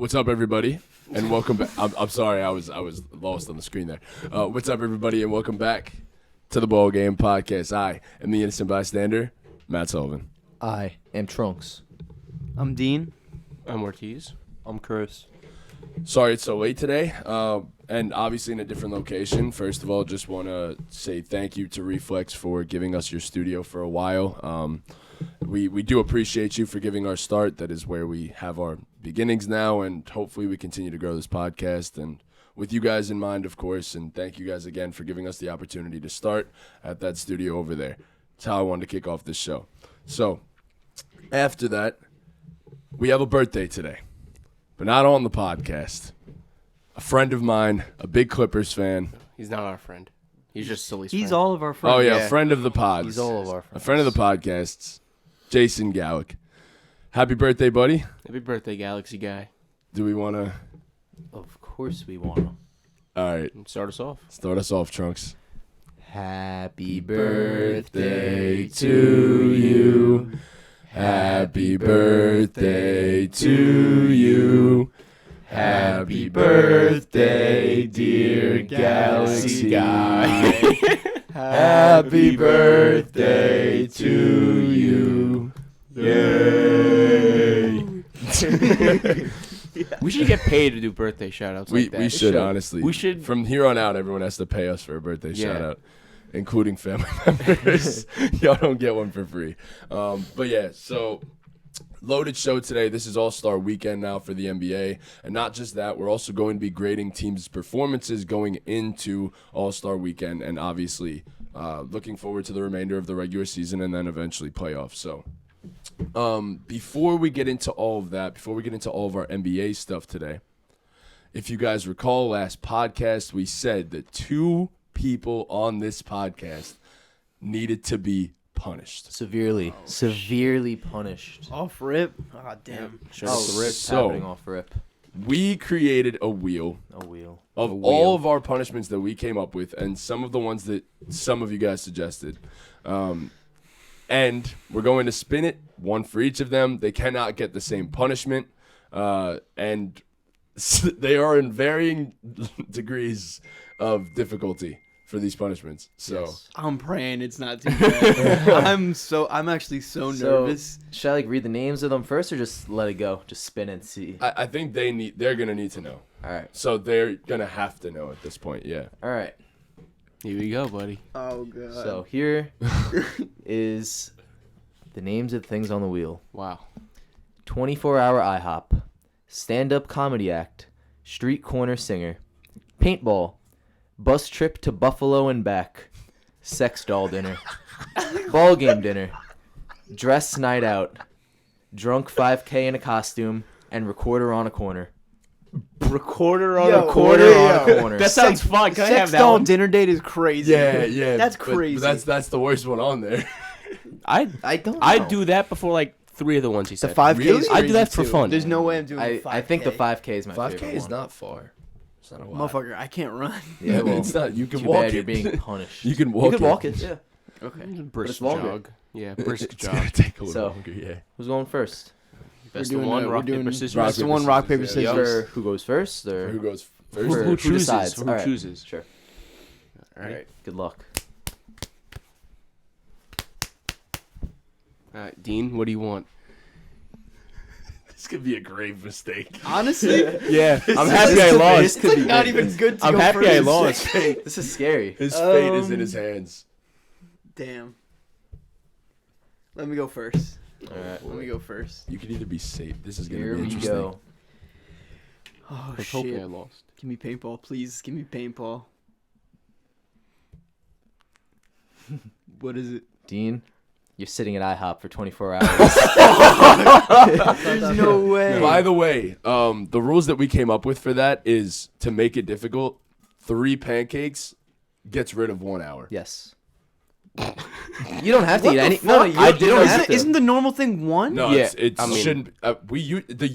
What's up, everybody, and welcome back. I'm sorry, I was lost on the screen there. What's up, everybody, and welcome back to the BallGame podcast. I am the innocent bystander, Matt Sullivan. I am Trunks. I'm Dean. I'm Ortiz. I'm Chris. Sorry it's so late today, and obviously in a different location. First of all, just want to say thank you to Reflex for giving us your studio for a while. We do appreciate you for giving our start. That is where we have our beginnings now, and hopefully we continue to grow this podcast, and with you guys in mind, of course, and thank you guys again for giving us the opportunity to start at that studio over there. That's how I wanted to kick off this show. So, after that, we have a birthday today, but not on the podcast. A friend of mine, a big Clippers fan. He's not our friend. He's just Sully's He's friend. all of our friends. Oh, yeah, a friend of the pods. He's all of our friends. A friend of the podcasts, Jason Gallick. Happy birthday, buddy. Happy birthday, Galaxy guy. Do we want to... Of course we want to. All right, Start us off. start us off, Trunks. Happy birthday to you. Happy birthday to you. Happy birthday, dear Galaxy Guy. Happy birthday to you. Yay. We should get paid to do birthday shout-outs we like that. we should, honestly. We should. From here on out, everyone has to pay us for a birthday Yeah. shout out, including family members. Y'all don't get one for free. But yeah, so loaded show today. This is All-Star Weekend now for the NBA. And not just that, we're also going to be grading teams' performances going into All-Star Weekend, and obviously looking forward to the remainder of the regular season and then eventually playoffs. So before we get into all of that, before we get into all of our NBA stuff today, if you guys recall last podcast, we said that 2 people on this podcast needed to be punished. Severely punished. Off rip. Oh, damn. Shout out to Rick. So- Happening off rip. We created a wheel A wheel. of all of our punishments that we came up with and some of the ones that some of you guys suggested. And we're going to spin it, one for each of them. They cannot get the same punishment. And they are in varying degrees of difficulty for these punishments. So Yes. I'm praying it's not too bad. I'm actually so nervous. Should I read the names of them first or just let it go? Just spin and see. I think they're going to need to know. All right. So they're going to have to know at this point, yeah. All right. Here we go, buddy. Oh, God. So here is the names of things on the wheel. Wow. 24-hour IHOP, stand-up comedy act, street corner singer, paintball, bus trip to Buffalo and back, sex doll dinner, ball game dinner, dress night out, drunk 5K in a costume, and recorder on a corner. Recorder on Yo, a corner. yeah. Corner. That sounds fun. Can I Sex have that doll one? dinner date is crazy. Yeah. That's but crazy. that's the worst one on there. I don't know. I'd do that before like 3 of the ones he The said. 5K Really? is I'd do crazy, that for too. fun. There's no way I'm doing the 5K. I think the 5K is my 5K favorite is one. not far. It's not a lot. Motherfucker, I can't run. Yeah, well, it's not. You can too walk bad it. you're being punished. You can You walk could it. walk it, yeah. Okay. Brisk it's longer. jog. Yeah, brisk It's gonna jog. take a little So- longer, yeah. Who's going first? Best We're of doing, one, we're rock, doing paper, scissors. best of one, rock, paper, scissors, scissors. For who goes first? Or Who goes Who- first? Who chooses? decides? Who All right. chooses? Sure. All right. Good luck. All right, Dean, what do you want? This could be a grave mistake. Honestly, Yeah, I'm this happy is- I It's lost. like not even good to I'm go happy I first. lost. This is scary. His fate is in his hands. Damn. Let me go first. All right. Let me go first. You could either be safe. This is gonna Here be we interesting. go. Oh, Let's hope I shit. lost. Give me paintball, please. Give me paintball. What is it? Dean, you're sitting at IHOP for 24 hours. There's no way. By the way, the rules that we came up with for that is to make it difficult. 3 pancakes gets rid of 1 hour. Yes. You don't have to What eat the any. fuck? No, you don't have to. Isn't the normal thing one? No, Yeah, it I mean- shouldn't.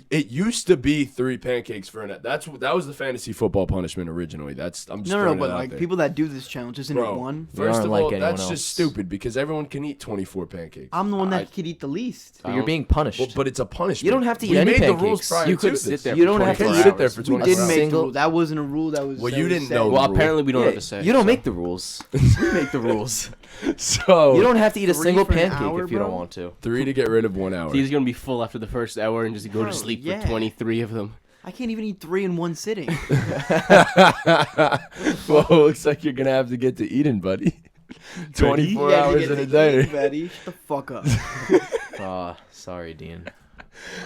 It used to be 3 pancakes for an. That was the fantasy football punishment originally. I'm just No, throwing but it out like there. people that do this challenge, isn't Bro, it one? We First aren't of like all, anyone that's else. just stupid because everyone can eat 24 pancakes. I'm the one I- that could eat the least. But you're being punished. Well, but it's a punishment. You don't have to eat we any made pancakes. the rules prior You to could this. sit there You for don't have to 24 sit there hours. for We 24 didn't hours. make the Single- rule. That wasn't a rule. That was. Well, that you was didn't set. know Well, rule. apparently we don't Yeah, have to say. you don't so. make the rules. You make the rules. So You don't have to eat a 3 single for an pancake hour, if you don't bro? want to. 3 to get rid of 1 hour. He's gonna be full after the first hour and just go Bro, to sleep yeah. for 23 of them. I can't even eat 3 in one sitting. Well, looks like you're gonna have to get to eating, buddy. 24 Yeah, you hours get in to a day. eat, Betty. Shut the fuck up. Sorry, Dean.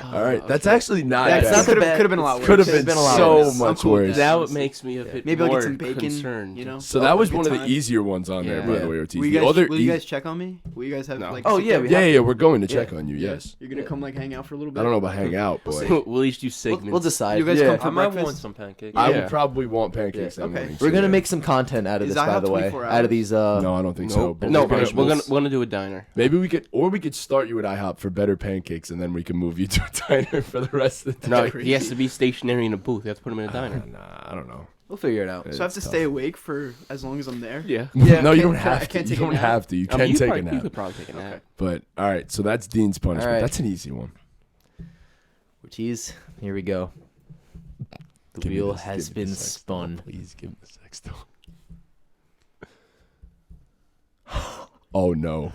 All right, that's actually not That's bad. not the bad- could have been a lot worse. Could have Could've been been a lot so worse. much I'm cool with worse. that. Now it makes me a bit Maybe I'll more get some bacon. concerned. You know. So that was Good one of the time. easier ones on there, by Yeah. the way, Ortiz. Will you The guys, other will you e- guys check on me? Will you guys have No. like? Oh, sit yeah, there? we yeah, have- yeah, we're going to check Yeah. on you. Yes. You're gonna come like hang out for a little bit. I don't know about hang out, boy. We'll each do segments. We'll decide. You guys Yeah. come for I might breakfast? want some pancakes. I Yeah. would probably want pancakes Yeah. that Okay. morning. We're so gonna yeah. make some content out of Is this, by IHOP the way. 24 Out of these. No, I don't think so. Nope. but No, we're but we're gonna- gonna do a diner. Maybe we could start you at IHOP for better pancakes, and then we can move you to a diner for the rest of the No, day. he has to be stationary in a booth. You have to put him in a diner. Nah, I don't know. We'll figure it out. So I have to It's stay tough. awake for as long as I'm there. Yeah. Yeah, No, you can't- don't have I to. can't You take a don't nap? have to. You I mean, can take a You nap. could probably take a nap. But all right, so that's Dean's punishment. All right. That's an easy one. Ortiz, here we go. The Give me wheel this- has give me the been sex spun. doll, please give me the sex doll. Oh no!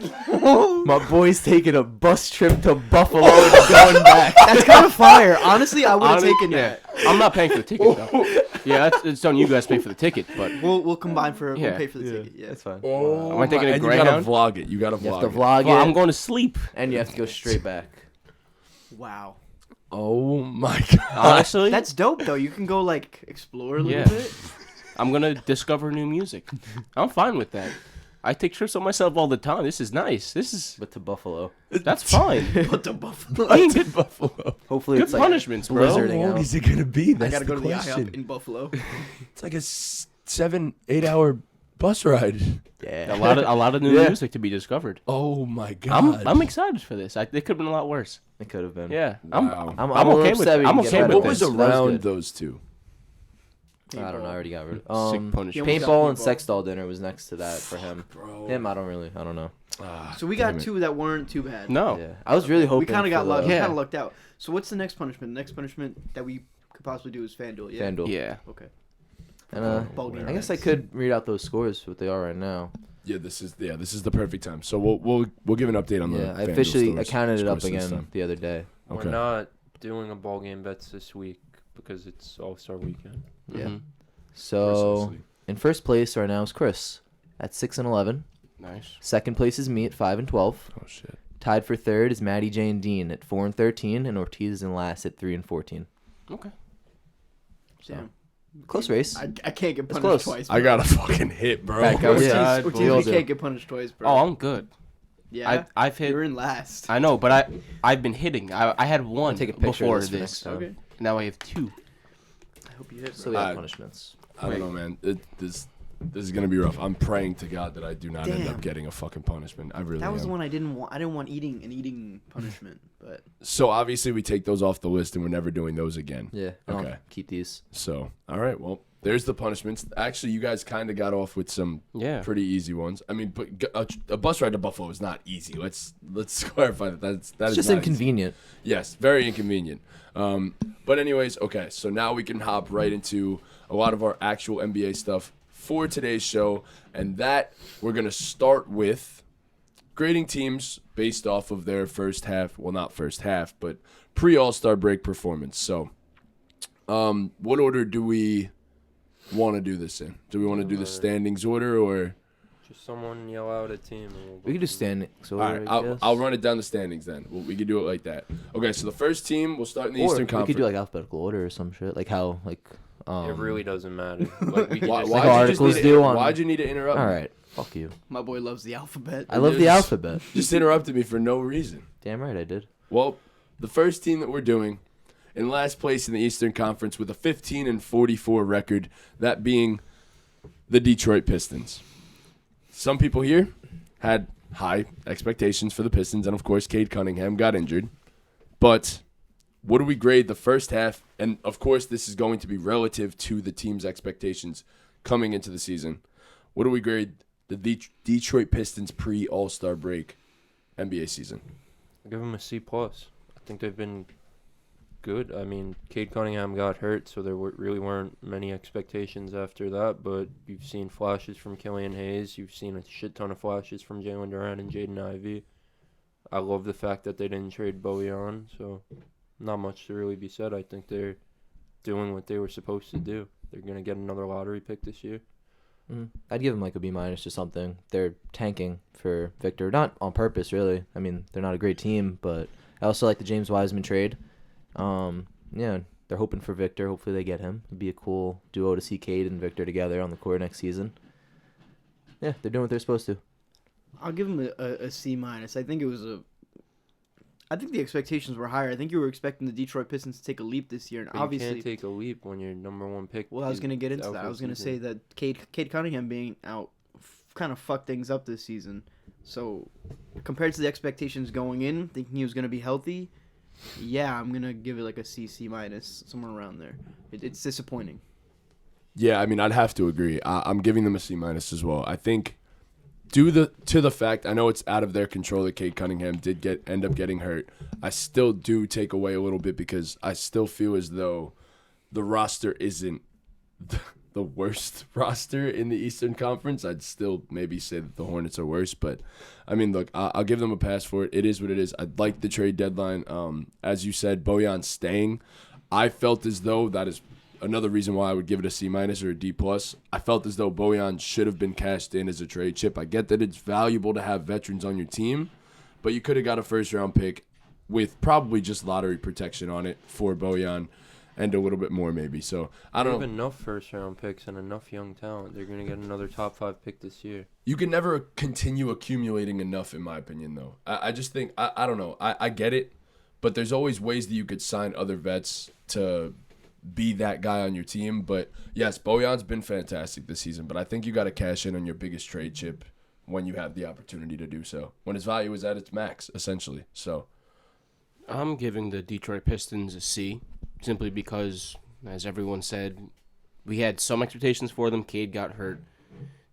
My boy's taking a bus trip to Buffalo and going back. That's kind of fire. Honestly, I would have taken yeah. that. I'm not paying for the ticket though. Yeah, it's on you guys to pay for the ticket, but We'll combine for. Yeah. We'll pay for the ticket. Yeah, That's fine. Oh, Am I taking a and you gotta Greyhound? vlog it. You gotta You vlog have to it. vlog well, it, I'm going to sleep. and you have to go straight back. Wow. Oh my god! Honestly, That's dope though. You can go like explore a little Yeah. bit. I'm gonna discover new music. I'm fine with that. I take trips on myself all the time. This is nice. But to Buffalo. That's fine. But the buffalo. I mean, good, Buffalo. Hopefully good it's like punishments, bro. blizzard. How long out. is it gonna be? I That's gotta the go to the question. IHOP in Buffalo. It's like a 7-8 hour bus ride. Yeah. A lot of new Yeah. music to be discovered. Oh my god! I'm excited for this. It could have been a lot worse. It could have been. Yeah, Wow. I'm I'm a little okay upset with it. we I'm didn't get okay better with What this. was than that. around good. those two? I don't know. I already got rid Sick of. punishment. almost got Paintball and paintball. sex doll dinner was next to that for him. Bro. Him, I don't know. So we got 2 that weren't too bad. No. Yeah, I was really hoping. We kind of got for lucky. the Yeah. Kind of lucked out. So what's the next punishment? The next punishment that we could possibly do is FanDuel. Yeah. FanDuel. Yeah. Okay. And BallGame I guess next. I could read out those scores, what they are right now. Yeah, this is the perfect time. So we'll give an update on the. Yeah, I FanDuel officially stores- counted it up scores this again time. the other day. We're Okay. not doing a ball game bets this week because it's All-Star weekend. Yeah. Mhm. So Precisely. in first place right now is Chris at 6-11. Nice. Second place is me at 5-12. Oh shit. Tied for third is Maddie Jane Dean at 4-13, and Ortiz is in last at 3-14. Okay. Damn. Close race. I can't get It's punished close. twice. I got a fucking hit, bro. Back out. Ortiz, Yeah. Ortiz, We all we do. can't get punished twice, bro. Oh, I'm good. yeah. I've hit. You're in last. I know, but I've been hitting. I had one Take a picture before of this for next this. time. Okay. Now I have 2. I hope you hit. So Bro. we have Uh, punishments. I don't know, man. This is gonna be rough. I'm praying to God that I do not end Damn. up getting a fucking punishment. I really That was am. the one I didn't want. I didn't want eating punishment, but So obviously we take those off the list and we're never doing those again. Yeah. I'll Okay. keep these. So all right, well there's the punishments. Actually, you guys kind of got off with some Yeah. pretty easy ones. I mean, but a bus ride to Buffalo is not easy. Let's clarify that. That It's is just not easy. inconvenient. Yes, very inconvenient. But anyways, okay. So now we can hop right into a lot of our actual NBA stuff for today's show, and that we're gonna start with grading teams based off of their first half. Well, not first half, but pre-All-Star break performance. So, what order do we want to do this in? Do we want to do the standings order or? Just someone yell out a team. And we'll We go could do from standing. So All right, I'll run it down the standings then. We could do it like that. Okay, so the first team will start in the Or Eastern we Conference. could do like alphabetical order or some shit. Like how there. It really doesn't matter. Like, we Why, could just, why'd Like you our just articles need do to, on- Why'd you need to interrupt? All me? right. Fuck you. my boy loves the alphabet. I love the Just- alphabet. Just interrupted me for no reason. Damn right I did. Well, the first team that we're doing in last place in the Eastern Conference with a 15-44 record, that being the Detroit Pistons. Some people here had high expectations for the Pistons, and of course, Cade Cunningham got injured. But what do we grade the first half? And of course, this is going to be relative to the team's expectations coming into the season. What do we grade the Detroit Pistons pre-All-Star break NBA season? I give them a C+. I think they've been good. I mean, Cade Cunningham got hurt, so there really weren't many expectations after that. But you've seen flashes from Killian Hayes. You've seen a shit ton of flashes from Jalen Durant and Jaden Ivey. I love the fact that they didn't trade Bojan, so not much to really be said. I think they're doing what they were supposed to do. They're going to get another lottery pick this year. I'd give them like a B- or something. They're tanking for Victor, not on purpose, really. I mean, they're not a great team, but I also like the James Wiseman trade. Yeah, they're hoping for Victor. Hopefully they get him. It'd be a cool duo to see Cade and Victor together on the court next season. Yeah, they're doing what they're supposed to. I'll give them a C-. I think I think the expectations were higher. I think you were expecting the Detroit Pistons to take a leap this year, and But obviously you can't take a leap when your number one pick. Well, I was going to get into out that. for I was the going to say season. that Cade Cunningham being out kind of fucked things up this season. So, compared to the expectations going in, thinking he was going to be healthy, yeah, I'm going to give it like a C, C-, somewhere around there. It's disappointing. Yeah, I mean, I'd have to agree. I'm giving them a C- as well. I think to the fact, I know it's out of their control that Cade Cunningham did end up getting hurt. I still do take away a little bit because I still feel as though the roster isn't the worst roster in the Eastern Conference. I'd still maybe say that the Hornets are worse, but I mean, look, I'll give them a pass for it. It is what it is. I'd like the trade deadline. As you said, Bojan staying. I felt as though that is another reason why I would give it a C- or a D+. I felt as though Bojan should have been cashed in as a trade chip. I get that it's valuable to have veterans on your team, but you could have got a first-round pick with probably just lottery protection on it for Bojan and a little bit more maybe. So, I don't know. They have enough first-round picks and enough young talent. They're going to get another top 5 pick this year. You can never continue accumulating enough, in my opinion, though. I just think, I don't know. I get it, but there's always ways that you could sign other vets to be that guy on your team. But yes, Bojan's been fantastic this season, but I think you got to cash in on your biggest trade chip when you have the opportunity to do so, when his value is at its max, essentially. So I'm giving the Detroit Pistons a C, simply because, as everyone said, we had some expectations for them. Cade got hurt,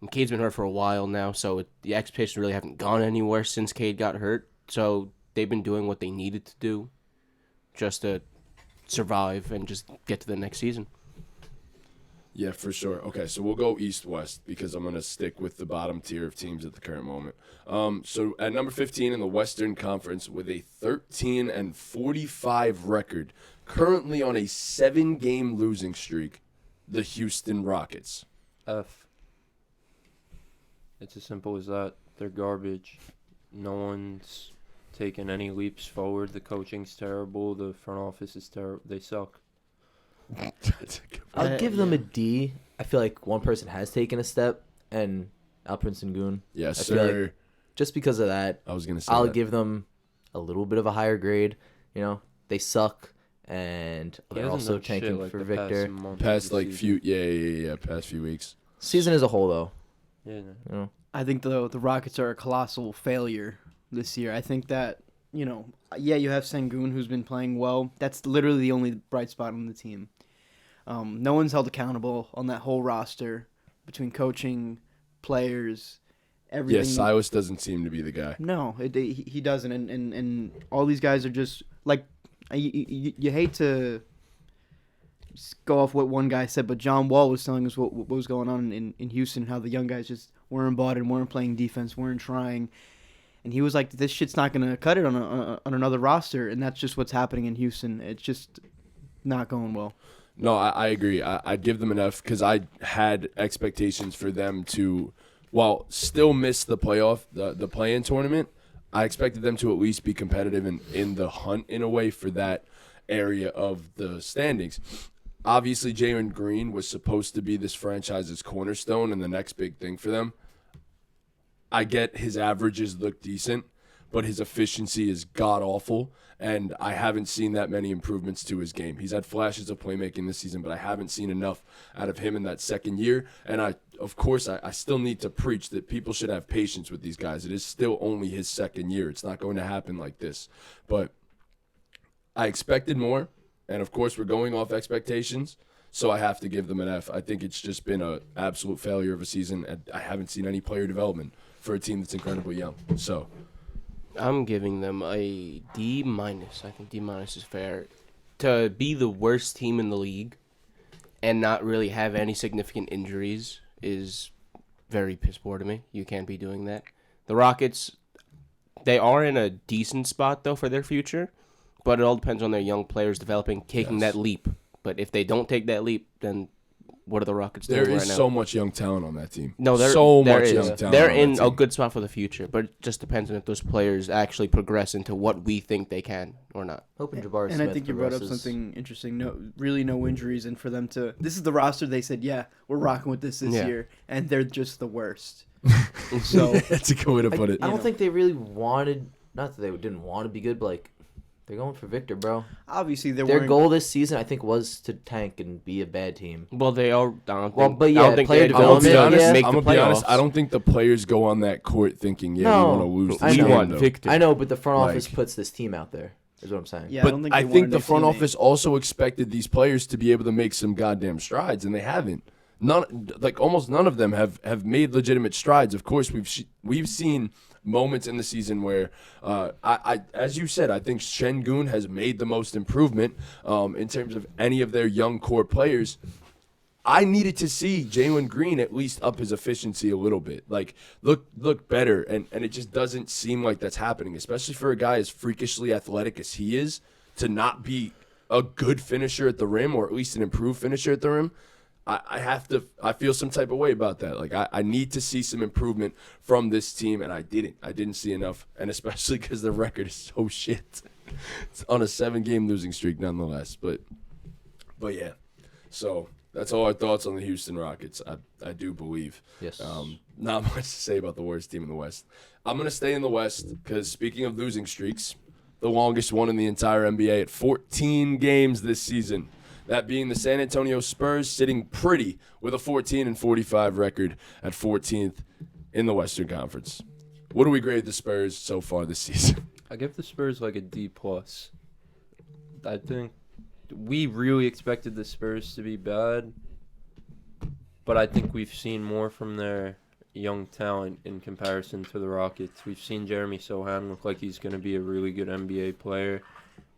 and Cade's been hurt for a while now, so the expectations really haven't gone anywhere since Cade got hurt. So they've been doing what they needed to do just to survive and just get to the next season. yeah, for sure. Okay, so we'll go East-West because I'm going to stick with the bottom tier of teams at the current moment. So at number 15 in the Western Conference with a 13-45 record, currently on a 7-game losing streak, the Houston Rockets. F. It's as simple as that. They're garbage. No one's taken any leaps forward. The coaching's terrible. The front office is terrible. They suck. I'll give them a D. I feel like one person has taken a step, and Alperen Sengun. Yes, I feel sir. like just because of that, I was going to say I'll that. give them a little bit of a higher grade. You know, they suck, and He they're hasn't also done shit tanking like for the Victor. Past, month of Past the like season. past few weeks. Season as a whole, though, Yeah. you know. I think the Rockets are a colossal failure this year. I think that, you know, yeah, you have Sengun who's been playing well. That's literally the only bright spot on the team. No one's held accountable on that whole roster between coaching, players, everything. Yeah, Silas doesn't seem to be the guy. No, he doesn't, and all these guys are just like you hate to go off what one guy said, but John Wall was telling us what was going on in Houston, how the young guys just weren't bought and weren't playing defense, weren't trying, and he was like, "This shit's not gonna cut it on another roster," and that's just what's happening in Houston. It's just not going well. No, I agree. I'd give them an F because I had expectations for them to, while still miss the playoff, the play-in tournament, I expected them to at least be competitive in the hunt in a way for that area of the standings. Obviously, Jalen Green was supposed to be this franchise's cornerstone and the next big thing for them. I get his averages look decent, but his efficiency is god-awful, and I haven't seen that many improvements to his game. He's had flashes of playmaking this season, but I haven't seen enough out of him in that second year, and I still need to preach that people should have patience with these guys. It is still only his second year. It's not going to happen like this, but I expected more, and of course we're going off expectations, so I have to give them an F. I think it's just been an absolute failure of a season, and I haven't seen any player development for a team that's incredibly young. So I'm giving them a D-. I think D- is fair. To be the worst team in the league and not really have any significant injuries is very piss poor to me. You can't be doing that. The Rockets, they are in a decent spot, though, for their future, but it all depends on their young players developing, taking that leap. But if they don't take that leap, then what are the Rockets doing right now? there is so much young talent on that team. No, Young talent. They're on in that a team. good spot for the future, but it just depends on if those players actually progress into what we think they can or not. Hoping Jabari And Smith I think you brought up progresses. something interesting. No injuries, and for them to, this is the roster they said, yeah, we're rocking with this Yeah. year, and they're just the worst. So That's a good way to put it. I don't know. think they really wanted. Not that they didn't want to be good, but like they're going for Victor, bro. obviously Their goal this season, I think, was to tank and be a bad team. Well, they are. I don't Well, think, but I yeah, don't think player they I'm gonna be development, honest. yeah. make I'm the gonna be honest. playoffs. I don't think the players go on that court thinking, yeah, No. we want to lose. I This know. game, want though. Victor. I know, but the front Like- office puts this team out there. Is what I'm saying. Yeah, But I don't think I they think wanted the their front teammate. office also expected these players to be able to make some goddamn strides, and they haven't. Almost none of them have made legitimate strides. Of course, we've seen moments in the season where, as you said, I think Şengün has made the most improvement in terms of any of their young core players. I needed to see Jalen Green at least up his efficiency a little bit, like look better, and it just doesn't seem like that's happening, especially for a guy as freakishly athletic as he is, to not be a good finisher at the rim, or at least an improved finisher at the rim. I feel some type of way about that. Like I need to see some improvement from this team, and I didn't see enough, and especially because the record is so shit. It's on a 7-game losing streak nonetheless, but yeah. So that's all our thoughts on the Houston Rockets. I do believe. Yes. Not much to say about the worst team in the West. I'm going to stay in the West because, speaking of losing streaks, the longest one in the entire NBA at 14 games this season. That being the San Antonio Spurs, sitting pretty with a 14-45 record at 14th in the Western Conference. What do we grade the Spurs so far this season? I give the Spurs like a D+. I think we really expected the Spurs to be bad, but I think we've seen more from their young talent in comparison to the Rockets. We've seen Jeremy Sohan look like he's going to be a really good NBA player.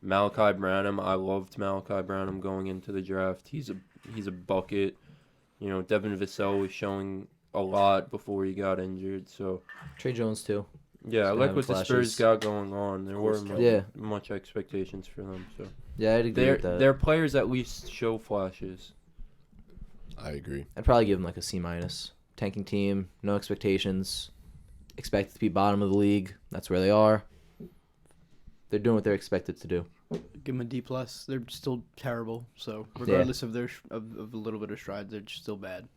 Malachi Branham, I loved Malachi Branham going into the draft. He's a bucket. You know, Devin Vassell was showing a lot before he got injured. So Trey Jones too. yeah, I Still like having what the flashes. Spurs got going on. There were Yeah. much expectations for them. So Yeah, I'd agree with that. their players at least show flashes. I agree. I'd probably give them like a C-. Tanking team, no expectations. Expected to be bottom of the league. That's where they are. They're doing what they're expected to do. give them a D+. They're still terrible. So regardless of their of a little bit of strides, they're still bad.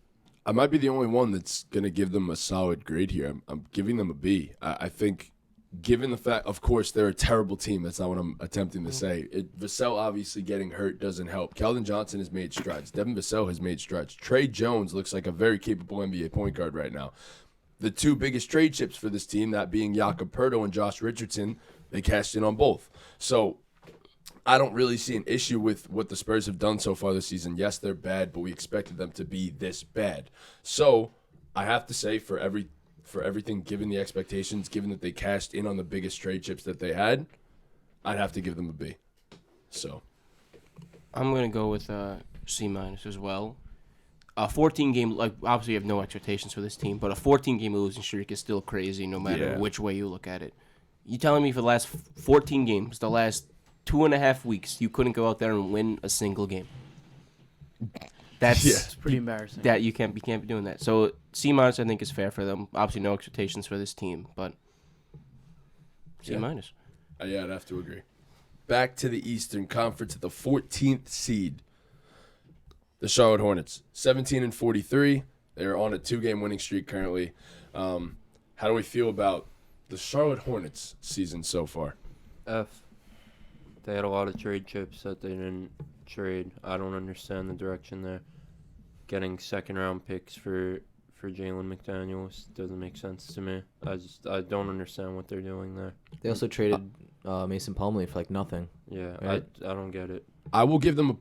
I might be the only one that's going to give them a solid grade here. I'm giving them a B. I think, given the fact, of course, they're a terrible team. That's not what I'm attempting to say. Vassell obviously getting hurt doesn't help. Keldon Johnson has made strides. Devin Vassell has made strides. Trey Jones looks like a very capable NBA point guard right now. The two biggest trade chips for this team, that being Jakob Poeltl and Josh Richardson, they cashed in on both. So I don't really see an issue with what the Spurs have done so far this season. Yes, they're bad, but we expected them to be this bad. So I have to say, for everything, given the expectations, given that they cashed in on the biggest trade chips that they had, I'd have to give them a B. So I'm going to go with C- as well. A 14-game, like, obviously you have no expectations for this team, but a 14-game losing streak is still crazy no matter which way you look at it. You telling me for the last 14 games, the last 2.5 weeks, you couldn't go out there and win a single game? That's It's pretty embarrassing. that you can't be doing that. So C- I think is fair for them. Obviously no expectations for this team, but C-. Yeah. Yeah, I'd have to agree. Back to the Eastern Conference at the 14th seed. The Charlotte Hornets, 17-43. They're on a 2-game winning streak currently. How do we feel about the Charlotte Hornets season so far. F. They had a lot of trade chips that they didn't trade. I don't understand the direction there. Getting second-round picks for Jalen McDaniels doesn't make sense to me. I don't understand what they're doing there. They also traded Mason Plumlee for like nothing. Yeah, Right. I don't get it. I will give them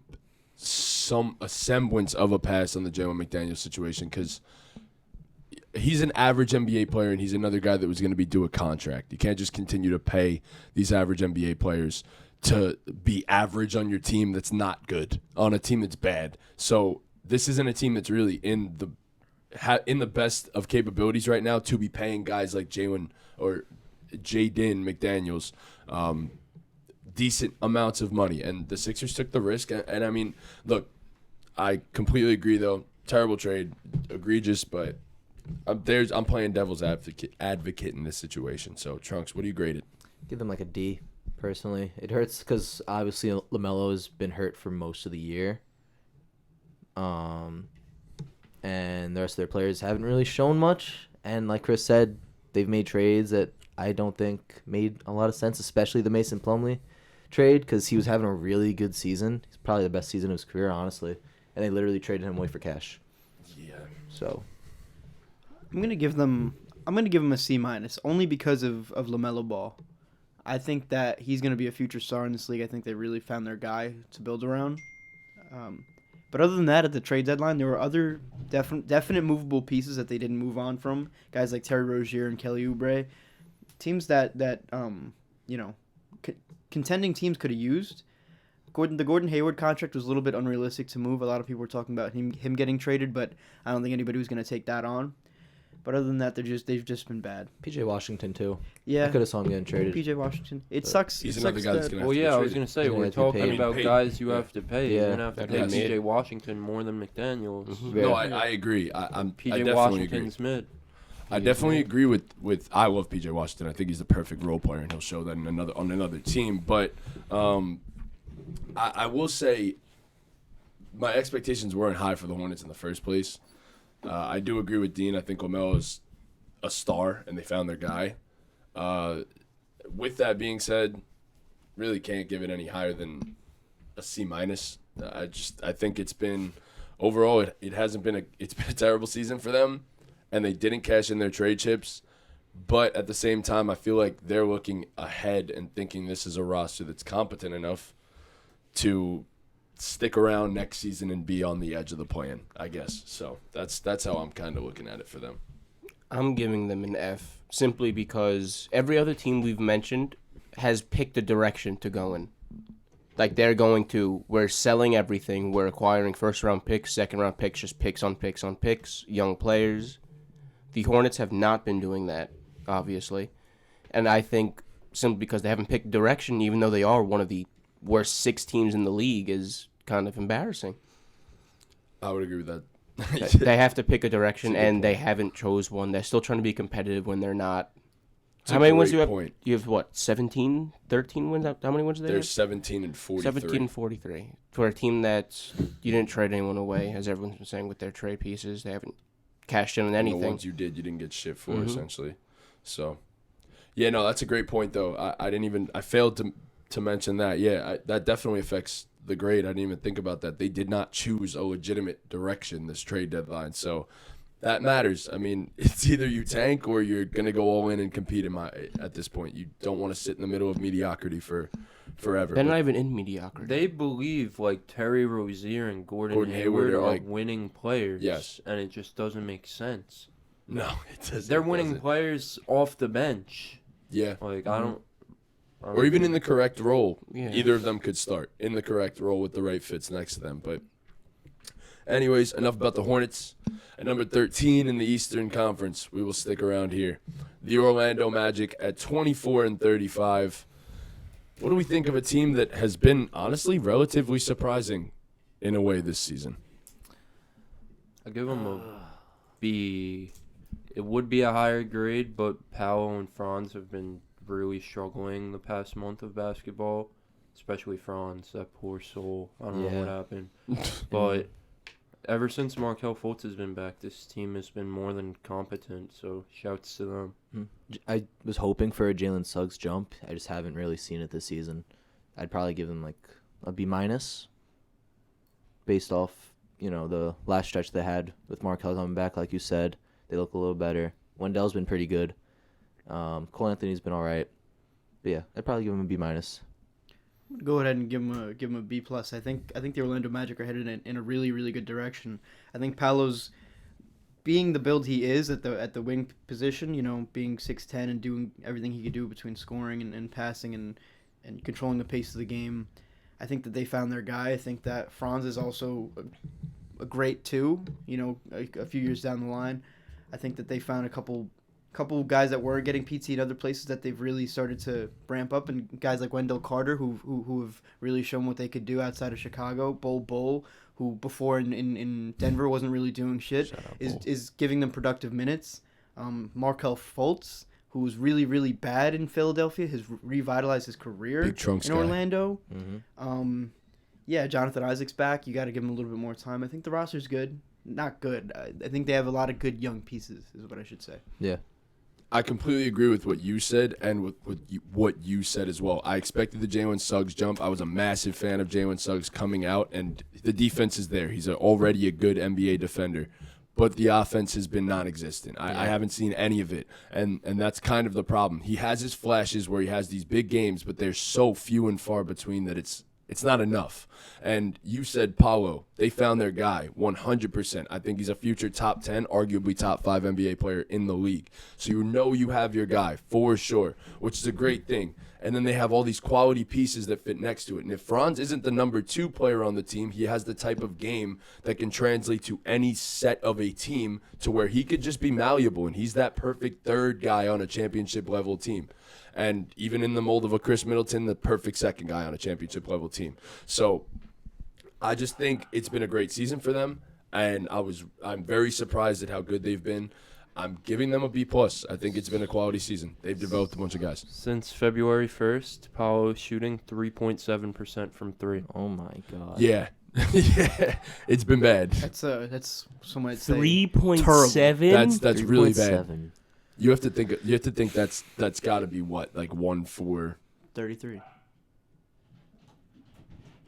a semblance of a pass on the Jalen McDaniels situation because he's an average NBA player and he's another guy that was going to be due a contract. You can't just continue to pay these average NBA players to be average on your team that's not good, on a team that's bad. So this isn't a team that's really in the best of capabilities right now to be paying guys like Jalen or Jaden McDaniels decent amounts of money. And the Sixers took the risk. And I mean, look, I completely agree, though. Terrible trade, egregious, but I'm playing devil's advocate in this situation. So, Trunks, what do you grade it? Give them like a D, personally. It hurts because obviously LaMelo has been hurt for most of the year. And the rest of their players haven't really shown much. And like Chris said, they've made trades that I don't think made a lot of sense, especially the Mason Plumlee trade because he was having a really good season. He's probably the best season of his career, honestly. And they literally traded him away for cash. Yeah. So I'm gonna give them a C minus only because of LaMelo Ball. I think that he's gonna be a future star in this league. I think they really found their guy to build around. But other than that, at the trade deadline, there were other definite movable pieces that they didn't move on from. Guys like Terry Rozier and Kelly Oubre, teams that contending teams could have used. The Gordon Hayward contract was a little bit unrealistic to move. A lot of people were talking about him getting traded, but I don't think anybody was going to take that on. But other than that, they've just been bad. PJ Washington too. Yeah, I could have saw him getting traded. PJ Washington. It But sucks. He's it another sucks guy that's that- going to Well, have yeah, to I get was traded. going to say, He's we're gonna have to be talking paid. about Paid. guys you Yeah. have to pay. Yeah. You're going to have to pay Yes. PJ Washington more than McDaniels. Mhm. Very- No, I agree. I PJ definitely agree. Washington's mid. I definitely agree with I love PJ Washington. I think he's the perfect role player, and he'll show that on another team. But I will say my expectations weren't high for the Hornets in the first place. I do agree with Dean. I think LaMelo is a star, and they found their guy. With that being said, really can't give it any higher than a C minus. I think it's been overall it hasn't been it's been a terrible season for them. And they didn't cash in their trade chips. But at the same time, I feel like they're looking ahead and thinking this is a roster that's competent enough to stick around next season and be on the edge of the plan, I guess. So that's how I'm kind of looking at it for them. I'm giving them an F simply because every other team we've mentioned has picked a direction to go in. Like we're selling everything. We're acquiring first-round picks, second-round picks, just picks on picks on picks, young players. The Hornets have not been doing that, obviously. And I think simply because they haven't picked direction, even though they are one of the worst 6 teams in the league, is kind of embarrassing. I would agree with that. They have to pick a direction, That's a good and they point. haven't chose one. They're still trying to be competitive when they're not. It's How a many wins great do you have? point. You have, what, 17, 13 wins? How many wins do they They're have? 17 and 43. 17 and 43. For a team that you didn't trade anyone away, as everyone's been saying with their trade pieces. They haven't cashed in on And anything. the ones you didn't get shit for, Mhm. essentially. So, yeah, no, that's a great point, though. I failed to mention that. Yeah, that definitely affects the grade. I didn't even think about that. They did not choose a legitimate direction this trade deadline. So that matters. I mean, it's either you tank or you're going to go all in and compete at this point. You don't want to sit in the middle of mediocrity for forever. They're But not even in mediocrity. They believe like Terry Rozier and Gordon Hayward Hayward are, are like- winning players. Yes. And it just doesn't make sense. no, it doesn't. They're it winning doesn't. players off the bench. Yeah. Like Mm-hmm. I don't Or even in the correct role. Yeah. Either of them could start in the correct role with the right fits next to them. But anyways, enough about the Hornets. At number 13 in the Eastern Conference, we will stick around here. The Orlando Magic at 24 and 35. What do we think of a team that has been honestly relatively surprising in a way this season? I give them a B. It would be a higher grade, but Paolo and Franz have been really struggling the past month of basketball, especially Franz, that poor soul. I don't know what Yeah. happened. But ever since Markel Fultz has been back, this team has been more than competent. So shouts to them. I was hoping for a Jalen Suggs jump. I just haven't really seen it this season. I'd probably give him like a B minus, based off the last stretch they had with Markel coming back. Like you said, they look a little better. Wendell's been pretty good. Cole Anthony's been all right. But yeah, I'd probably give him a B minus. Go ahead and give him a B plus. I think the Orlando Magic are headed in a really, really good direction. I think Paolo's being the build he is at the wing position, being 6'10" and doing everything he could do between scoring and passing and controlling the pace of the game. I think that they found their guy. I think that Franz is also a great two, a few years down the line. I think that they found a couple guys that were getting PT in other places that they've really started to ramp up, and guys like Wendell Carter who have really shown what they could do outside of Chicago. Bull, who before in Denver wasn't really doing shit, is giving them productive minutes. Markel Fultz, who was really, really bad in Philadelphia, has revitalized his career in Orlando. Mm-hmm. Yeah, Jonathan Isaac's back. You got to give him a little bit more time. I think the roster's good. Not good. I think they have a lot of good young pieces, is what I should say. Yeah. I completely agree with what you said and with what you said as well. I expected the Jalen Suggs jump. I was a massive fan of Jalen Suggs coming out, and the defense is there. He's already a good NBA defender. But the offense has been non-existent. I haven't seen any of it, and that's kind of the problem. He has his flashes where he has these big games, but they're so few and far between that it's not enough. And you said Paolo. They found their guy 100%. I think he's a future top 10, arguably top 5 NBA player in the league. So you have your guy for sure, which is a great thing. And then they have all these quality pieces that fit next to it. And if Franz isn't the number 2 player on the team, he has the type of game that can translate to any set of a team to where he could just be malleable. And he's that perfect third guy on a championship level team. And even in the mold of a Chris Middleton, the perfect second guy on a championship level team. So I just think it's been a great season for them, and I'm very surprised at how good they've been. I'm giving them a B plus. I think it's been a quality season. They've developed a bunch of guys. Since February 1st, Paolo is shooting 3.7% from 3. Oh my God. Yeah. Yeah. It's been bad. That's some might say 3.7. That's really bad. 3.7. You have to think that's got to be what, like 1 for 33.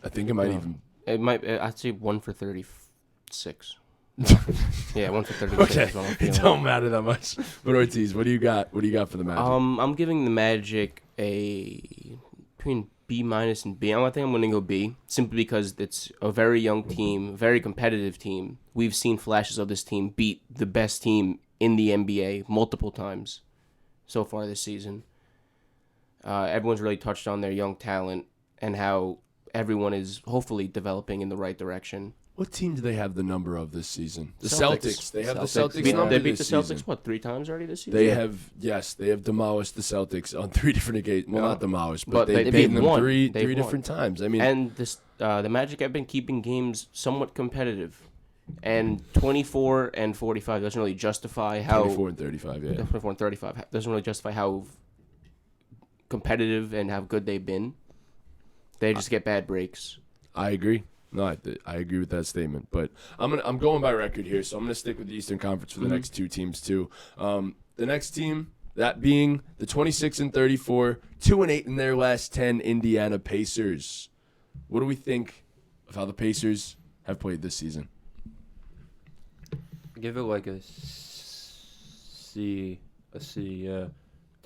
I think it might even. It might. I'd say 1 for 36. Yeah, 1 for 36. Okay, is what I'm it feeling. don't matter that much. But Ortiz, what do you got? What do you got for the Magic? I'm giving the Magic between B minus and B. I think I'm going to go B, simply because it's a very young team, very competitive team. We've seen flashes of this team beat the best team in the NBA multiple times so far this season. Everyone's really touched on their young talent and how everyone is hopefully developing in the right direction. What team do they have the number of this season? The Celtics. They have the Celtics They number beat the this Celtics, season. what, 3 times already this season? They have demolished the Celtics on 3 different occasions. Well, not demolished, but But they they beat them won. three They've won. different times. I mean, And the Magic have been keeping games somewhat competitive. And 24 and 45 doesn't really justify how 24 and 35, yeah. 24 and 35 doesn't really justify how competitive and how good they've been. They just get bad breaks. I agree. No, I agree with that statement. But I'm going by record here, so I'm gonna stick with the Eastern Conference for the next 2 teams too. The next team, that being the 26 and 34, 2-8 in their last 10 Indiana Pacers. What do we think of how the Pacers have played this season? Give it like a C. Yeah.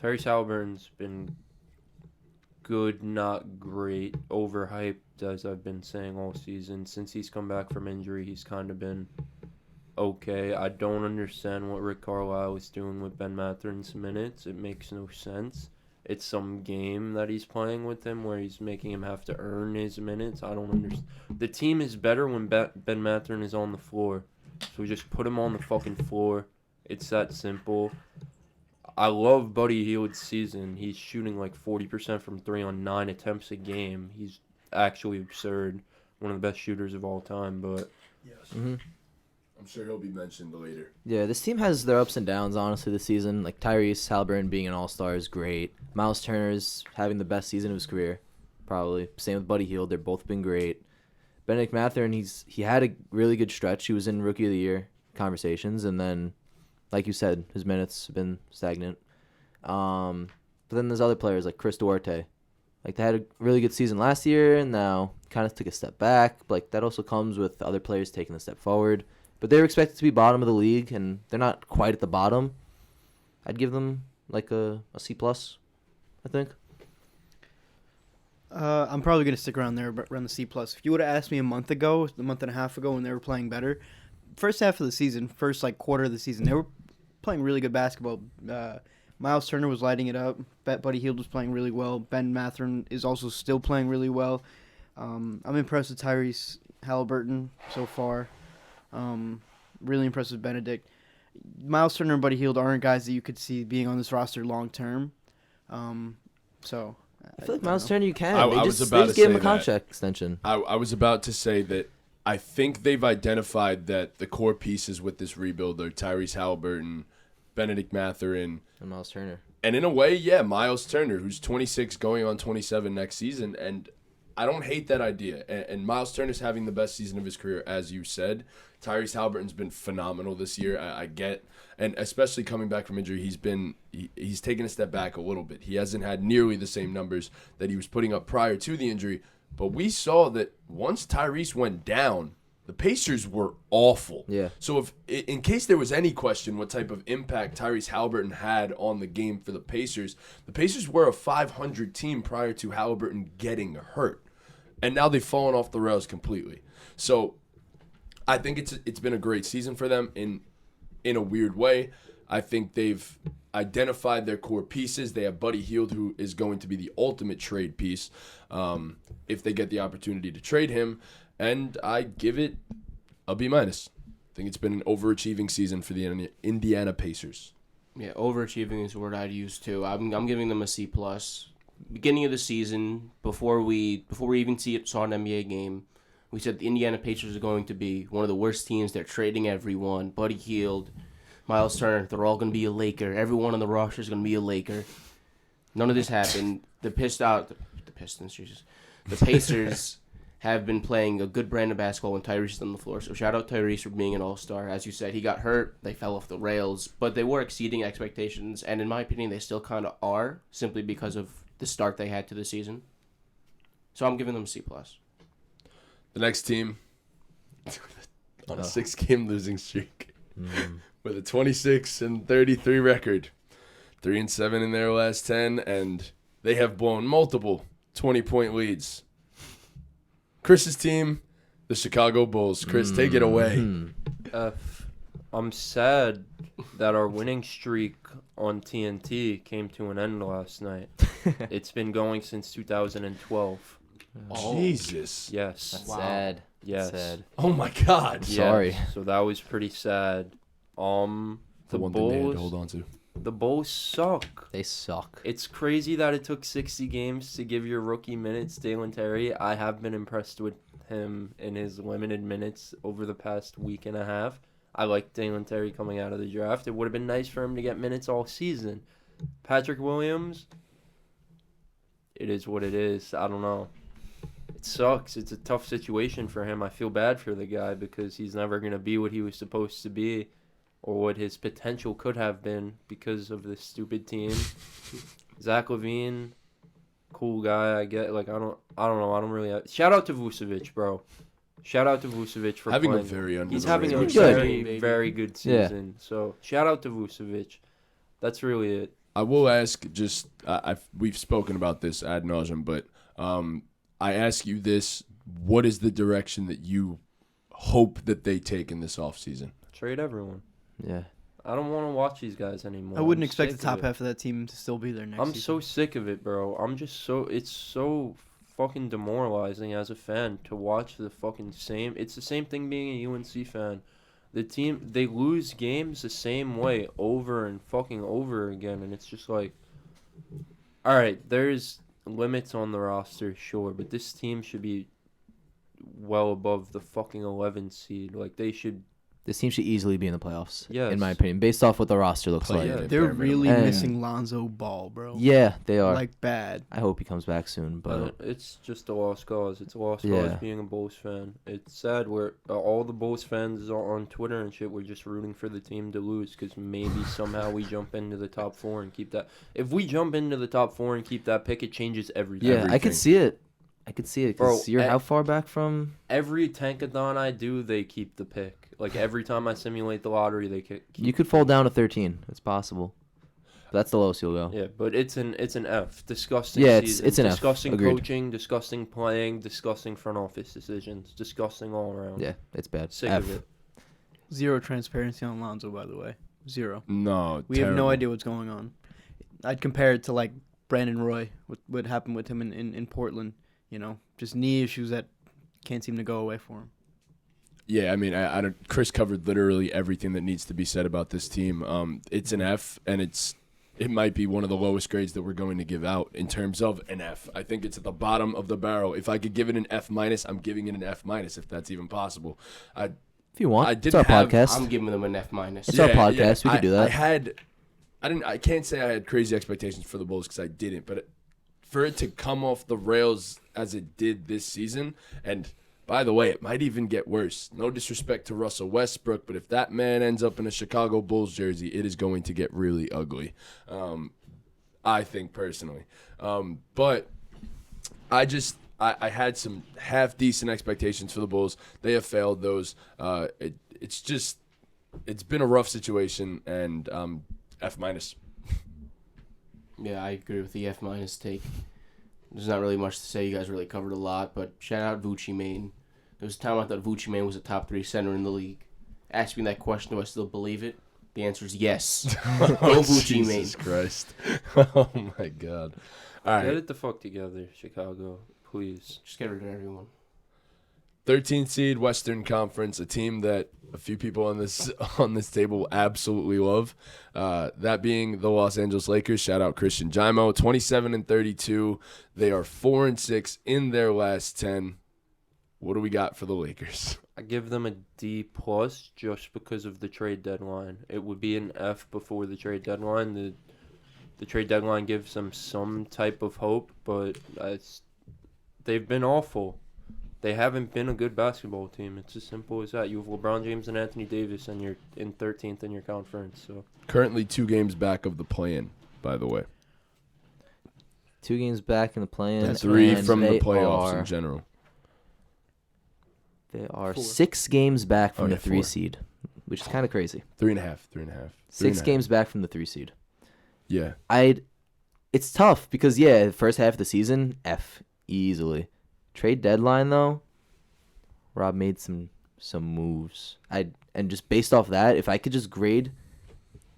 Tyrese Halliburton's been good, not great, overhyped, as I've been saying all season. Since he's come back from injury, he's kind of been okay. I don't understand what Rick Carlisle is doing with Ben Mathurin's minutes. It makes no sense. It's some game that he's playing with him where he's making him have to earn his minutes. I don't understand. The team is better when Ben Mathurin is on the floor. So we just put him on the fucking floor. It's that simple. I love Buddy Hield's season. He's shooting like 40% from 3 on 9 attempts a game. He's actually absurd. One of the best shooters of all time. But Yes. Mm-hmm. I'm sure he'll be mentioned later. Yeah, this team has their ups and downs, honestly, this season. Like, Tyrese Halliburton being an all-star is great. Miles Turner's having the best season of his career, probably. Same with Buddy Hield. They've both been great. Benedict Mathurin, he had a really good stretch. He was in Rookie of the Year conversations, and then, like you said, his minutes have been stagnant. But then there's other players like Chris Duarte. Like, they had a really good season last year, and now kind of took a step back. Like, that also comes with other players taking a step forward. But they were expected to be bottom of the league, and they're not quite at the bottom. I'd give them like a C+, I think. I'm probably going to stick around there, around the C+. If you would have asked me a month and a half ago when they were playing better, first half of the season, first like quarter of the season, they were playing really good basketball. Miles Turner was lighting it up. Buddy Hield was playing really well. Ben Mathurin is also still playing really well. I'm impressed with Tyrese Halliburton so far. Really impressed with Benedict. Miles Turner and Buddy Hield aren't guys that you could see being on this roster long term. So I feel like Miles Turner, you can. I They was just about to gave him say a contract extension. I was about to say that I think they've identified that the core pieces with this rebuild are Tyrese Halliburton, Benedict Mathurin, And Miles Turner. and in a way, yeah, Miles Turner, who's 26 going on 27 next season. And I don't hate that idea. And Miles Turner's having the best season of his career, as you said. Tyrese Halliburton's been phenomenal this year. I get, and especially coming back from injury, he's taken a step back a little bit. He hasn't had nearly the same numbers that he was putting up prior to the injury. But we saw that once Tyrese went down, the Pacers were awful. Yeah. So if in case there was any question what type of impact Tyrese Halliburton had on the game for the Pacers were a 500 team prior to Halliburton getting hurt. And now they've fallen off the rails completely. So I think it's been a great season for them in a weird way. I think they've identified their core pieces. They have Buddy Hield, who is going to be the ultimate trade piece if they get the opportunity to trade him. And I give it a B-. I think it's been an overachieving season for the Indiana Pacers. Yeah, overachieving is a word I'd use too. I'm giving them a C+. Beginning of the season, before we even saw an NBA game, we said the Indiana Pacers are going to be one of the worst teams. They're trading everyone. Buddy Hield, Miles Turner, they're all going to be a Laker. Everyone on the roster is going to be a Laker. None of this happened. The Pistons, Jesus. The Pacers have been playing a good brand of basketball when Tyrese is on the floor. So shout out Tyrese for being an all-star. As you said, he got hurt. They fell off the rails. But they were exceeding expectations. And in my opinion, they still kind of are, simply because of the start they had to the season. So I'm giving them a C+. The next team on a 6-game losing streak with a 26-33 record, 3-7 in their last 10, and they have blown multiple 20-point leads. Chris's team, the Chicago Bulls. Chris, take it away. I'm sad that our winning streak on TNT came to an end last night. It's been going since 2012. Oh, Jesus. Yes. That's Wow. sad. Yes. Sad. Oh, my God. Yeah, Sorry. So that was pretty sad. The The one thing they had to Bulls, hold on to. the Bulls suck. They suck. It's crazy that it took 60 games to give your rookie minutes, Dalen Terry. I have been impressed with him in his limited minutes over the past week and a half. I like Dalen Terry coming out of the draft. It would have been nice for him to get minutes all season. Patrick Williams, it is what it is. I don't know. It sucks. It's a tough situation for him. I feel bad for the guy because he's never going to be what he was supposed to be or what his potential could have been because of this stupid team. Zach LaVine, cool guy. I get, like, I don't know. I don't really shout out to Vucevic, bro. Shout out to Vucevic for Having playing. a very underrated He's having a He's good. very, very good season. So shout out to Vucevic. That's really it. I will ask, just we've spoken about this ad nauseum, but I ask you this: what is the direction that you hope that they take in this offseason? Trade everyone. Yeah. I don't want to watch these guys anymore. I wouldn't I'm expect the sick of top it. half of that team to still be there next I'm season. so sick of it, bro. It's so fucking demoralizing as a fan to watch the fucking same. It's the same thing being a UNC fan. The team, they lose games the same way over and fucking over again, and it's just like, all right, there's limits on the roster, sure, but this team should be well above the fucking 11 seed. Like, they should This team should easily be in the playoffs, Yes. in my opinion, based off what the roster looks Play like. in Yeah. at They're bare minimum. really And- missing Lonzo Ball, bro. They are. Like bad. I hope he comes back soon, but It's just a lost cause. It's a lost Yeah. cause being a Bulls fan. It's sad where all the Bulls fans on Twitter and shit were just rooting for the team to lose because maybe somehow we jump into the top 4 and keep that. If we jump into the top 4 and keep that pick, it changes everything. yeah, I everything. could see it. I could see it because Bro, you're how far back from? Every tankathon I do, they keep the pick. Like every time I simulate the lottery, they keep. You could fall down to 13. It's possible. But that's the lowest you'll go. Yeah, but it's an F. Disgusting. Yeah, season. it's an F. Disgusting Agreed. coaching, disgusting playing, disgusting front office decisions, disgusting all around. Yeah, it's bad. Sick F. of it. Zero transparency on Lonzo, by the way. Zero. No, We have no terrible. idea what's going on. I'd compare it to like Brandon Roy, what happened with him in Portland. You know, just knee issues that can't seem to go away for him. Yeah, I mean, I don't. Chris covered literally everything that needs to be said about this team. It's an F, and it might be one of the lowest grades that we're going to give out in terms of an F. I think it's at the bottom of the barrel. If I could give it an F minus, I'm giving it an F minus if that's even possible. If you want, I it's didn't our have- podcast. I'm giving them an F minus. It's our podcast. We could do that. I can't say I had crazy expectations for the Bulls because I didn't, but for it to come off the rails as it did this season, and by the way, it might even get worse. No disrespect to Russell Westbrook, but if that man ends up in a Chicago Bulls jersey, it is going to get really ugly. I think personally, but I had some half decent expectations for the Bulls. They have failed those. It's been a rough situation, and F minus. Yeah, I agree with the F minus take. There's not really much to say. You guys really covered a lot, but shout out Vucci Mane. There was a time I thought Vucci Mane was a top 3 center in the league. Ask me that question, do I still believe it? The answer is yes. Go Vucci Mane. Jesus Christ. Oh, my God. All Get right. it the fuck together, Chicago, please. Just get rid of everyone. 13th seed Western Conference, a team that a few people on this table will absolutely love. That being the Los Angeles Lakers. Shout out Christian Jaimo, 27-32. They are 4-6 in their last 10. What do we got for the Lakers? I give them a D plus just because of the trade deadline. It would be an F before the trade deadline. The trade deadline gives them some type of hope, but they've been awful. They haven't been a good basketball team. It's as simple as that. You have LeBron James and Anthony Davis, and you're in 13th in your conference. So Currently 2 games back of the play-in, by the way. 2 games back in the play-in. And 3 and from the they playoffs are- in general. They are 4. 6 games back from Oh, the yeah, 3 4. seed, which is kind of crazy. 3.5. 6 games back from the 3 seed. Yeah. It's tough because the first half of the season, F easily. Trade deadline though, Rob made some moves. And just based off that, if I could just grade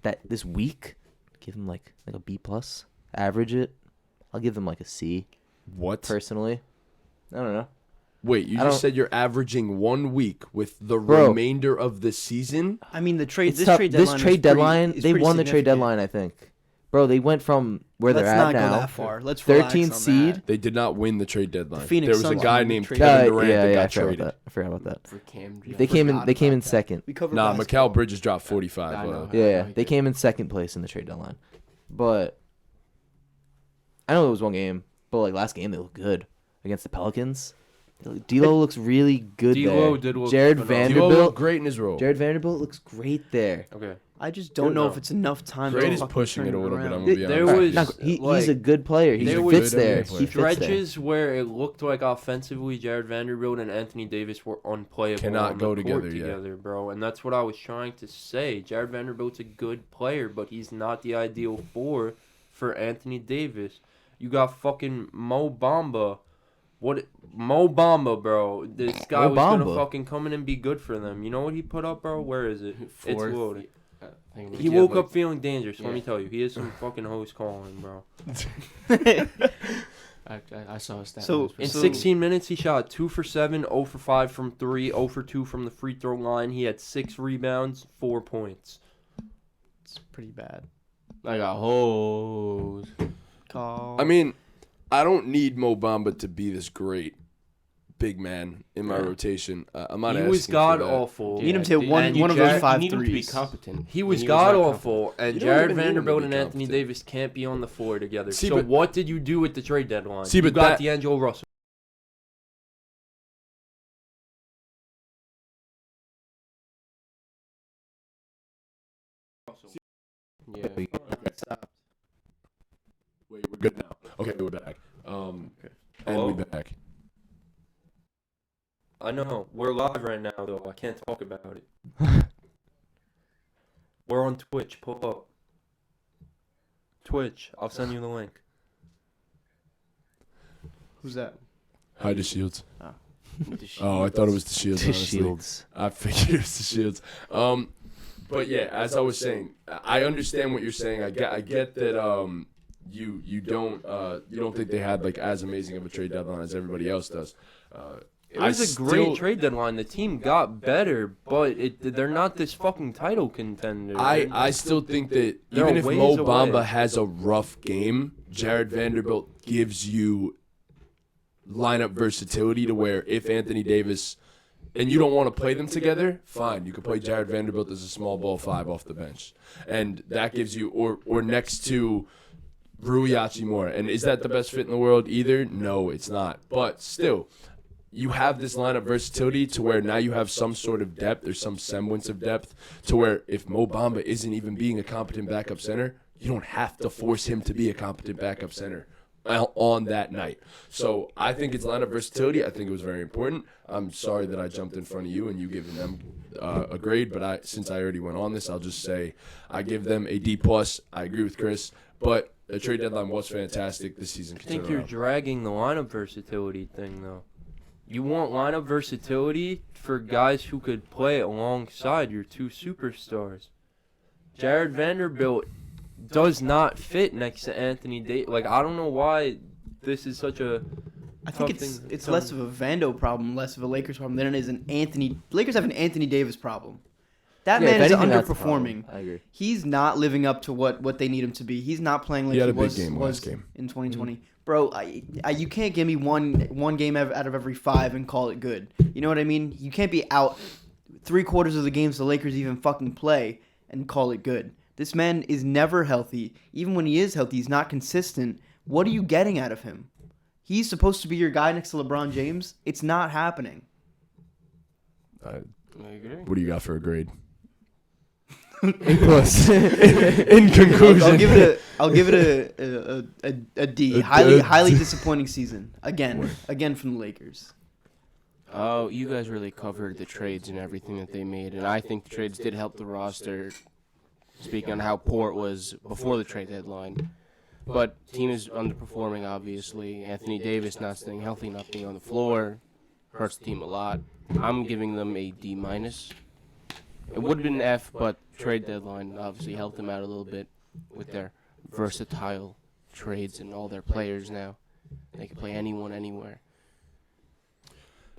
that this week, give him like a B plus, average it, I'll give them like a C What? personally. I don't know. Wait, you I just don't- said you're averaging 1 week with the Bro. remainder of the season? I mean, It's tough. This trade deadline, they won the trade deadline, I think. Bro, they went from where Let's they're not at go now. that far. Let's relax 13th on seed. that. They did not win the trade deadline. The Phoenix There was a Suns guy won the named trade Kevin Yeah, Durant that I got forgot traded. about that. I forgot about that. For Cam. They came in. forgot They came about in that. second. We covered Nah, basketball. Mikal Bridges dropped 45. I know. Yeah, Right they there. came in second place in the trade deadline. But I know it was one game, but like last game they looked good against the Pelicans. D'Lo looks really good D'Lo there. did look Jared phenomenal. D'Lo looked Vanderbilt. great in his role. Jared Vanderbilt looks great there. okay. I just don't Good know enough. if it's enough time. Great to is fucking pushing turn it a little bit. around. I'm gonna be There honest. was- He's a good player. He there fits was- there. player. He fits there. Stretches where it looked like offensively Jared Vanderbilt and Anthony Davis were unplayable. Cannot on go the court together, yeah. bro. And that's what I was trying to say. Jared Vanderbilt's a good player, but he's not the ideal 4 for Anthony Davis. You got fucking Mo Bamba. Mo Bamba, bro. This guy Mo was gonna Bamba. fucking come in and be good for them. You know what he put up, bro? Where is it? Fourth. It's loaded. I think it He was- woke up feeling dangerous. Let Yeah. me tell you, he is some fucking host calling, bro. I saw a stat. So- In So- 16 minutes, he shot 2 for 7, 0 for 5 from 3, 0 for 2 from the free throw line. He had 6 rebounds, 4 points. It's pretty bad. I got hoes. Call. I mean, I don't need Mo Bamba to be this great, big man in my rotation. I'm not He asking was for god that. awful. You need him to hit one And of those five you need him to be threes. competent. He was He god not awful, and You don't Jared even need him to Vanderbilt be and Anthony competent. Davis can't be on the floor together. See, so but- what did you do with the trade deadline? See, you but got that- D'Angelo Russell. Yeah. Wait, we're good now. Okay, we're back. And Hello? we're back. I know. We're live right now, though. I can't talk about it. We're on Twitch. Pull up. Twitch. I'll send you the link. Who's that? Hide the Shields. The Oh, I thought it was the Shields. To honestly. Shields. I figured it was the Shields. But yeah, as I was saying, I understand what you're saying. I get that you don't think they had like as amazing of a trade deadline as everybody else does. It was a great trade deadline. The team got better, but they're not this fucking title contender. I still think that They're even if ways Mo away. Bamba has a rough game, Jared Vanderbilt gives you lineup versatility to where if Anthony Davis and you don't want to play them together, fine. You can play Jared Vanderbilt as a small ball 5 off the bench. And that gives you or next to Rui Hachimura. And is that the best fit in the world either? No, it's not. But still, you have this lineup versatility to where now you have some sort of depth. There's some semblance of depth to where if Mo Bamba isn't even being a competent backup center, you don't have to force him to be a competent backup center on that night. So I think it's lineup versatility. I think it was very important. I'm sorry that I jumped in front of you and you giving them a grade, but since I already went on this, I'll just say I give them a D+. I agree with Chris, but the trade deadline was fantastic this season. I think you're dragging the lineup versatility thing, though. You want lineup versatility for guys who could play alongside your two superstars. Jared Vanderbilt does not fit next to Anthony Davis. Like, I don't know why this is such a I think tough thing. it's less of a Vando problem, less of a Lakers problem than it is an Anthony. Lakers have an Anthony Davis problem. That Yeah, man if is anything, that's the problem. underperforming. I agree. He's not living up to what they need him to be. He's not playing like He he, had a big was, game was last game. in 2020. Bro, you can't give me one game out of every 5 and call it good. You know what I mean? You can't be out 3/4 of the games the Lakers even fucking play and call it good. This man is never healthy. Even when he is healthy, he's not consistent. What are you getting out of him? He's supposed to be your guy next to LeBron James. It's not happening. I agree. What do you got for a grade? A+. In conclusion, I'll give it a D. Highly disappointing season again from the Lakers. Oh, you guys really covered the trades and everything that they made, and I think the trades did help the roster. Speaking on how poor it was before the trade deadline, but team is underperforming. Obviously, Anthony Davis not staying healthy, not being on the floor, hurts the team a lot. I'm giving them a D-. It would have been an F, but trade deadline obviously helped them out a little bit with their versatile trades and all their players now. They can play anyone, anywhere.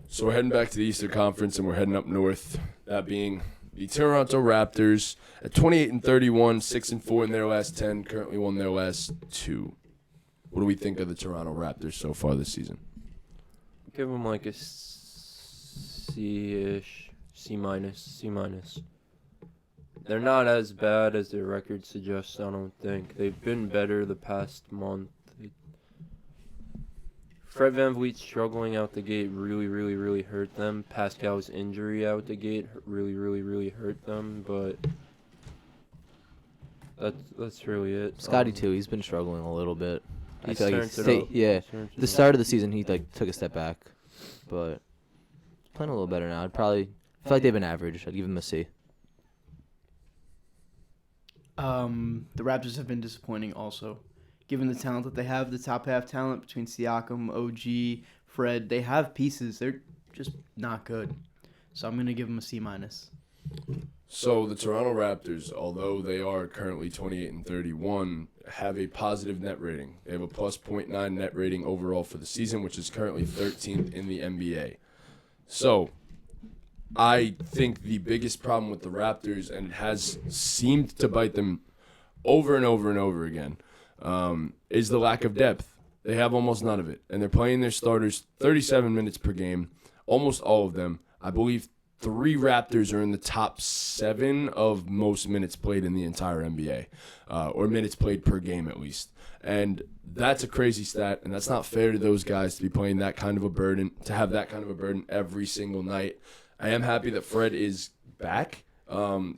So we're heading back to the Eastern Conference, and we're heading up north. That being the Toronto Raptors at 28-31, 6-4 in their last 10. Currently won their last 2. What do we think of the Toronto Raptors so far this season? give them like a C-ish, C-. They're not as bad as their record suggests, I don't think. They've been better the past month. Fred VanVleet struggling out the gate really hurt them. Pascal's injury out the gate really hurt them, but that's really it. Scotty too. He's been struggling a little bit. I He's feel like turned he's it up. yeah. He's turned it The up. start of the season, he like took a step back, but playing a little better now. I feel like they've been average. I'd give him a C. The Raptors have been disappointing also. Given the talent that they have, the top half talent between Siakam, OG, Fred, they have pieces. They're just not good. So I'm going to give them a C-. So the Toronto Raptors, although they are currently 28-31, have a positive net rating. They have a plus 0.9 net rating overall for the season, which is currently 13th in the NBA. So I think the biggest problem with the Raptors, and it has seemed to bite them over and over and over again, is the lack of depth. They have almost none of it, and they're playing their starters 37 minutes per game, almost all of them. I believe 3 Raptors are in the top 7 of most minutes played in the entire NBA, or minutes played per game at least. And that's a crazy stat, and that's not fair to those guys to be playing that kind of a burden, to have that kind of a burden every single night. I am happy that Fred is back.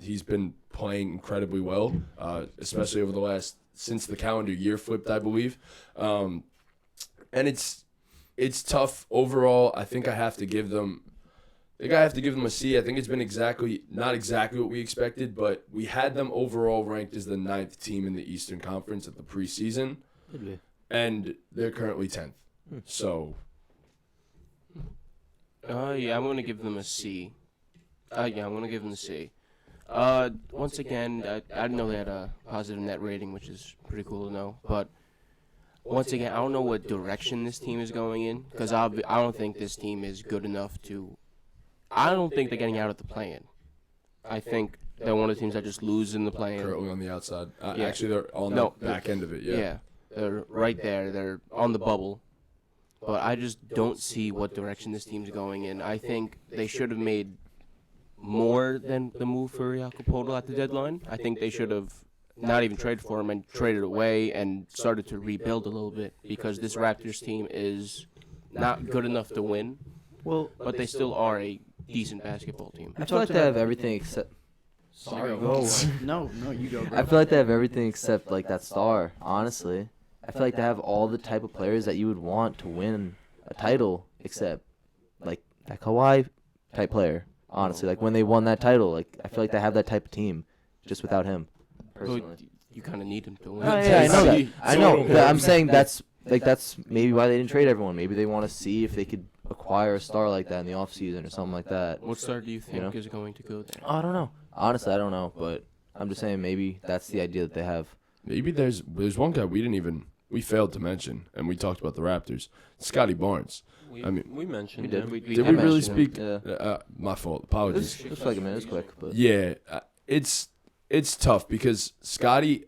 He's been playing incredibly well, especially over since the calendar year flipped, I believe. And it's tough overall. I think I have to give them a C. I think it's been not exactly what we expected, but we had them overall ranked as the 9th team in the Eastern Conference at the preseason, and they're currently 10th. So, yeah, I'm gonna give them a C. I'm gonna give them a C. Once again, I didn't know they had a positive net rating, which is pretty cool to know. But once again, I don't know what direction this team is going in, because I don't think this team is good enough to. I don't think they're getting out of the play-in. I think they're one of the teams that just lose in the play-in. currently on the outside. Yeah. Actually, they're on the back end of it, Yeah, they're right there. They're on the bubble. But I just don't see what direction this team's going in. I think they should have made more than the move for Jakob Poeltl at the deadline. I think they should have not even traded for him and traded away and started to rebuild a little bit, because this Raptors team is not good enough to win, Well, but they still are a decent basketball team. I feel like they have everything except. sorry. No, you go. Bro. I feel like they have everything except like that star. Honestly, I feel like they have all the type of players that you would want to win a title, except like that Kawhi type player. Honestly, like when they won that title, like I feel like they have that type of team, just without him. Personally. You kind of need him to win. Oh, yeah, I know that. I know. But I'm saying that's maybe why they didn't trade everyone. Maybe they want to see if they could acquire a star like that in the offseason or something like that. What star do you think is going to go there? I don't know. Honestly, I don't know. But I'm just saying maybe that's the idea that they have. Maybe there's one guy we failed to mention, and we talked about the Raptors, Scotty Barnes. We mentioned We did. him. We Did we really mentioned him, speak? yeah. My fault. It Apologies. was like a minute. It was quick, but Yeah, it's tough because Scotty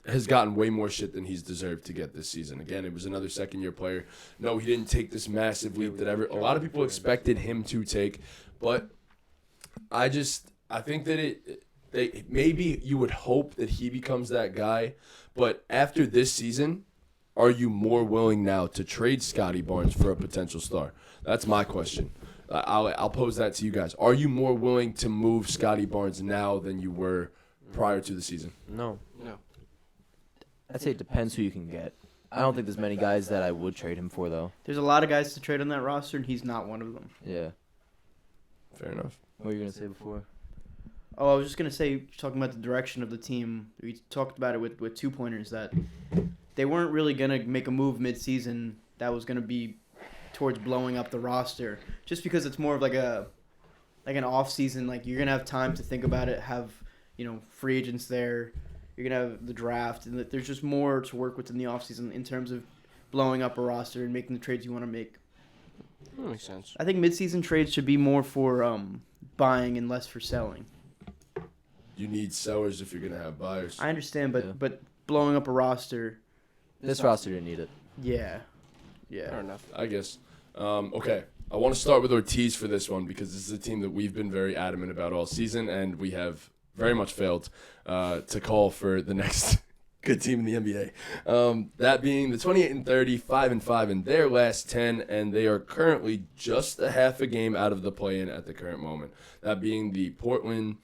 has gotten way more shit than he's deserved to get this season. Again, it was another second-year player. No, he didn't take this massive leap that a lot of people expected him to take, but I think that maybe you would hope that he becomes that guy, but after this season, are you more willing now to trade Scotty Barnes for a potential star? That's my question. I'll pose that to you guys. Are you more willing to move Scotty Barnes now than you were prior to the season? No. I'd say it depends who you can get. I don't think there's many guys that I would trade him for, though. There's a lot of guys to trade on that roster, and he's not one of them. Yeah. Fair enough. What were you gonna say before? Oh, I was just gonna say, talking about the direction of the team. We talked about it with 2-pointers that they weren't really gonna make a move mid-season that was gonna be towards blowing up the roster, just because it's more of like an off season. Like you're gonna have time to think about it, have free agents there. You're gonna have the draft, and there's just more to work with in the off season in terms of blowing up a roster and making the trades you want to make. That makes sense. I think mid-season trades should be more for buying and less for selling. You need sellers if you're going to have buyers. I understand, Yeah. but blowing up a roster, This roster didn't need it. yeah. Fair enough. I guess. Okay. I want to start with Ortiz for this one because this is a team that we've been very adamant about all season, and we have very much failed to call for the next good team in the NBA. That being the 28-30, 5-5 in their last 10, and they are currently just a half a game out of the play-in at the current moment. That being the Portland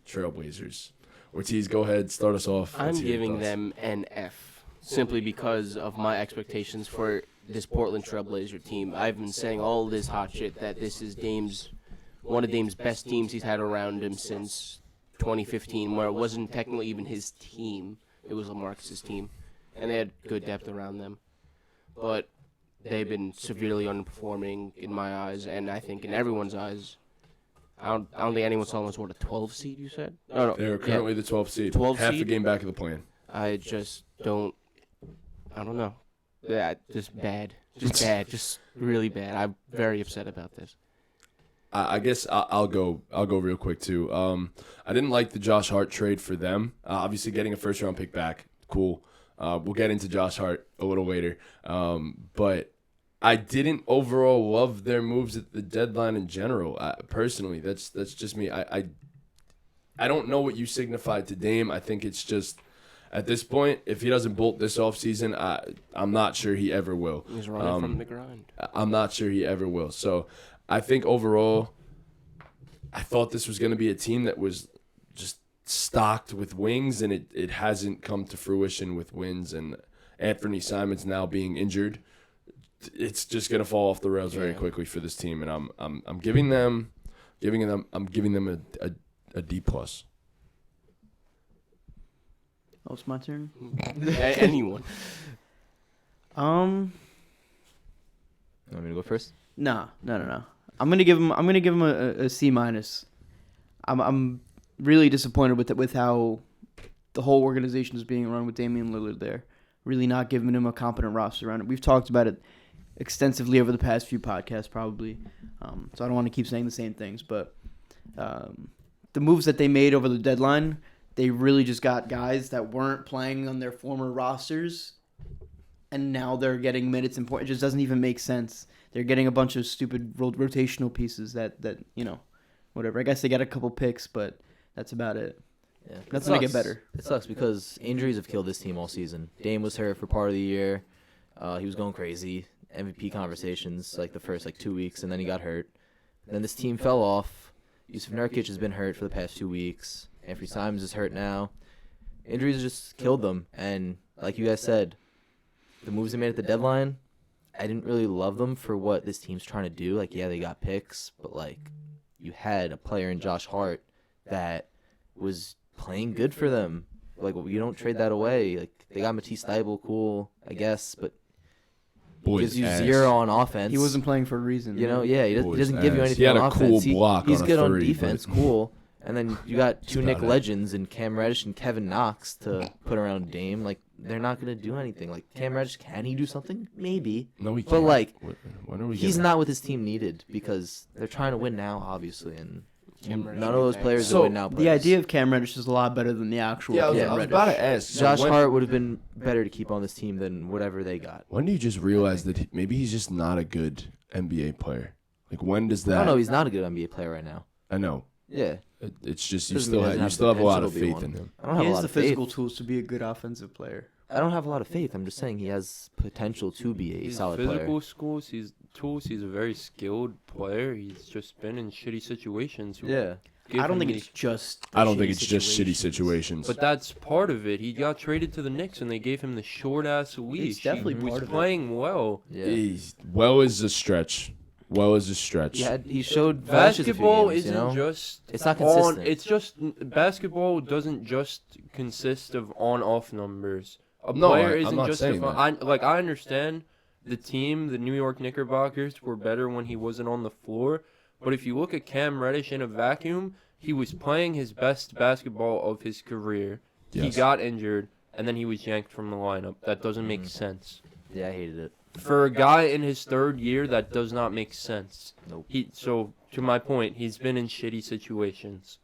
Trailblazers. Ortiz, go ahead, start us off. I'm Let's hear your giving thoughts. them an F simply because of my expectations for this Portland Trailblazer team. I've been saying all this hot shit that this is one of Dame's best teams he's had around him since 2015, where it wasn't technically even his team. It was LaMarcus's team, and they had good depth around them. But they've been severely underperforming in my eyes, and I think in everyone's eyes. I don't think anyone saw them as, what, a 12 seed, you said? No. They're currently the 12th seed. 12th half a seed? game back of the plan. I just don't. I don't know. Yeah, just bad. Just bad. Just really bad. I'm very upset about this. I guess I'll go real quick too. I didn't like the Josh Hart trade for them. Obviously, getting a first round pick back, cool. We'll get into Josh Hart a little later. But I didn't overall love their moves at the deadline in general. Personally, that's just me. I don't know what you signified to Dame. I think it's just at this point, if he doesn't bolt this offseason, I'm not sure he ever will. He's running from the grind. I'm not sure he ever will. So I think overall, I thought this was going to be a team that was just stocked with wings, and it hasn't come to fruition with wins. And Anthony Simons now being injured, it's just going to fall off the rails very quickly for this team. And I'm giving them a D plus. Oh, it's my turn. Anyone. You want me to go first? No. I'm gonna give him a C minus. I'm really disappointed with how the whole organization is being run with Damian Lillard there. Really not giving him a competent roster around it. We've talked about it extensively over the past few podcasts, probably. So I don't want to keep saying the same things, but the moves that they made over the deadline, they really just got guys that weren't playing on their former rosters, and now they're getting minutes and points. It just doesn't even make sense. They're getting a bunch of stupid rotational pieces that whatever. I guess they got a couple picks, but that's about it. Yeah, That's going to get better. It sucks because injuries have killed this team all season. Dame was hurt for part of the year. He was going crazy. MVP conversations like the first 2 weeks, and then he got hurt. And then this team fell off. Yusuf Nurkic has been hurt for the past 2 weeks. Anthony Simons is hurt now. Injuries just killed them. And like you guys said, the moves they made at the deadline, I didn't really love them for what this team's trying to do. Yeah, they got picks, but you had a player in Josh Hart that was playing good for them. You don't trade that away. They got Matisse Thybulle, cool, I guess, but gives you zero on offense. He wasn't playing for a reason. He doesn't give you anything He had on a offense. cool block He's on a good on three, defense, but- cool. And then you got two Nick about it. Legends and Cam Reddish and Kevin Knox to put around Dame. They're not going to do anything. Cam Reddish, can he do something? Maybe. No, he But, can't. When are we He's getting- not what this team needed because they're trying to win now, obviously. And Cam Reddish none of those players So, are win now players. The idea of Cam Reddish is a lot better than the actual Yeah, I Cam was Reddish. about to ask. so Josh when- Hart would have been better to keep on this team than whatever they got. When do you just realize that maybe he's just not a good NBA player? When does that? I don't know. He's not a good NBA player right now. I know. Yeah. It's just you Doesn't mean still he have, doesn't you have still have a lot of potential faith to be in him. I don't He have a has lot the of faith. physical tools to be a good offensive player. I don't have a lot of faith. I'm just saying he has potential to be a He's solid physical player. He's a very skilled player. He's just been in shitty situations. Yeah. I don't think it's just. I don't think it's just shitty situations. But that's part of it. He got traded to the Knicks and they gave him the short ass leash. definitely he part was of it. playing well. Yeah. Well is a stretch. He showed flashes a few Basketball games, isn't just It's not consistent. It's just basketball doesn't just consist of on-off numbers. A No, player I'm isn't not just saying that. I understand the team, the New York Knickerbockers, were better when he wasn't on the floor. But if you look at Cam Reddish in a vacuum, he was playing his best basketball of his career. He Yes. got injured, and then he was yanked from the lineup. That doesn't make sense. Yeah, I hated it. For a guy in his third year, that does not make sense. Nope. So to my point, he's been in shitty situations.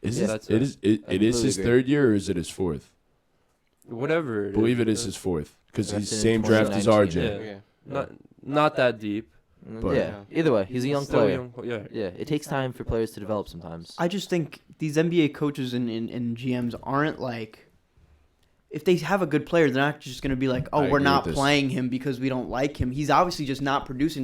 Is Yeah, it? that's It is. It is completely his agree. third year, or is it his fourth? Whatever. I believe it is his fourth because he's Drafted in same draft as 2019. RJ. Yeah. Not that deep. But- Yeah. Either way, he's a young Still player. young, yeah. Yeah, it takes time for players to develop sometimes. I just think these NBA coaches and GMs aren't if they have a good player, they're not just going to be like, I oh, we're agree not with this. playing him because we don't like him. He's obviously just not producing.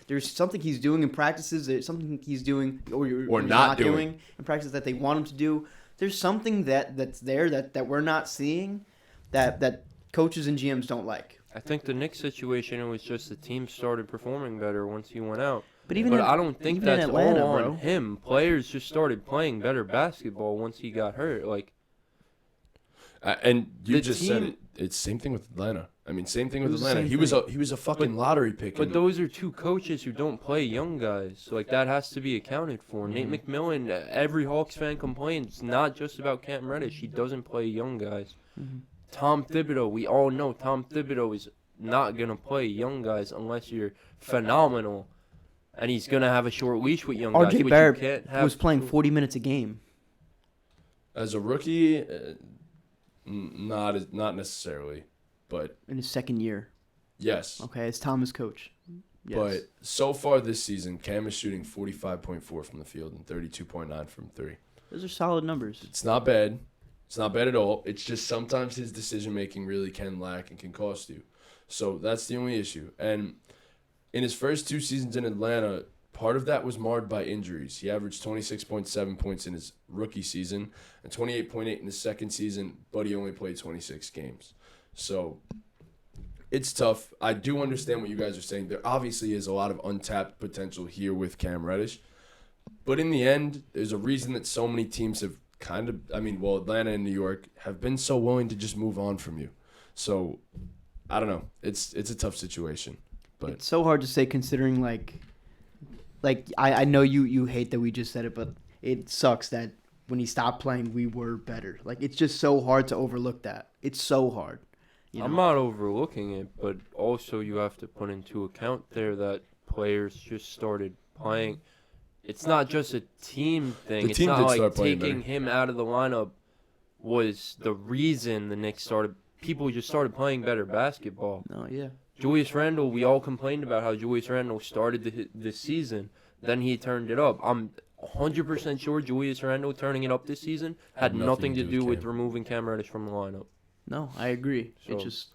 There's something he's doing in practices. There's something he's doing or he's not doing. in practice that they want him to do. There's something that's there that we're not seeing that coaches and GMs don't like. I think the Knicks situation, it was just the team started performing better once he went out. But I don't think even in that's Atlanta, all on bro. him. Players just started playing better basketball once he got hurt. And you The just said team- it. It's same thing with Atlanta. I mean, same thing with It was the Atlanta. same He was a fucking lottery pick. But those are two coaches who don't play young guys. That has to be accounted for. Nate McMillan, every Hawks fan complains, not just about Cam Reddish. He doesn't play young guys. Tom Thibodeau, we all know Tom Thibodeau is not going to play young guys unless you're phenomenal. And he's going to have a short leash with young guys. RJ which you Barrett can't have was playing 40 minutes a game. As a rookie, Not necessarily, but In his second year. yes. Okay, as Thomas coach. Yes. But so far this season, Cam is shooting 45.4 from the field and 32.9 from three. Those are solid numbers. It's not bad. It's not bad at all. It's just sometimes his decision making really can lack and can cost you. So that's the only issue. And in his first 2 seasons in Atlanta, part of that was marred by injuries. He averaged 26.7 points in his rookie season and 28.8 in his second season, but he only played 26 games. So it's tough. I do understand what you guys are saying. There obviously is a lot of untapped potential here with Cam Reddish. But in the end, there's a reason that so many teams have Atlanta and New York have been so willing to just move on from you. So, I don't know. It's a tough situation. But It's so hard to say considering I know you hate that we just said it, but it sucks that when he stopped playing, we were better. Like, it's just so hard to overlook that. It's so hard. You know? I'm not overlooking it, but also you have to put into account there that players just started playing. It's not just a team thing. The It's team not did like start playing taking better. him out of the lineup was the reason the Knicks started. People just started playing better basketball. No, yeah. Julius Randle, we all complained about how Julius Randle started this season. Then he turned it up. I'm 100% sure Julius Randle turning it up this season had nothing to do with Cam. removing Cam Reddish from the lineup. No, I agree. So- It just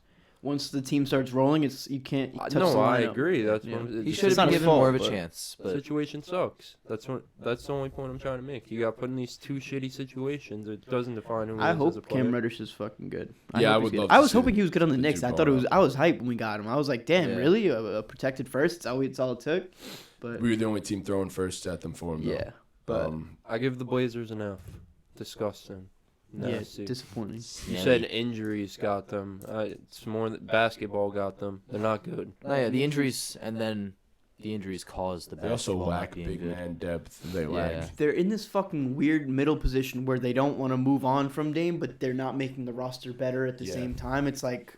once the team starts rolling, you can't touch the No, I lineup. agree. That's Yeah. what He it's should It's have not been his given more of a fault, but- chance. The But situation sucks. That's the only point I'm trying to make. You got put in these 2 shitty situations. It doesn't define who he I is as a hope player. Cam Reddish is fucking good. Yeah, I hope he's would good. love I to was see hoping the- he was good on the the Knicks. two I thought ball out. I was hyped when we got him. I was like, damn, Yeah. really? A protected first? That's all it took. But we were the only team throwing first at them for him, though. yeah, but I give the Blazers an F. Disgusting. yeah, Nasty. disappointing. You Yeah. said injuries got them. It's more that basketball got them. They're not good. no, yeah, the injuries and then the injuries caused the They also basketball not lack being big good. man depth. They Yeah. lack. They're in this fucking weird middle position where they don't want to move on from Dame, but they're not making the roster better at the Yeah. same time. It's like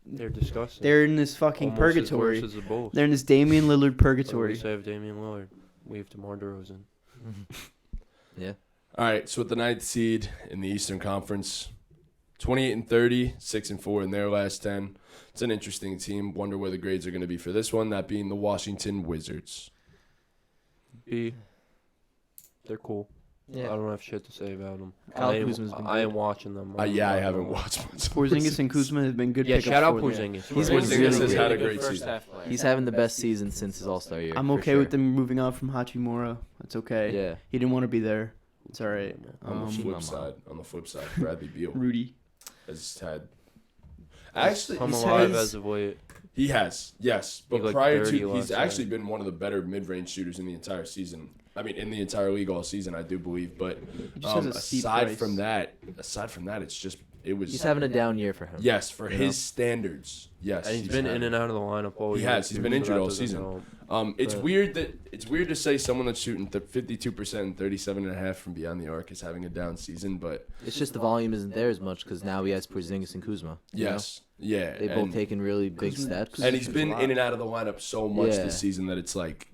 They're disgusting. they're in this fucking Almost purgatory. As worse as the Bulls. They're in this Damian Lillard What do purgatory. we say of Damian Lillard? Leave DeMar DeRozan. Yeah. All right, so with the 9th seed in the Eastern Conference, 28-30, 6-4 in their last 10. It's an interesting team. Wonder where the grades are going to be for this one, that being the Washington Wizards. B. They're cool. I Yeah. don't have shit to say about them. Kyle I ain't, Kuzma's been I ain't good. watching them. I haven't watched much. Porzingis and Kuzma have been good Yeah, pickups shout out for them. Porzingis. He's been Porzingis really has good. had a great season. He's having the best season since his All-Star year. I'm for okay sure. with them moving on from Hachimura. That's okay. Yeah. He didn't want to be there. It's all right. On the flip side, Bradley Beal Rudy. has had. Actually, Come he's alive had- as of late. he has, yes. But He looked prior dirty to, he's last actually night. been one of the better mid-range shooters in the entire season. I mean, in the entire league all season, I do believe. But He just has a steep aside price. from that, it was. He's having a down year for him. Yes, for you his know? standards. Yes, And he's been had in it. and out of the lineup all He year. has. He's too, been so injured that all doesn't season. help. It's But- weird to say someone that's shooting 52% and 37.5 from beyond the arc is having a down season, but It's just the volume isn't there as much because now he has Porzingis and Kuzma. you know? yes, yeah, They've both taken really big Kuzma- steps. and he's shoots been a lot. in and out of the lineup so much Yeah. this season that it's like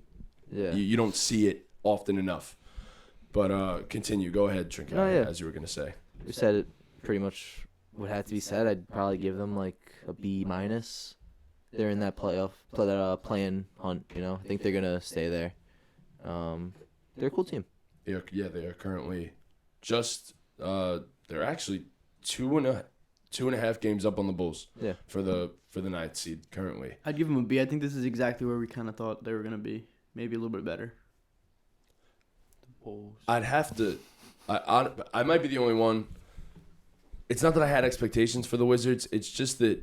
Yeah. you don't see it often enough. But continue. Go ahead, Trinket, Oh, yeah. as you were gonna say. We said it pretty much would have to be said. I'd probably give them like a B minus. They're in that play-in hunt. You know, I think they're gonna stay there. They're a cool team. They are currently just they're actually two and a half games up on the Bulls. Yeah. For the 9th seed currently. I'd give them a B. I think this is exactly where we kind of thought they were going to be. Maybe a little bit better. Bulls. I'd have to. I might be the only one. It's not that I had expectations for the Wizards. It's just that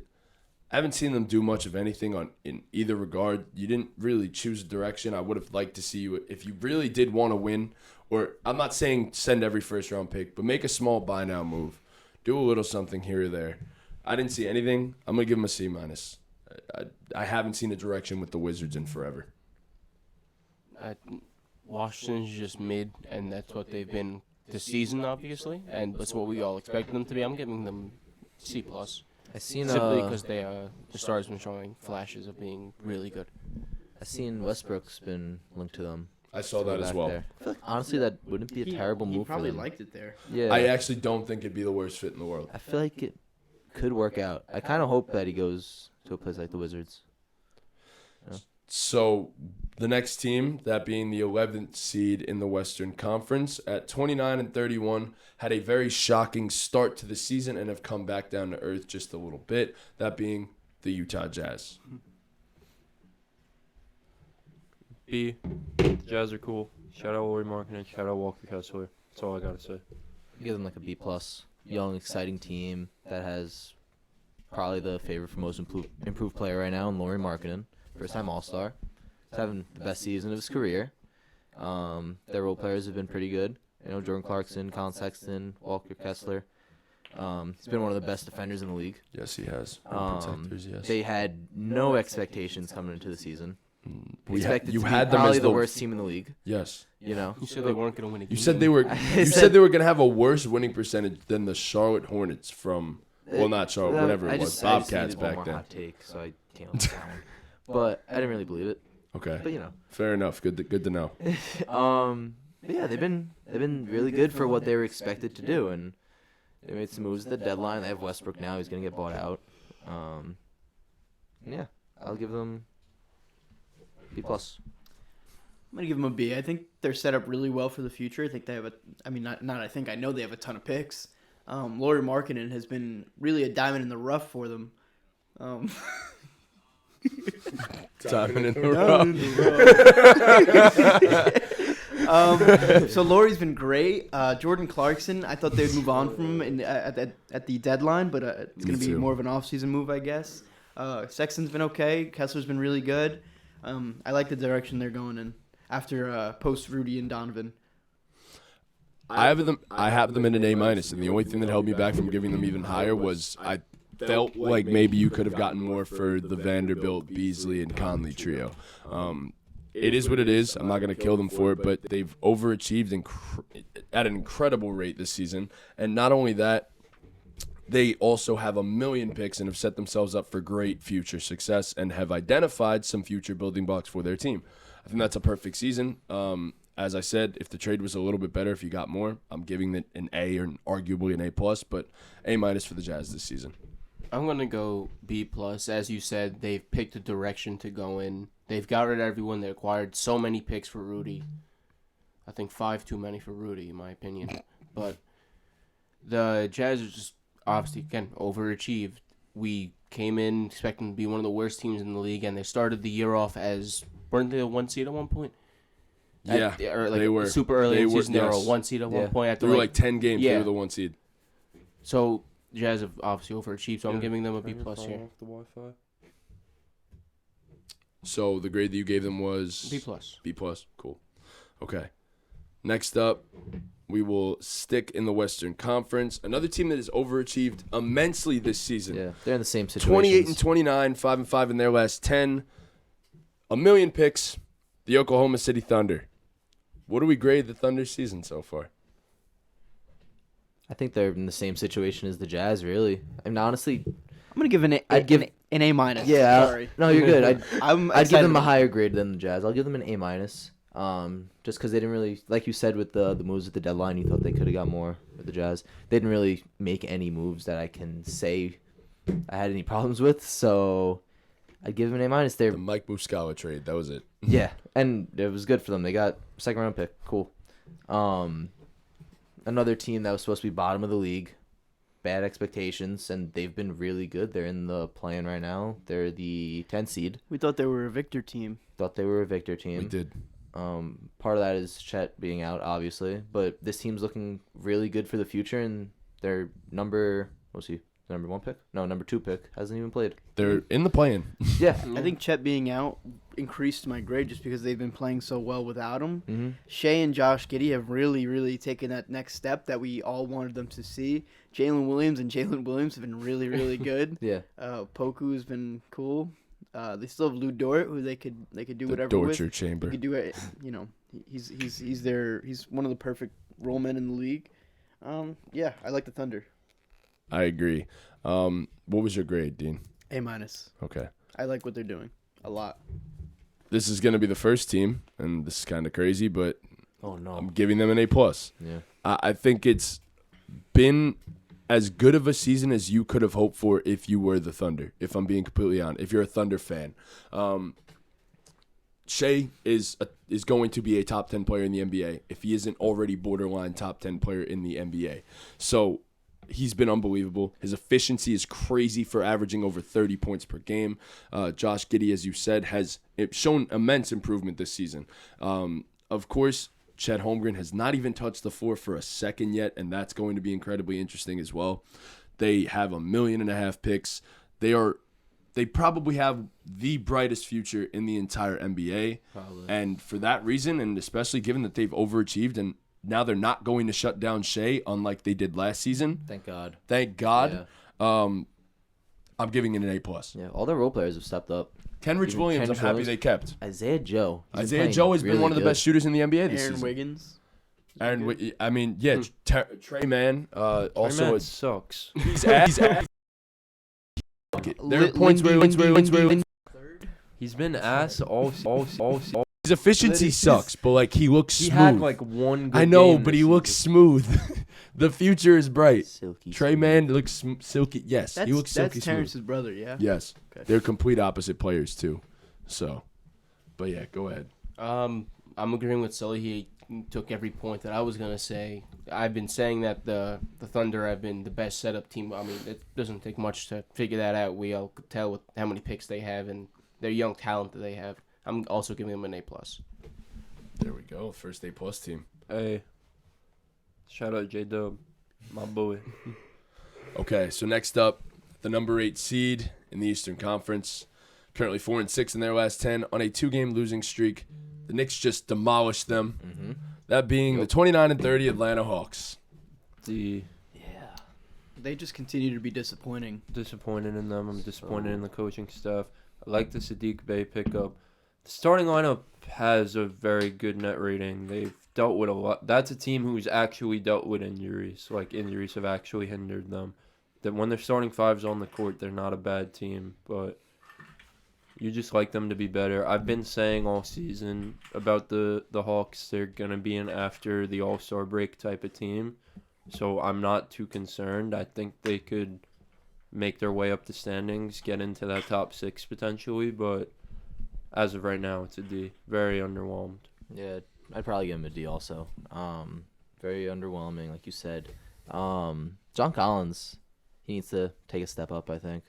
I haven't seen them do much of anything in either regard. You didn't really choose a direction. I would have liked to see you if you really did want to win. Or I'm not saying send every first round pick, but make a small buy now move. Do a little something here or there. I didn't see anything. I'm gonna give them a C minus. I haven't seen a direction with the Wizards in forever. Washington's just mid, and that's what they've been this season, obviously, and that's what we all expected them to be. I'm giving them C plus, I seen simply because the stars been showing flashes of being really good. I seen Westbrook's been linked to them. I saw to go that as back well. there. I feel like, honestly, that wouldn't be a terrible he move for probably them. liked it there. Yeah. I actually don't think it'd be the worst fit in the world. I feel like it could work out. I kind of hope that he goes to a place like the Wizards. So the next team, that being the 11th seed in the Western Conference, at 29-31, had a very shocking start to the season and have come back down to earth just a little bit. That being the Utah Jazz. B. The Jazz are cool. Shout out Lauri Markkanen. Shout out Walker Kessler. That's all I gotta say. Give them like a B+. Young, exciting team that has probably the favorite for most improved player right now in Lauri Markkanen. First-time All-Star. He's having the best season of his career. Their role players have been pretty good. Jordan Clarkson, Colin Sexton, Walker Kessler. He's been one of the best defenders in the league. Yes, he has. Protectors, yes. They had no expectations coming into the season. You Expected to be had them probably as the worst team in the league. Yes. You said they weren't going to win a game. You said they were. You said they were going to have a worse winning percentage than the Charlotte Hornets from. Well, not Charlotte, whatever it was. Bobcats back then. Hot take, so I came up with that one. But I didn't really believe it. Okay. But Fair enough. Good to know. But yeah, they've been really good for what they were expected to do, and they made some moves at the deadline. They have Westbrook now; he's gonna get bought out. Yeah, I'll give them B+. I'm gonna give them a B. I think they're set up really well for the future. I think they have I know they have a ton of picks. Lauri Markkanen has been really a diamond in the rough for them. Diamond in the rough. So Lauri's been great. Jordan Clarkson, I thought they'd move on from him at the deadline, but it's going to be more of an off-season move, I guess. Sexton's been okay. Kessler's been really good. I like the direction they're going in after post Rudy and Donovan. I have them in an A-, and the only thing that held me back from giving them even higher was I felt like maybe you could have gotten more for the Vanderbilt, Beasley, and Conley trio. It is what it is. I'm not going to kill them for it, but they've overachieved at an incredible rate this season. And not only that, they also have 1 million picks and have set themselves up for great future success and have identified some future building blocks for their team. I think that's a perfect season. As I said, if the trade was a little bit better, if you got more, I'm giving it an A or arguably an A+, but A- for the Jazz this season. I'm going to go B+. As you said, they've picked a direction to go in. They've got rid of everyone. They acquired so many picks for Rudy. I think 5 too many for Rudy, in my opinion. But the Jazz are just, obviously, again, overachieved. We came in expecting to be one of the worst teams in the league, and they started the year off as, weren't they a 1 seed at one point? They were. Super early in the season, they were a yes. 1 seed at one point. They were like 10 games. Yeah. They were the 1 seed. So Jazz have obviously overachieved, so I'm giving them a B+ here. Off the Wi-Fi. So the grade that you gave them was B+. B+. Cool. Okay. Next up, we will stick in the Western Conference. Another team that has overachieved immensely this season. Yeah, they're in the same situation. 28-29, 5-5 in their last 10. 1 million picks. The Oklahoma City Thunder. What do we grade the Thunder season so far? I think they're in the same situation as the Jazz, really. I mean, honestly, I'm gonna give an A. I'd give an A-. Yeah, Sorry. no, you're good. I'd I'd give them a higher grade than the Jazz. I'll give them an A-. Just because they didn't really, like you said with the moves at the deadline, you thought they could have got more with the Jazz. They didn't really make any moves that I can say I had any problems with, so I'd give them an A-. They're The Mike Muscala trade. That was it. yeah, and it was good for them. They got second round pick. Cool. Another team that was supposed to be bottom of the league, bad expectations, and they've been really good. They're in the play-in right now. They're the 10 seed. We thought they were a victor team. Thought they were a victor team. We did. Part of that is Chet being out, obviously, but this team's looking really good for the future, and their number 1 pick? No, number 2 pick hasn't even played. They're in the play-in. Yeah. I think Chet being out increased my grade just because they've been playing so well without him. Mm-hmm. Shea and Josh Giddey have really, really taken that next step that we all wanted them to see. Jalen Williams have been really, really good. Yeah. Poku's been cool. They still have Lou Dort, who they could do The whatever torture with. chamber. He could do it. He's one of the perfect role men in the league. Yeah, I like the Thunder. I agree. What was your grade, Dean? A-. Okay. I like what they're doing a lot. This is going to be the first team, and this is kind of crazy, but Oh, no. I'm giving them an A+. Yeah. I think it's been as good of a season as you could have hoped for if you were the Thunder, if I'm being completely honest, if you're a Thunder fan. Shea is going to be a top 10 player in the NBA if he isn't already borderline top 10 player in the NBA. So he's been unbelievable. His efficiency is crazy for averaging over 30 points per game. Josh Giddey, as you said, has shown immense improvement this season. Of course, Chet Holmgren has not even touched the floor for a second yet, and that's going to be incredibly interesting as well. They have $1.5 million picks. They probably have the brightest future in the entire NBA. Probably. And for that reason, and especially given that they've overachieved and now they're not going to shut down Shea unlike they did last season. Thank God. Thank God. Yeah. I'm giving it an A+. Yeah, all the role players have stepped up. Kenrich Williams, I'm happy they kept. Isaiah Joe. Isaiah Joe has been one of the best shooters in the NBA this season. Wiggins. I mean, yeah, Trey Mann also Trey Mann is, sucks. he's there are points where He's been ass all. his efficiency sucks, but like he looks smooth. He had like one good I know, game but this he looks season. smooth. The future is bright. Silky. Trey Mann looks silky. Yes, That's, he looks silky that's smooth. Terrence's brother, yeah? Yes, Okay. they're complete opposite players too. So, but yeah, go ahead. I'm agreeing with Sully. He took every point that I was gonna say. I've been saying that the Thunder have been the best setup team. I mean, it doesn't take much to figure that out. We all could tell with how many picks they have and their young talent that they have. I'm also giving them an A+. There we go. First A+ team. Hey, shout out J-Dub, my boy. Okay, so next up, the number 8 seed in the Eastern Conference, currently 4-6 in their last 10 on a 2-game losing streak. The Knicks just demolished them. Mm-hmm. That being the 29-30 Atlanta Hawks. Yeah, They just continue to be disappointing. disappointed in them. I'm disappointed in the coaching staff. I like the Sadiq Bey pickup. The starting lineup has a very good net rating. They've dealt with a lot. That's a team who's actually dealt with injuries. Like, injuries have actually hindered them. That when they're starting fives on the court, they're not a bad team. But you just like them to be better. I've been saying all season about the Hawks. They're going to be an after the All-Star break type of team. So I'm not too concerned. I think they could make their way up the standings, get into that top 6 potentially. But as of right now, it's a D. Very underwhelmed. Yeah, I'd probably give him a D also. Very underwhelming, like you said. John Collins, he needs to take a step up, I think.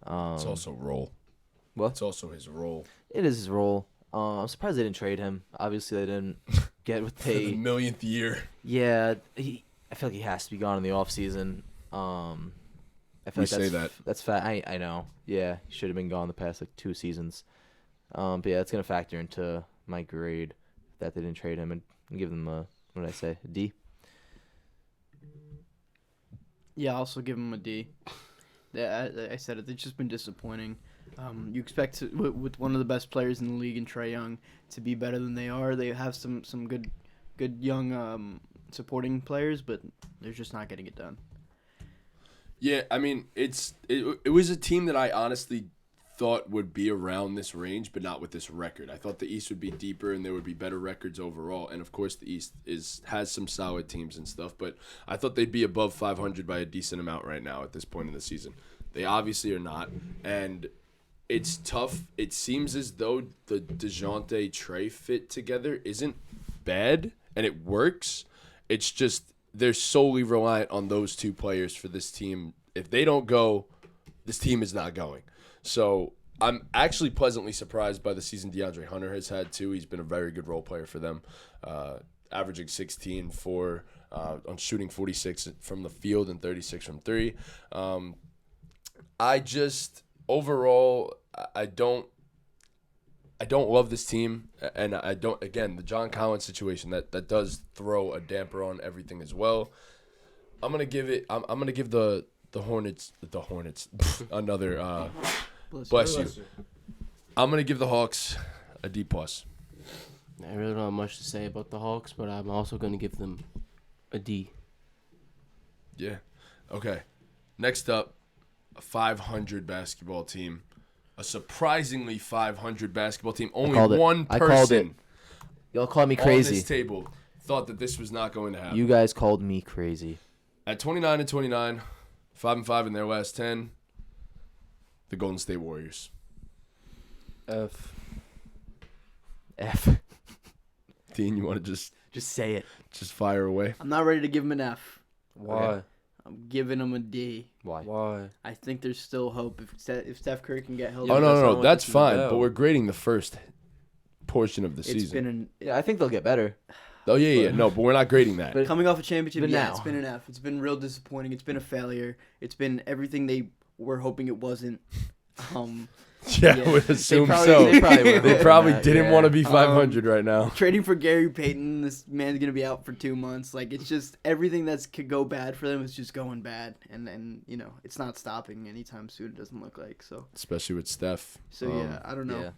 It's also role. What? It's also his role. It is his role. I'm surprised they didn't trade him. Obviously, they didn't get what For the they. millionth year. Yeah, I feel like he has to be gone in the offseason. I feel We like say that. That's fat. I know. Yeah, he should have been gone the past like 2 seasons. But yeah, it's gonna factor into my grade that they didn't trade him and give them a what did I say, a D. Yeah, I'll also give them a D. Yeah, I said it. They've just been disappointing. You expect with one of the best players in the league in Trae Young to be better than they are. They have some good young supporting players, but they're just not getting it done. Yeah, I mean, it was a team that I honestly thought would be around this range, but not with this record. I thought the East would be deeper and there would be better records overall. And of course, the East has some solid teams and stuff, but I thought they'd be above 500 by a decent amount right now at this point in the season. They obviously are not, and it's tough. It seems as though the DeJounte Trae fit together isn't bad, and it works. It's just they're solely reliant on those 2 players for this team. If they don't go, this team is not going. So I'm actually pleasantly surprised by the season DeAndre Hunter has had too. He's been a very good role player for them, averaging 16 on shooting 46 from the field and 36 from 3. I just overall I don't love this team, and I don't. Again, the John Collins situation that does throw a damper on everything as well. I'm gonna give the Hornets another. Bless you. I'm gonna give the Hawks a D+. I really don't have much to say about the Hawks, but I'm also going to give them a D. Yeah. Okay. Next up, a 500 basketball team. A surprisingly 500 basketball team. Only one person I called it. Y'all called me on crazy. this table thought that this was not going to happen. You guys called me crazy. At 29-29, 5-5 in their last 10. The Golden State Warriors. F. F. Dean, you want to just say it. fire away? I'm not ready to give him an F. Why? Okay. I'm giving him a D. Why? Why? I think there's still hope if Steph Curry can get healthy. Yeah, Oh, but that's not no. what That's this is fine. about. But we're grading the first portion of the It's season. been Yeah, I think they'll get better. Oh, yeah. No, but we're not grading that. But- coming off a championship. But Yeah, now. it's been an F. It's been real disappointing. It's been a failure. It's been everything they were hoping it wasn't. Yeah, Yeah. I would assume probably- so. they probably were They hoping probably that, didn't yeah. want to be 500 right now. Trading for Gary Payton, this man's gonna be out for 2 months. Like it's just everything that's could go bad for them is just going bad, and it's not stopping anytime soon. It doesn't look like so. Especially with Steph. So yeah, I don't know. Yeah.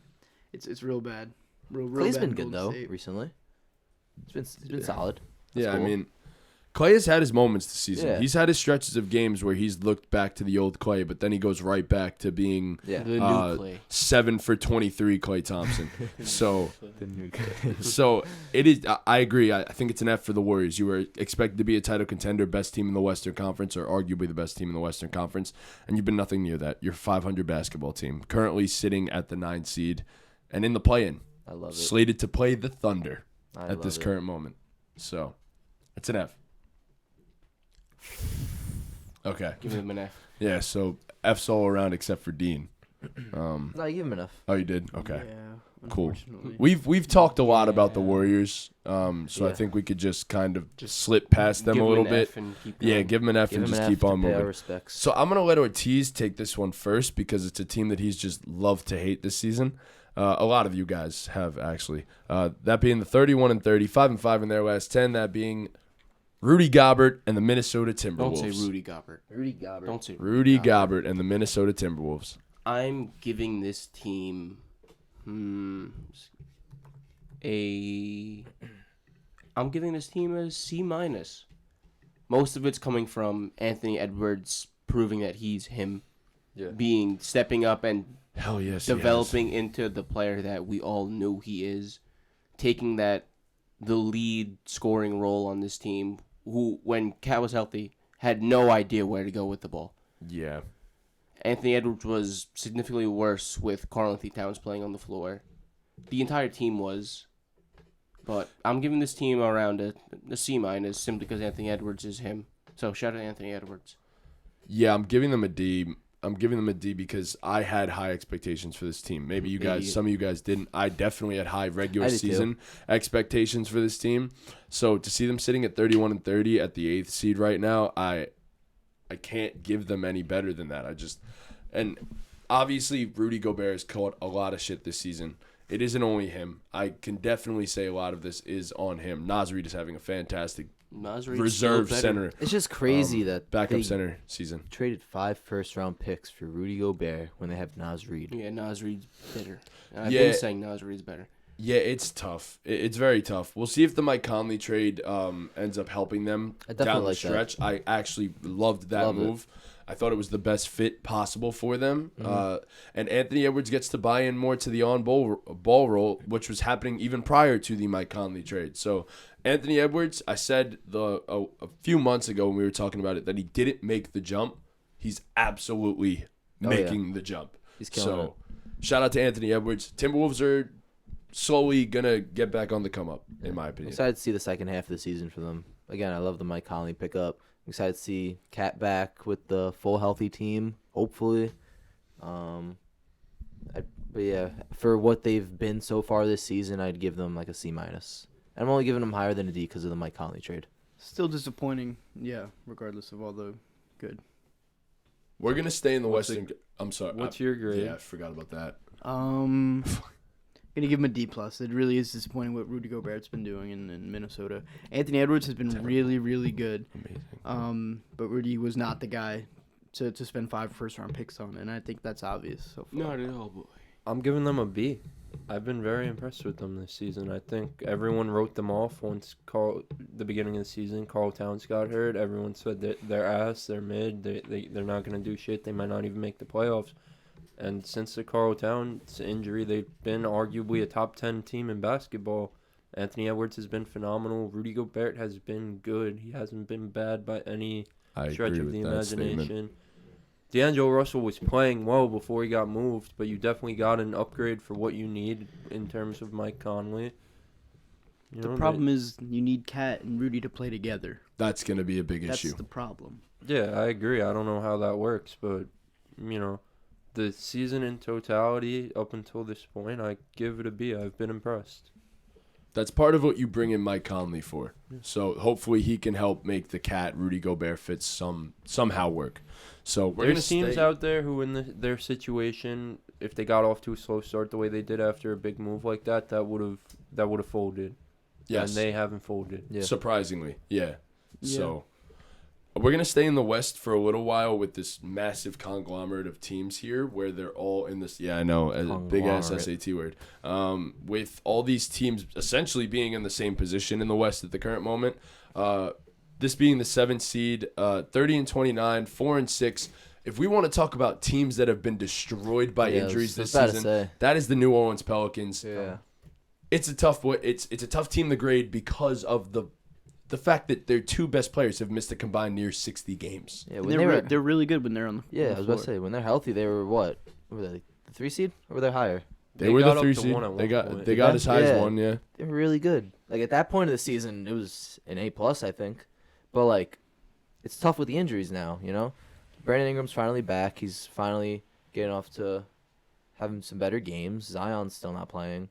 It's real bad. Real Clay's bad been in good Golden though State. recently. It's been Yeah. solid. Yeah, cool. I mean, Clay has had his moments this season. Yeah. He's had his stretches of games where he's looked back to the old Clay, but then he goes right back to being Yeah. The new Clay. 7 for 23 Clay Thompson. so The new so it is. I agree. I think it's an F for the Warriors. You were expected to be a title contender, best team in the Western Conference, or arguably the best team in the Western Conference, and you've been nothing near that. You're a 500 basketball team, currently sitting at the 9th seed, and in the play-in, I love it. slated to play the Thunder I at love this it. current moment. So it's an F. Okay. Give them an F. Yeah. So F's all around except for Dean. No, you give him enough. Oh, you did. Okay. Yeah. Cool. Unfortunately. We've talked a lot about the Warriors, so I Yeah. think we could just kind of just slip past them Give a them little an bit. F and keep Yeah, going. give him an F Give and him just an F keep to on pay our moving. respects. So I'm gonna let Ortiz take this one first because it's a team that he's just loved to hate this season. A lot of you guys have actually. That being the 31-30, 5-5 in their last 10. That being Rudy Gobert and the Minnesota Timberwolves. Don't say Rudy Gobert. Rudy Gobert. Don't say Rudy Gobert and the Minnesota Timberwolves. I'm giving this team I'm giving this team a C minus. Most of it's coming from Anthony Edwards proving that he's him, Yeah. stepping up and Hell yes. he has. developing into the player that we all knew he is, taking the lead scoring role on this team. Who, when Cat was healthy, had no idea where to go with the ball. Yeah. Anthony Edwards was significantly worse with Karl-Anthony Towns playing on the floor. The entire team was. But I'm giving this team around a C minus simply because Anthony Edwards is him. So shout out to Anthony Edwards. Yeah, I'm giving them a D. I'm giving them a D because I had high expectations for this team. Maybe you guys, Yeah. some of you guys didn't. I definitely had high regular I did too. season expectations for this team. So to see them sitting at 31-30 at the 8th seed right now, I can't give them any better than that. And obviously Rudy Gobert has caught a lot of shit this season. It isn't only him. I can definitely say a lot of this is on him. Naz Reid is having a fantastic Nasri's reserve still better. center, It's just crazy that backup they center season. traded 5 first-round picks for Rudy Gobert when they have Naz Reid. Yeah, Nasri's better. I've Yeah. been saying Nasri's better. Yeah, it's tough. It's very tough. We'll see if the Mike Conley trade ends up helping them I definitely down the like that. stretch. I actually loved that Love it. move. I thought it was the best fit possible for them. Mm-hmm. And Anthony Edwards gets to buy in more to the ball role, which was happening even prior to the Mike Conley trade. So Anthony Edwards, I said a few months ago when we were talking about it that he didn't make the jump. He's absolutely Oh, yeah. making the jump. He's killing it. Shout out to Anthony Edwards. Timberwolves are slowly gonna get back on the come up, in my I'm opinion. excited to see the second half of the season for them. Again, I love the Mike Conley pickup. I'm excited to see Cat back with the full healthy team, hopefully. But yeah, for what they've been so far this season, I'd give them like a C minus. I'm only giving them higher than a D because of the Mike Conley trade. Still disappointing. Yeah, regardless of all the good. We're gonna stay in the What's Western. I'm sorry. What's your grade? Yeah, I forgot about that. Gonna give him a D plus. It really is disappointing what Rudy Gobert's been doing in Minnesota. Anthony Edwards has been really, really good. Amazing. But Rudy was not the guy to spend 5 first-round picks on, and I think that's obvious so far. Not at all, boy. I'm giving them a B. I've been very impressed with them this season. I think everyone wrote them off once the beginning of the season. Karl Towns got hurt. Everyone said that they're ass, they're mid, they're not going to do shit. They might not even make the playoffs. And since the Karl Towns injury, they've been arguably a top 10 team in basketball. Anthony Edwards has been phenomenal. Rudy Gobert has been good. He hasn't been bad by any I stretch agree of with the that statement. imagination. D'Angelo Russell was playing well before he got moved, but you definitely got an upgrade for what you need in terms of Mike Conley. The problem is you need Cat and Rudy to play together. That's going to be a big That's issue. the problem. Yeah, I agree. I don't know how that works, but, the season in totality up until this point, I give it a B. I've been impressed. That's part of what you bring in Mike Conley for. So hopefully he can help make the Cat Rudy Gobert fits somehow work. So we're There's teams out there who, in their situation, if they got off to a slow start the way they did after a big move like that, that would have folded. Yes. And they haven't folded. Yeah. Surprisingly, yeah. So we're going to stay in the West for a little while with this massive conglomerate of teams here where they're all in this, yeah, I know, a big-ass SAT word. With all these teams essentially being in the same position in the West at the current moment. This being the 7th seed, 30-29, 4-6. If we want to talk about teams that have been destroyed by injuries this season, that is the New Orleans Pelicans. Yeah. It's a tough team to grade because of the fact that their two best players have missed a combined near 60 games. Yeah, They're really good when they're on the Yeah, on the I was about to floor. say when they're healthy, they were what? Were they the 3 seed or were they higher? They were got the up 3 to seed. one at one point. They got as high as Yeah. 1, yeah. They were really good. Like at that point of the season, it was an A+, I think. But like, it's tough with the injuries now. Brandon Ingram's finally back. He's finally getting off to having some better games. Zion's still not playing.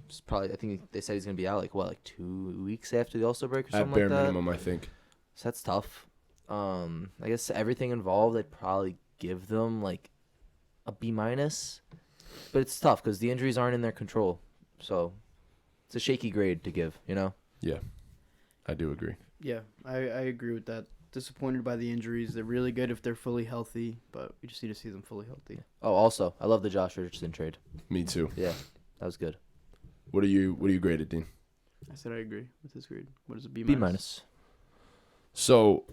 It's probably, I think they said he's gonna be out like 2 weeks after the All-Star break or At something bare like that. minimum, I think. So that's tough. I guess everything involved, I'd probably give them like a B-, but it's tough because the injuries aren't in their control. So it's a shaky grade to give. Yeah, I do agree. Yeah, I agree with that. Disappointed by the injuries. They're really good if they're fully healthy, but we just need to see them fully healthy. Oh, also, I love the Josh Richardson trade. Me too. Yeah, that was good. What do you grade it, Dean? I said I agree with his grade. What is it? B-? B-. So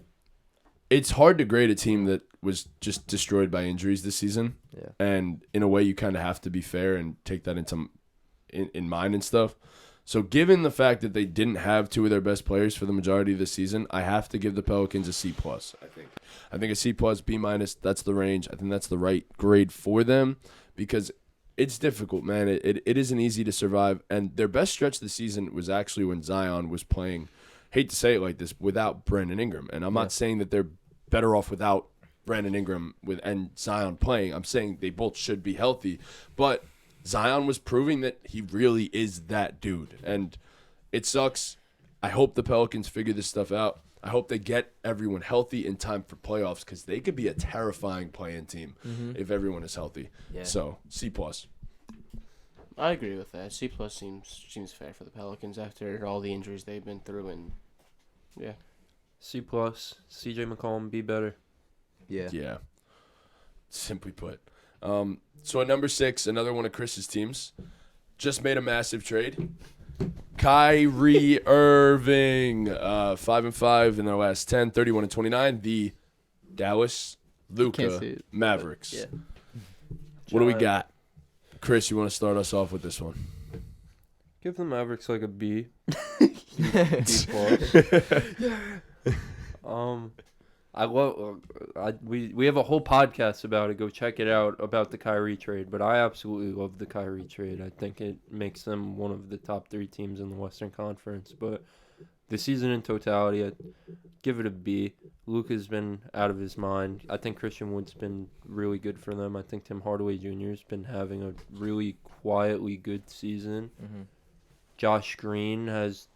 it's hard to grade a team that was just destroyed by injuries this season. Yeah. And in a way, you kind of have to be fair and take that in mind and stuff. So given the fact that they didn't have two of their best players for the majority of the season, I have to give the Pelicans a C+. I think a C+, B-, that's the range. I think that's the right grade for them because it's difficult, man. It isn't easy to survive. And their best stretch this season was actually when Zion was playing, hate to say it like this, without Brandon Ingram. And I'm not saying that they're better off without Brandon Ingram and Zion playing. I'm saying they both should be healthy. But Zion was proving that he really is that dude. And it sucks. I hope the Pelicans figure this stuff out. I hope they get everyone healthy in time for playoffs because they could be a terrifying play-in team if everyone is healthy. Yeah. So, C+. I agree with that. C+ seems fair for the Pelicans after all the injuries they've been through, and yeah. C+, CJ McCollum, be better. Yeah. Yeah. Simply put. So at number 6, another one of Chris's teams, just made a massive trade. Kyrie Irving, 5-5 in their last 10, 31-29. The Dallas Can't see Luka it, Mavericks. yeah. What do we got? Chris, you want to start us off with this one? Give the Mavericks like a B. We have a whole podcast about it. Go check it out about the Kyrie trade. But I absolutely love the Kyrie trade. I think it makes them one of the top 3 teams in the Western Conference. But the season in totality, I'd give it a B. Luka's been out of his mind. I think Christian Wood's been really good for them. I think Tim Hardaway Jr.'s been having a really quietly good season. Mm-hmm. Josh Green has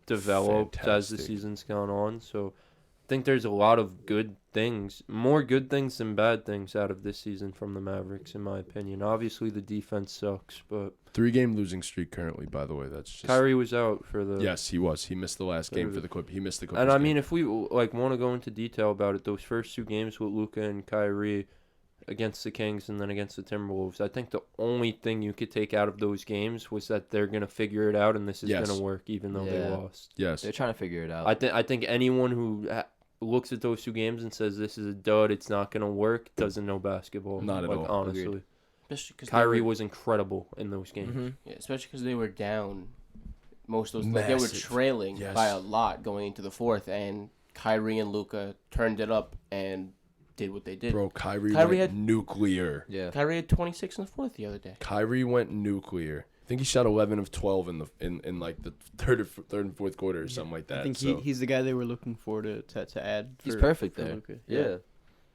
developed as the Fantastic. season's gone on. So I think there's a lot of good things, more good things than bad things out of this season from the Mavericks, in my opinion. Obviously, the defense sucks, but 3-game losing streak currently, by the way. That's just Kyrie was out for the... Yes, he was. He missed the last game for the Clip. He missed the Clippers And I game. mean, if we want to go into detail about it, those first 2 games with Luka and Kyrie against the Kings and then against the Timberwolves, I think the only thing you could take out of those games was that they're going to figure it out and this is Yes. going to work even though they Yeah. lost. Yes. They're trying to figure it out. I think anyone who looks at those 2 games and says this is a dud, it's not going to work, doesn't know basketball. Not at all. Honestly. Agreed. Especially because Kyrie was incredible in those games. Mm-hmm. Yeah, especially because they were down most of those. Like, they were Massive. trailing Yes. by a lot going into the 4th, and Kyrie and Luka turned it up and did what they did. Bro, Kyrie Kyrie went had- nuclear. Yeah. Kyrie had 26 in the fourth the other day. Kyrie went nuclear. I think he shot 11 of 12 in like the third and fourth quarter or something like that. I think so. he's the guy they were looking for to add. He's for- perfect for there. Luka. Yeah.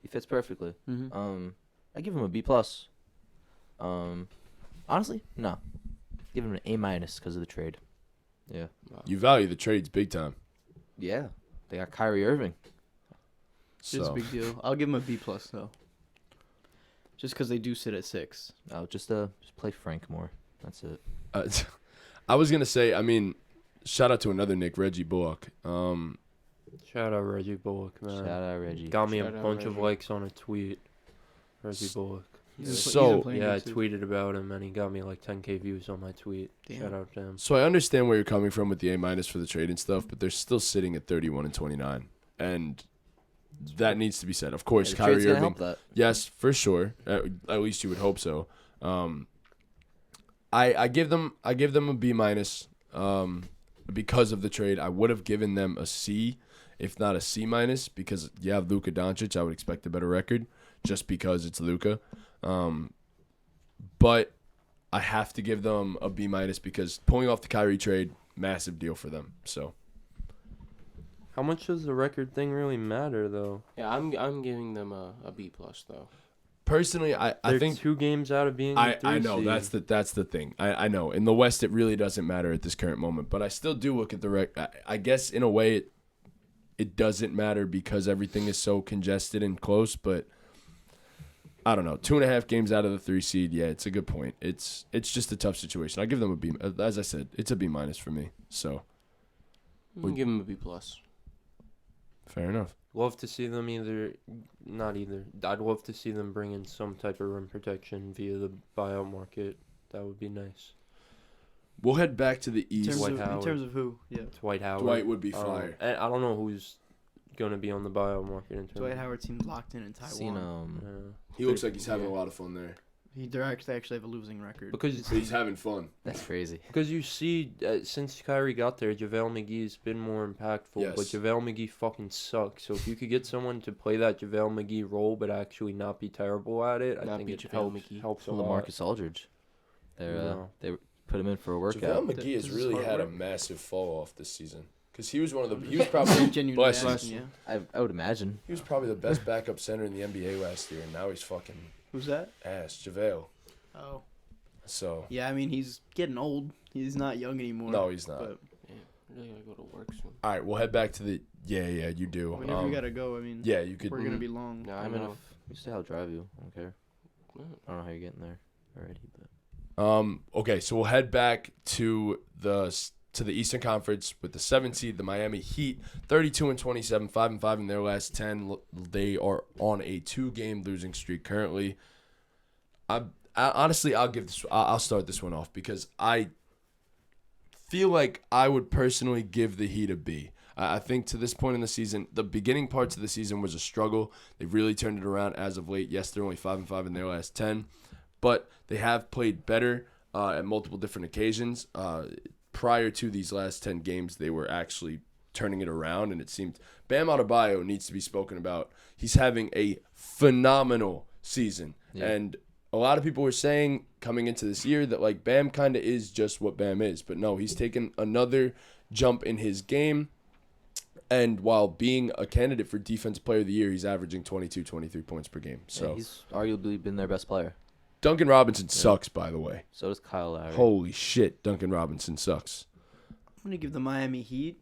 He fits perfectly. Mhm. I give him a B plus. Honestly, no. Give him an A minus because of the trade. Yeah. You value the trades big time. Yeah. They got Kyrie Irving. It's a So big deal. I'll give him a B plus though. Just because they do sit at 6. Oh, just play Frank more. That's it. I was gonna say, I mean, shout out to another Nick, Reggie Bullock. Shout out Reggie Bullock, man. Shout out Reggie. Got me Shout a out bunch of Reggie. likes on a tweet. Reggie Bullock. So- Yeah, I tweeted about him and he got me like 10K views on my tweet. Damn. Shout out to him. So I understand where you're coming from with the A minus for the trade and stuff, but they're still sitting at 31 and 29, and that needs to be said. Of course, The Kyrie trade's gonna Irving. help that. Yes, for sure. At least you would hope so. I give them a B minus because of the trade. I would have given them a C, if not a C minus, because you have Luka Doncic. I would expect a better record just because it's Luka. But I have to give them a B minus because pulling off the Kyrie trade, massive deal for them. So How much does the record thing really matter, though? Yeah, I'm giving them a B plus though. personally, I They're think 2 games out of being. I the 3 know seed. that's the thing. I know in the West it really doesn't matter at this current moment, but I still do look at the I guess in a way it doesn't matter because everything is so congested and close. But I don't know, 2.5 games out of the 3 seed. Yeah, it's a good point. It's just a tough situation. I give them a B. As I said, it's a B minus for me. So I'm give them a B plus. fair enough. Love to see them not either. I'd love to see them bring in some type of rim protection via the buyout market. That would be nice. We'll head back to the In East. terms, Dwight of, in Howard. terms of who? Yeah. Dwight Howard. Dwight would be I don't- fire. and I don't know who's going to be on the buyout market in terms Dwight Howard seems locked in Taiwan. Seen He looks like he's having a lot of fun there. They actually have a losing record. Because He's having fun. That's crazy. Because you see, since Kyrie got there, JaVale McGee's been more impactful. Yes. But JaVale McGee fucking sucks. So if you could get someone to play that JaVale McGee role but actually not be terrible at it, I Not think be it JaVale McGee. helps a So lot. LaMarcus Aldridge. No. They put him in for a JaVale workout. McGee has This is really hard had a work. massive fall off this season because he was one of the he was probably Genuinely bless asking, you. yeah. I would imagine. He was probably the best backup center in the NBA last year, and now he's fucking Who's that? ass. JaVale. Oh. So Yeah, I mean, he's getting old. He's not young anymore. no, he's not. But Yeah, really gotta go to work soon. All right, we'll head back to the. Yeah, you do. whenever you gotta go, I mean, Yeah, you could. we're gonna be long. Yeah, I I mean, know. if you say I'll drive you. I don't care. Yeah. I don't know how you're getting there already, but Okay, so we'll head back to the Eastern Conference with the 7th seed, the Miami Heat, 32-27, 5-5 in their last 10. They are on a 2-game losing streak currently. Honestly, I'll start this one off because I feel like I would personally give the Heat a B. I think to this point in the season, the beginning parts of the season was a struggle. They've really turned it around as of late. Yes, they're only 5-5 in their last 10, but they have played better at multiple different occasions. Prior to these last 10 games, they were actually turning it around, and it seemed Bam Adebayo needs to be spoken about. He's having a phenomenal season, Yeah. and a lot of people were saying coming into this year that like Bam kind of is just what Bam is, but no, he's taken another jump in his game. And while being a candidate for Defensive Player of the Year, he's averaging 22, 23 points per game. So yeah, he's arguably been their best player. Duncan Robinson sucks, by the way. So does Kyle Lowry. Holy shit, Duncan Robinson sucks. I'm gonna give the Miami Heat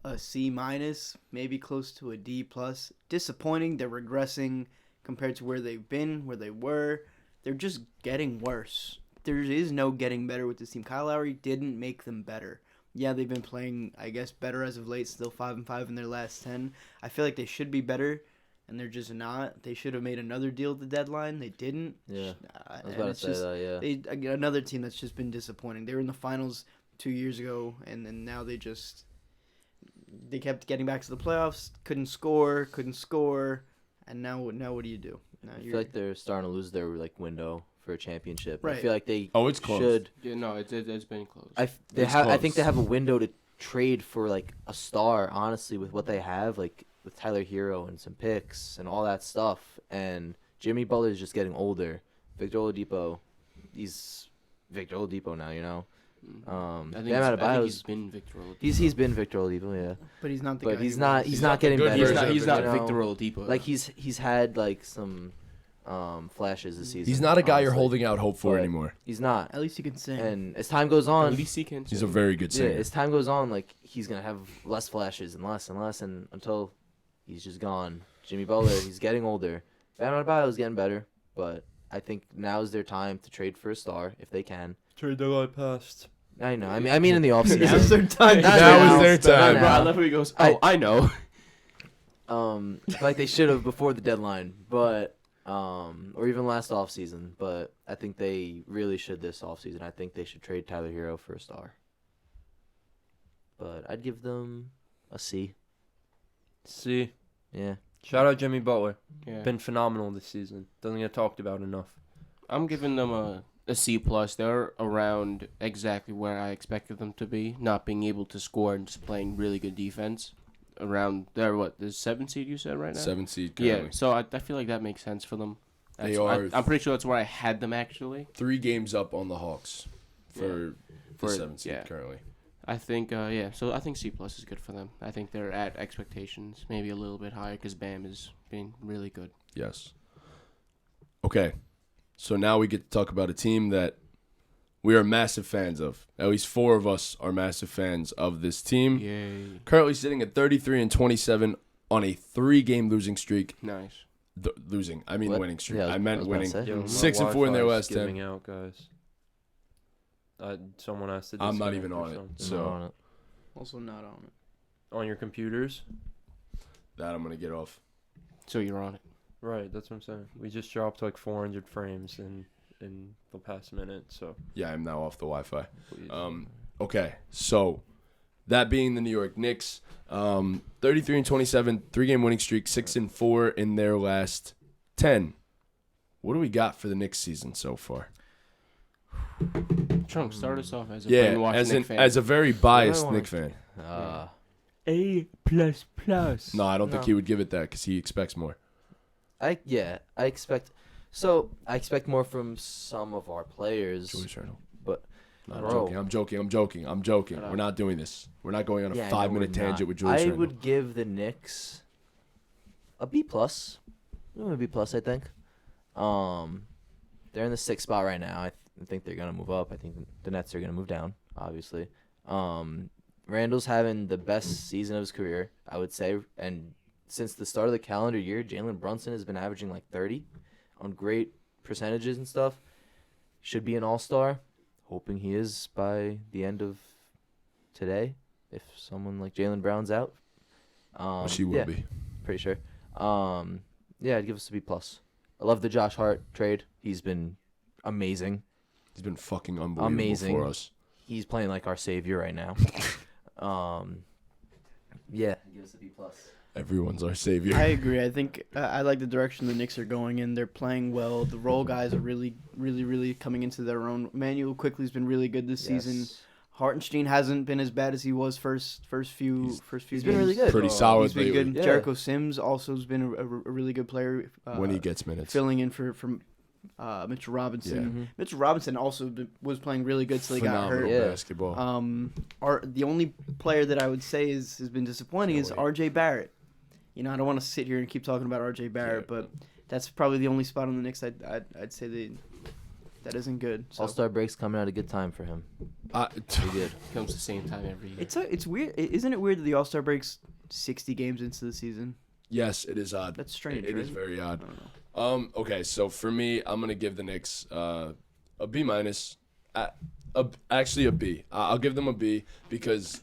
a C minus, maybe close to a D plus. Disappointing. They're regressing compared to where they've been, where they were. They're just getting worse. There is no getting better with this team. Kyle Lowry didn't make them better. Yeah, they've been playing, I guess, better as of late. Still 5-5 in their last 10. I feel like they should be better, and they're just not. They should have made another deal at the deadline. They didn't. Yeah, I was And about to it's say just- that. Yeah. Again, another team that's just been disappointing. They were in the finals 2 years ago, and then now they kept getting back to the playoffs, couldn't score, and now what do you do? Now I feel like they're starting to lose their like window for a championship. I Right. feel like they Oh, it's close. should. Yeah, no, it's been close. I It's think close. they have a window trade for like a star, honestly, with what they have, like with Tyler Hero and some picks and all that stuff. And Jimmy Butler is just getting older. Victor Oladipo, he's Victor Oladipo now, you know. I think Bam Adebayo's he's been Victor Oladipo. he's been Victor Oladipo, yeah. But he's not the But guy. he's he not was. he's not getting good better. version of He's not you know? Victor Oladipo. Like he's had like some flashes this season. He's not a guy you're honestly. holding out hope for But anymore. He's not. At least he can sing. And as time goes on, He's a very good yeah, singer. as time goes on, like he's gonna have less flashes and less, and until he's just gone. Jimmy Butler, he's getting older. Bam Adebayo's getting better, but I think now is their time to trade for a star if they can. Trade the light past. I know. I mean in the offseason. Now's their time. Not Now now, is their but not time. Bro, I now. love how he goes, I know. Like they should have before the deadline, but or even last offseason. But I think they really should this offseason. I think they should trade Tyler Hero for a star. But I'd give them a C. See, Yeah. shout out Jimmy Butler. Yeah. Been phenomenal this season. Doesn't get talked about enough. I'm giving them a C+. They're around exactly where I expected them to be, not being able to score and just playing really good defense. Around there, what, the 7th seed you said right now? 7th seed Yeah, currently. so I feel like that makes sense for them. They That's- are- I'm pretty sure that's where I had them, actually. 3 games up on the Hawks for the For- 7th seed yeah. currently. I think, so I think C+ is good for them. I think they're at expectations, maybe a little bit higher, because Bam is being really good. Yes. Okay. So now we get to talk about a team that we are massive fans of. At least 4 of us are massive fans of this team. Yay. Currently sitting at 33-27 on a 3-game losing streak. Nice. Losing. I mean What? winning streak. Yeah, I I meant was about to winning. say. Yo, my 6-4 in their Wi-Fi's last 10. giving out, guys. Someone has to. I'm not disconnect even or on it. something. So on it. Also not on it. On your computers, that I'm going to get off. So you're on it. right? That's what I'm saying. We just dropped like 400 frames in the past minute. So Yeah, I'm now off the Wi-Fi. please. Okay, so that being the New York Knicks, 33-27, 3-game winning streak, 6-4 in their last 10. What do we got for the Knicks season so far? Trunk, start us off as a Yeah, brainwashed Knick fan. as a very biased wanna- Knicks fan. A++. No, I don't think No. he would give it that because he expects more. I expect more from some of our players. Julius Randle. But- No, Bro. I'm joking. We're not doing this. We're not going on a Yeah, I know 5-minute we're tangent not. with Julius I Randle. would give the Knicks a B+. A B+, I think. They're in the 6th spot right now. I think they're gonna move up. I think the Nets are gonna move down, obviously. Randall's having the best season of his career, I would say. And since the start of the calendar year, Jalen Brunson has been averaging like 30 on great percentages and stuff. Should be an all-star. Hoping he is by the end of today, if someone like Jaylen Brown's out. She will yeah, be. pretty sure. Yeah, I'd give us a B+. I love the Josh Hart trade. He's been amazing. He's been fucking unbelievable Amazing. for us. He's playing like our savior right now. Yeah, give us a B+. Everyone's our savior. I agree. I think I like the direction the Knicks are going in. They're playing well. The role guys are really, really, really coming into their own. Manuel Quickley's been really good this season. Hartenstein hasn't been as bad as he was first few He's games. been really good. Pretty solid He's been lately. good. Yeah. Jericho Sims also has been a really good player. When he gets minutes. filling in for Mitchell Robinson. Mm-hmm. Mitchell Robinson also was playing really good till he got Phenomenal hurt. Yeah. basketball. The only player that I would say has been disappointing is wait. R.J. Barrett. You know, I don't want to sit here and keep talking about R.J. Barrett, Yeah. but that's probably the only spot on the Knicks I'd say that isn't good. So. All-Star break's coming at a good time for him. Pretty good. Comes the same time every year. It's weird. Isn't it weird that the All-Star break's 60 games into the season? Yes, it is odd. That's strange, It is right? very I odd. don't know. Okay, so for me, I'm gonna give the Knicks a B-. Actually a B. I'll give them a B because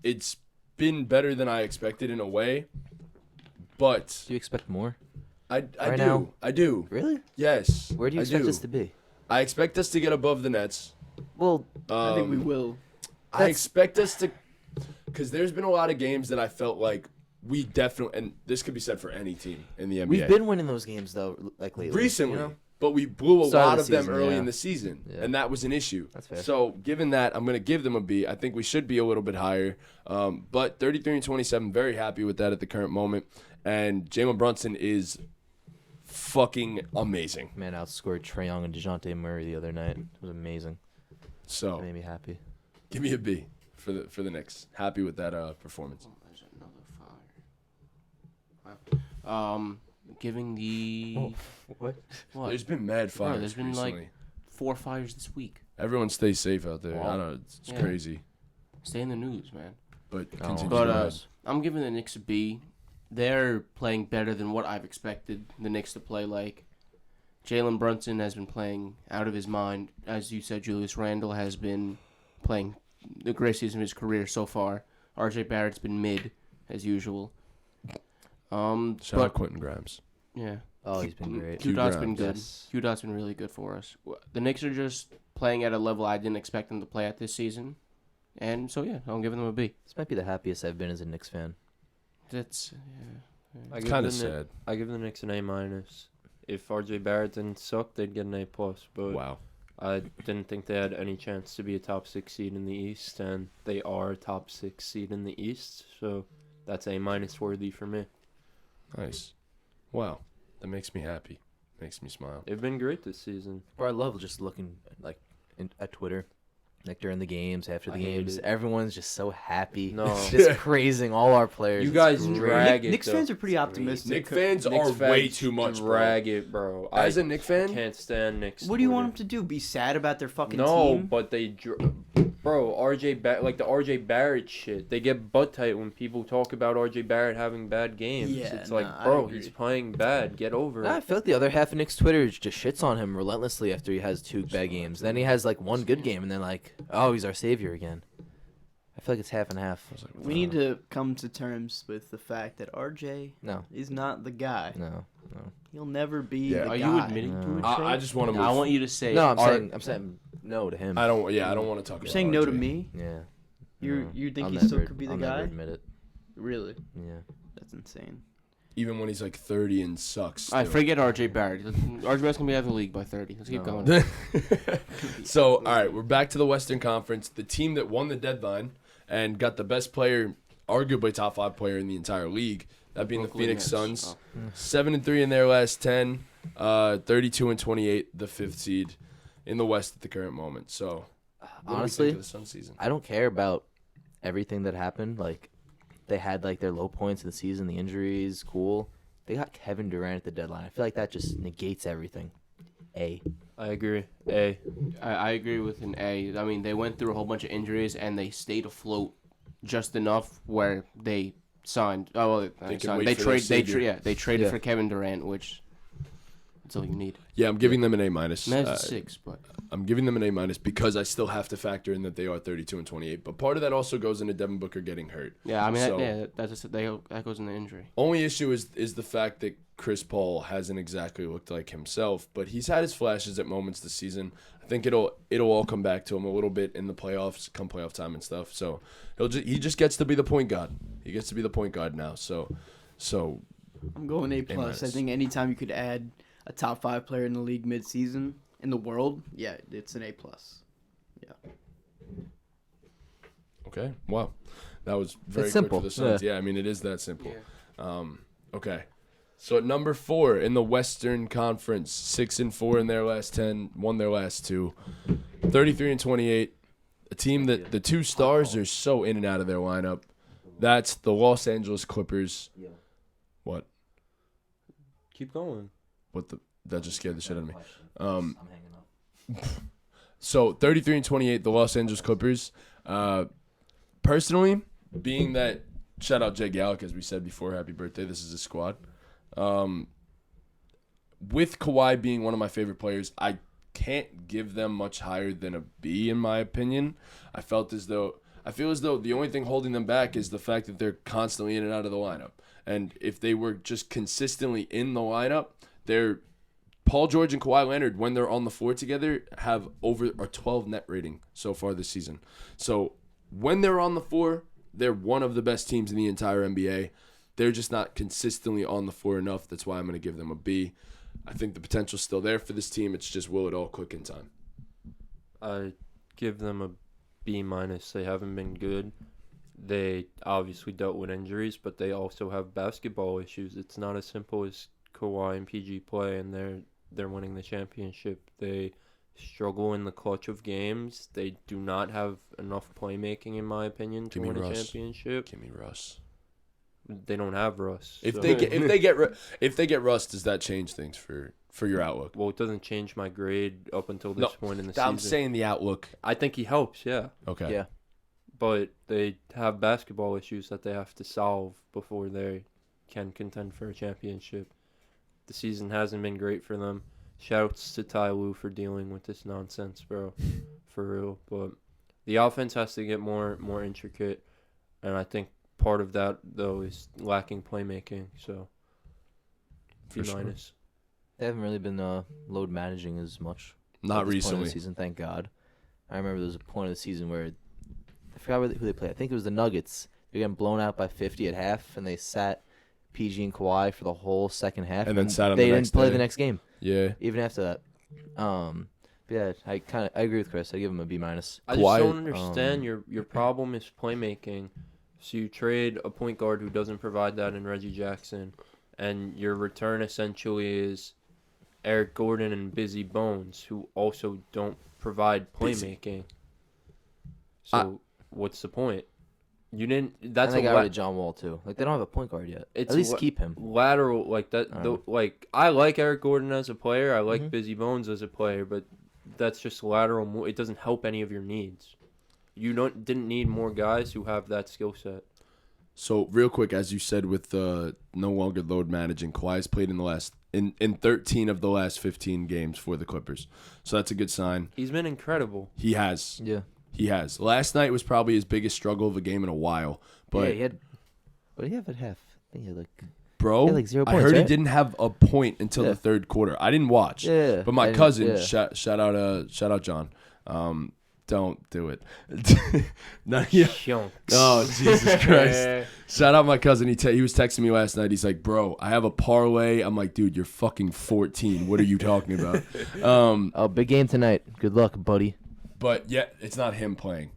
it's been better than I expected in a way. But Do you expect more? I Right do. now? I do. Really? Yes. Where do you I expect do. us to be? I expect us to get above the Nets. Well, I think we will. I expect us to, because there's been a lot of games that I felt like we definitely, and this could be said for any team in the NBA. we've been winning those games though, like lately. recently. You know? but we blew a Start of lot the of them season, early yeah. in the season, Yeah. and that was an issue. That's fair. So given that, I'm going to give them a B. I think we should be a little bit higher, but 33 and 27, very happy with that at the current moment. And Jalen Brunson is fucking amazing. Man outscored Trae Young and DeJounte Murray the other night. It was amazing. So It made me happy. give me a B for the Knicks. Happy with that performance. There's another fire. Wow. Giving the What? what? There's been mad Bro, fires there's been, recently. like, 4 fires this week. Everyone stay safe out there. Wow. I don't know. It's Yeah. crazy. Stay in the news, man. But Oh. continue But to ride. I'm giving the Knicks a B. They're playing better than what I've expected the Knicks to play like. Jalen Brunson has been playing out of his mind. As you said, Julius Randle has been playing the greatest season of his career so far. RJ Barrett's been mid, as usual. Shout But out Quentin Grimes. yeah, Oh, he's been great. Q Q-Dot's been Grimes. good. Yes. Q-Dot's been really good for us. The Knicks are just playing at a level I didn't expect them to play at this season. And so, yeah, I'm giving them a B. This might be the happiest I've been as a Knicks fan. That's, yeah. I It's give kind the of Kni- sad. I give the Knicks an A-. If RJ Barrett didn't suck, they'd get an A+. But Wow. I didn't think they had any chance to be a top 6 seed in the East, and they are a top 6 seed in the East. So that's A- worthy for me. Nice. Wow. That makes me happy. Makes me smile. They've been great this season. Bro, I love just looking at Twitter, like during the games, after the I hate games. it. Everyone's just so happy. No. Just praising all our players. You It's guys great. drag it. Knicks though. fans are pretty optimistic. Nick fans Knicks are fans way too much, bro. drag it, bro. As I a Nick fan, can't stand Knicks. What do you want Twitter. them to do? Be sad about their fucking No, team? but bro, like the RJ Barrett shit. They get butt tight when people talk about RJ Barrett having bad games. Yeah, it's no, like, I bro, agree. he's playing bad. Get over I it. feel like the other half of Nick's Twitter just shits on him relentlessly after he has 2 bad games. Then he has like 1 good game, and then like, oh, he's our savior again. I feel like it's half and half. We need to come to terms with the fact that RJ No, is not the guy. no. He'll never be Yeah. the Are guy. you admitting to No. it? I Trey? just want to No, move. I want you to say. No, I'm our- saying no to him. I don't want to talk You're about saying no to RJ. me? Yeah. You think I'll he never, still could be the I'll guy? Never admit it. Really? Yeah. That's insane. Even when he's like 30 and sucks. All right, still. forget RJ Barrett. RJ Barrett's going to be out of the league by 30. Let's keep No. going. So, all right, we're back to the Western Conference. The team that won the deadline and got the best player, arguably top 5 player in the entire league, that being Brooklyn the Phoenix Nets. Suns. Oh. 7-3 in their last 10, 32 and 28, the 5th seed in the West at the current moment. So, what do we Honestly, think of the Sun season? I don't care about everything that happened. Like, they had like their low points of the season, the injuries, cool. They got Kevin Durant at the deadline. I feel like that just negates everything. A. I agree. A. I agree with an A. I mean, they went through a whole bunch of injuries and they stayed afloat just enough where they signed. Oh, well, They can signed. wait They for their trade. They savior. they traded Yeah. for Kevin Durant, which that's all you need. Yeah, I'm giving them an A minus. And that's a 6, but I'm giving them an A minus because I still have to factor in that they are 32 and 28. But part of that also goes into Devin Booker getting hurt. yeah, I mean, So- that goes in the injury. Only issue is the fact that Chris Paul hasn't exactly looked like himself, but he's had his flashes at moments this season. I think it'll all come back to him a little bit in the playoffs, come playoff time and stuff. So he just gets to be the point guard. He gets to be the point guard now. So I'm going A+. minus. I think anytime you could add a top 5 player in the league mid-season in the world, yeah, it's an A+. okay, wow, that was very It's quick simple. for the Suns. Yeah, I mean it is that simple. Okay. So at number 4 in the Western Conference, 6-4 in their last 10, won their last 2, 33 and 28. A team that the 2 stars are so in and out of their lineup. That's the Los Angeles Clippers. What? Keep going. That just scared the shit out of me. So 33 and 28, the Los Angeles Clippers. Personally, being that shout out Jay Gallick, as we said before, happy birthday. This is a squad. With Kawhi being one of my favorite players, I can't give them much higher than a B in my opinion. I feel as though the only thing holding them back is the fact that they're constantly in and out of the lineup. And if they were just consistently in the lineup, Paul George and Kawhi Leonard, when they're on the floor together, have over a 12 net rating so far this season. So when they're on the floor, they're one of the best teams in the entire NBA. They're just not consistently on the floor enough. That's why I'm going to give them a B. I think the potential's still there for this team. It's just, will it all click in time? I give them a B minus. They haven't been good. They obviously dealt with injuries, but they also have basketball issues. It's not as simple as Kawhi and PG play, and they're winning the championship. They struggle in the clutch of games. They do not have enough playmaking, in my opinion, to win a championship. Give me Russ. They don't have Russ. If so- they get Russ, does that change things for your outlook? Well, it doesn't change my grade up until this point in the season. I'm saying the outlook. I think he helps, yeah. Okay. Yeah. But they have basketball issues that they have to solve before they can contend for a championship. The season hasn't been great for them. Shouts to Ty Lue for dealing with this nonsense, bro. For real. But the offense has to get more intricate. And I think part of that, though, is lacking playmaking. So, For B sure. minus. They haven't really been load managing as much. Not at this point in recently. the season, thank God. I remember there was a point of the season where I forgot who they played. I think it was the Nuggets. They got blown out by 50 at half, and they sat PG and Kawhi for the whole second half. And then sat on they the next didn't play day. the next game, Yeah. even after that. But yeah, I agree with Chris. I give him a B minus. I just Kawhi- don't understand your problem is playmaking. So you trade a point guard who doesn't provide that in Reggie Jackson, and your return essentially is Eric Gordon and Busy Bones, who also don't provide playmaking. So what's the point? You didn't. That's and they a got rid of John Wall too. Like they don't have a point guard yet. It's At least la- keep him. lateral like that. I don't I like Eric Gordon as a player. I like Mhm. Busy Bones as a player, but that's just lateral. It doesn't help any of your needs. You didn't need more guys who have that skill set. So real quick, as you said, with no longer load managing, Kawhi's played in 13 of the last 15 games for the Clippers. So that's a good sign. He's been incredible. He has. Yeah. He has. Last night was probably his biggest struggle of a game in a while. But Yeah, he had. What did he have at half? I think he had like. bro, He had like 0 I points, heard he right? didn't have a point until Yeah. the third quarter. I didn't watch. Yeah. But my and- cousin, yeah. shout out John. Don't do it. No, yeah. Oh, Jesus Christ. Shout out my cousin. He was texting me last night. He's like, bro, I have a parlay. I'm like, dude, you're fucking 14. What are you talking about? Oh, big game tonight. Good luck, buddy. But yeah, it's not him playing.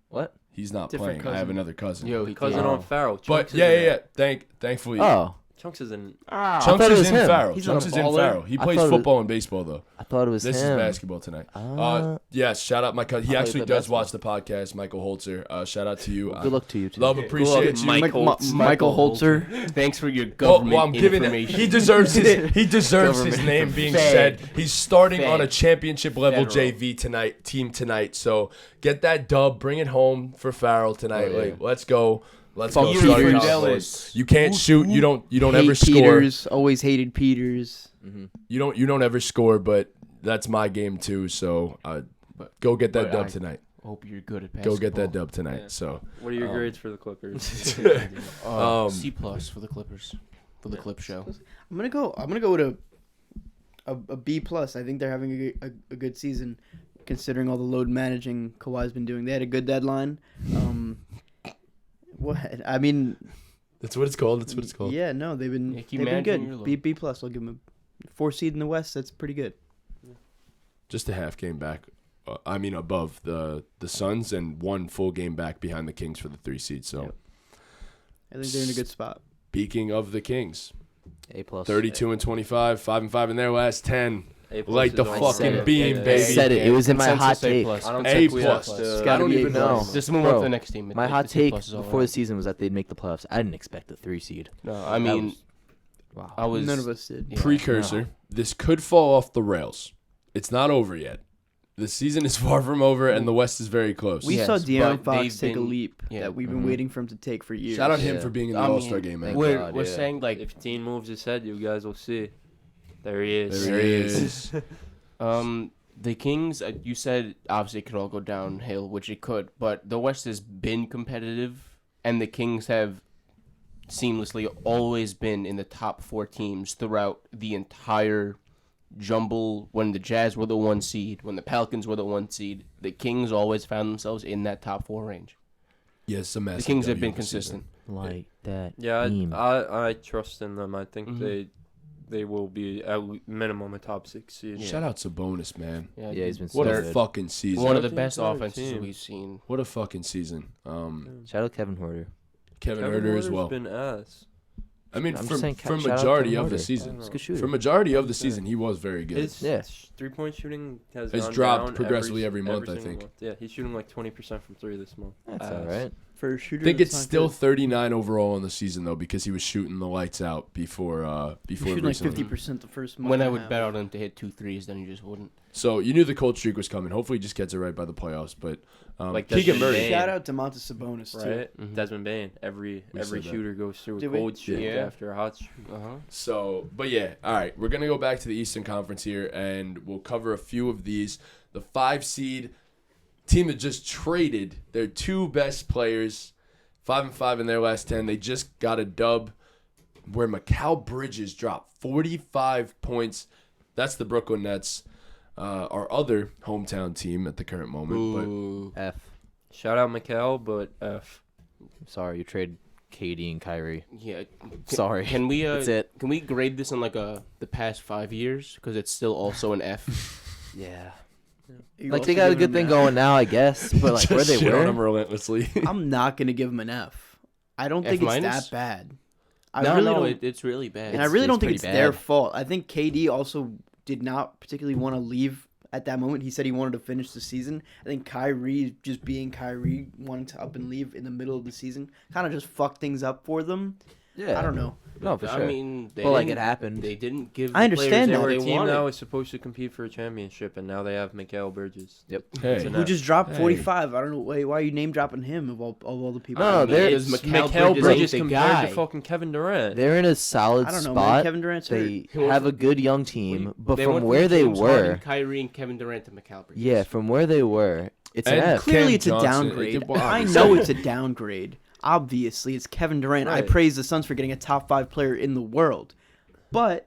What? He's not Different playing. I have cousin. another cousin. Yo, he Cousin can't. on Farrell. But Chunks is yeah. in it. Thankfully, Oh, Chunks is in. Chunks thought it is was in him. Farrell. He's Chunks a is in baller. Farrell. He I plays thought it was- football and baseball though. I thought it was This him. is basketball tonight. Ah. Yes, shout out my cousin. He I thought he actually played does basketball. watch the podcast, Michael Holzer. Shout out to you. Good luck to you too. Love, appreciate you. Michael Holzer. Thanks for your government I'm giving it. information. He deserves his Government name being Fed. said. He's starting Fed. on a championship level Federal. JV team tonight. So get that dub, bring it home for Farrell tonight. Oh, yeah. Like, let's go. Let's Fuck go. you, Start Peters. college. Dallas. You can't shoot. You don't Hate ever score. Peters. Always hated Peters. Mm-hmm. You don't ever score, but that's my game too. So go get that but dub I- tonight. Hope you're good at basketball. Go get that dub tonight. Yeah. So What are your Um, grades for the Clippers? C+ for the Clippers, for the Clip Show. I'm gonna go with a B plus. I think they're having a good season, considering all the load managing Kawhi's been doing. They had a good deadline. What I mean, that's what it's called. That's what it's called. yeah, no, they've been Yeah, keep they've been managing your good. load. B plus. I'll give them a 4 seed in the West. That's pretty good. Just a half game back. Above the Suns and 1 full game back behind the Kings for the 3 seed. So, Yep. I think they're in a good spot. speaking of the Kings, A plus. 32-25, 5-5 in their last 10. A plus Light is the on I said fucking it. beam, I baby. said it. It was in my hot Consensus A+. take. I don't A think we plus. have to. It's I gotta don't be even A know. plus. Just move on Bro, to the next team. My hot It's A+ take is all before right. the season was that they'd make the playoffs. I didn't expect a 3 seed. No, I mean, Wow. I was None of us did. yeah. Precursor. No. This could fall off the rails. It's not over yet. The season is far from over, and the West is very close. We Yes, saw De'Aaron but Fox they've take a been- leap yeah. that we've been Mhm. waiting for him to take for years. Shout out him Yeah. for being in the I mean, All-Star game, man. Thank We're God, we're yeah. saying like If Teen moves his head, you guys will see. There he is. There he is. the Kings. You said obviously it could all go downhill, which it could, but the West has been competitive, and the Kings have seamlessly always been in the top 4 teams throughout the entire jumble. When the Jazz were the 1 seed, when the Pelicans were the 1 seed, the Kings always found themselves in that top 4 range. Yes, a massive The Kings have W been this season. consistent. Like that. Yeah, team. I trust in them. I think Mhm. they will be at minimum a top 6 seed. Shout out Sabonis, man. Yeah, he's been What so a good. fucking season. One of the Team's best not a offenses team. we've seen. What a fucking season. Shout out Kevin Huerter. Kevin Huerter as Huerter's well. been ass. I mean, I'm for, just saying, for shout out majority Kevin of the Huerter. season. He's a good shooter. For majority of the season, he was very good. His Yeah. 3-point shooting has It's gone dropped down progressively every month, I single think. month. Yeah, he's shooting like 20% from 3 this month. That's Ass. all right. For a shooter, I think that's it's not still good. 39 overall in the season though, because he was shooting the lights out before He's shooting like recently. 50% the first month. When I and a would half. bet on him to hit 2 threes, then you just wouldn't. So you knew the cold streak was coming. Hopefully, he just gets it right by the playoffs. But Like Keegan Desmond Murray, Bane. Shout out to Montes Sabonis too. Right? Mhm. Desmond Bane. Every We said that. shooter goes through a Did we? cold streak Yeah. after a hot streak. So, but yeah, all right. We're gonna go back to the Eastern Conference here, and we'll cover a few of these. The 5 seed team that just traded their 2 best players, 5-5 in their last 10. They just got a dub where Mikal Bridges dropped 45 points. That's the Brooklyn Nets, our other hometown team at the current moment. Ooh. F. Shout out Mikal, but F. Sorry, you trade KD and Kyrie. Yeah. Sorry. Can we That's it. Can we grade this on like the past 5 years? Because it's still also an F. Yeah. You Like also they got a giving good him thing an going now, I guess. But like Just where they shit on were. them relentlessly. F. I'm not gonna give him an F. I don't think F it's minus? that bad. I no, really no, don't, it's really bad. and I really it's don't think pretty it's their bad. fault. I think KD also did not particularly want to leave at that moment. He said he wanted to finish the season. I think Kyrie, just being Kyrie, wanting to up and leave in the middle of the season, kind of just fucked things up for them. Yeah. I don't know. No, for sure. I mean, they Well, like, didn't- it happened. They didn't give. I the players understand They that. were what a they team wanted. that was supposed to compete for a championship, and now they have Mikal Bridges. Yep. Hey. It's an Who F. just dropped Hey. 45? I don't know. Why are you name dropping him of all the people? No, I mean, they're- it was It's Mikal Mikal Bridges, Bridges ain't the compared guy. to fucking Kevin Durant. They're in a solid I don't know, spot. man. Kevin Durant's hurt. They have a good young team, but They from went where they James Harden, were, Kyrie and Kevin Durant to Mikal Bridges. yeah, from where they were, it's an And F. Clearly, Cam it's a Johnson, downgrade. well, I obviously. know it's a downgrade. Obviously, it's Kevin Durant. I Right. praise the Suns for getting a top 5 player in the world, but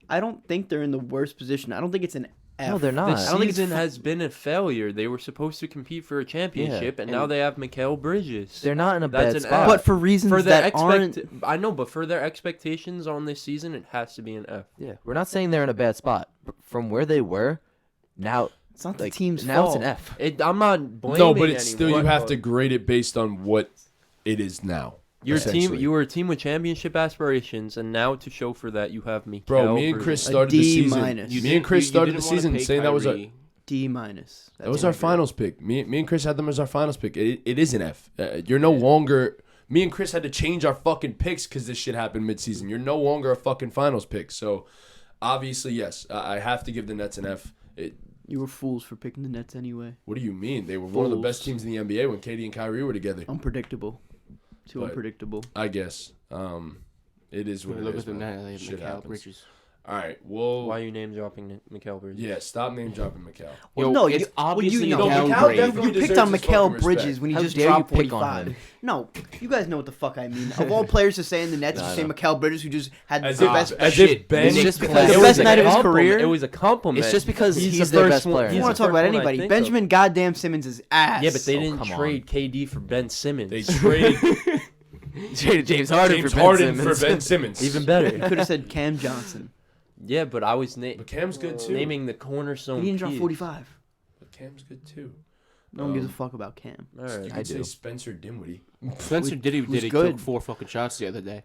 I don't think they're in the worst position. I don't think it's an F. No, they're not. The I don't think it's season fu- has been a failure. They were supposed to compete for a championship, and now and- they have Mikal Bridges. They're not in a That's bad an spot. F. But for reasons for their that aren't. I know, but for their expectations on this season, it has to be an F. Yeah, we're not saying they're in a bad spot. From where they were, now It's not the like, team's now fault. it's an F. I'm not blaming No, but it's still, you anyone, have but to grade it based on what it is now. Your team, essentially. you were a team with championship aspirations, and now to show for that, you have Mikal. Bro, me and Bridges. Chris A started the D season. minus. You Me didn't- and Chris you started didn't the wanna season pay saying that was a Kyrie. D minus. that was our finals pick. Me and Chris had them as our finals pick. It is an F. You're no longer. Me and Chris had to change our fucking picks because this shit happened midseason. You're no longer a fucking finals pick. So obviously, yes, I have to give the Nets an F. You were fools for picking the Nets anyway. What do you mean? They were one of the best Fools. teams in the NBA when KD and Kyrie were together. Unpredictable. Too But- unpredictable. I guess. It is what it Look is. at them man. now. They have Shit Mikal happens. Bridges. All right. Well. Why are you name dropping Mikal Bridges? Yeah. Stop name dropping Mikal. Well, Yo, no, it's you, obviously well, a you, no, downgrade. you picked on deserves his Mikal fucking Bridges respect. when he How just dare you dropped pick on 45. him? No, you guys know what the fuck I mean. Of all players to say in the Nets, No, you say no. Mikal Bridges, who just had As the if- best as shit. if Ben- It's just The because best night of his career. It was a compliment. It's just because he's the their first best one- player. You he's want the to talk about first one I anybody? think Benjamin goddamn Simmons is ass. Yeah, but they Oh, didn't come trade KD for Ben Simmons. They traded Traded James Harden James for Ben Harden Simmons. for Ben Simmons. Even You better. could have said Cam Johnson. Yeah, but I was But Cam's good too. naming the cornerstone. He didn't drop piece. 45. But Cam's good too. No one gives a fuck about Cam. All You right. could I say do. Spencer Dinwiddie. Spencer did who's he good. took 4 fucking shots the other day.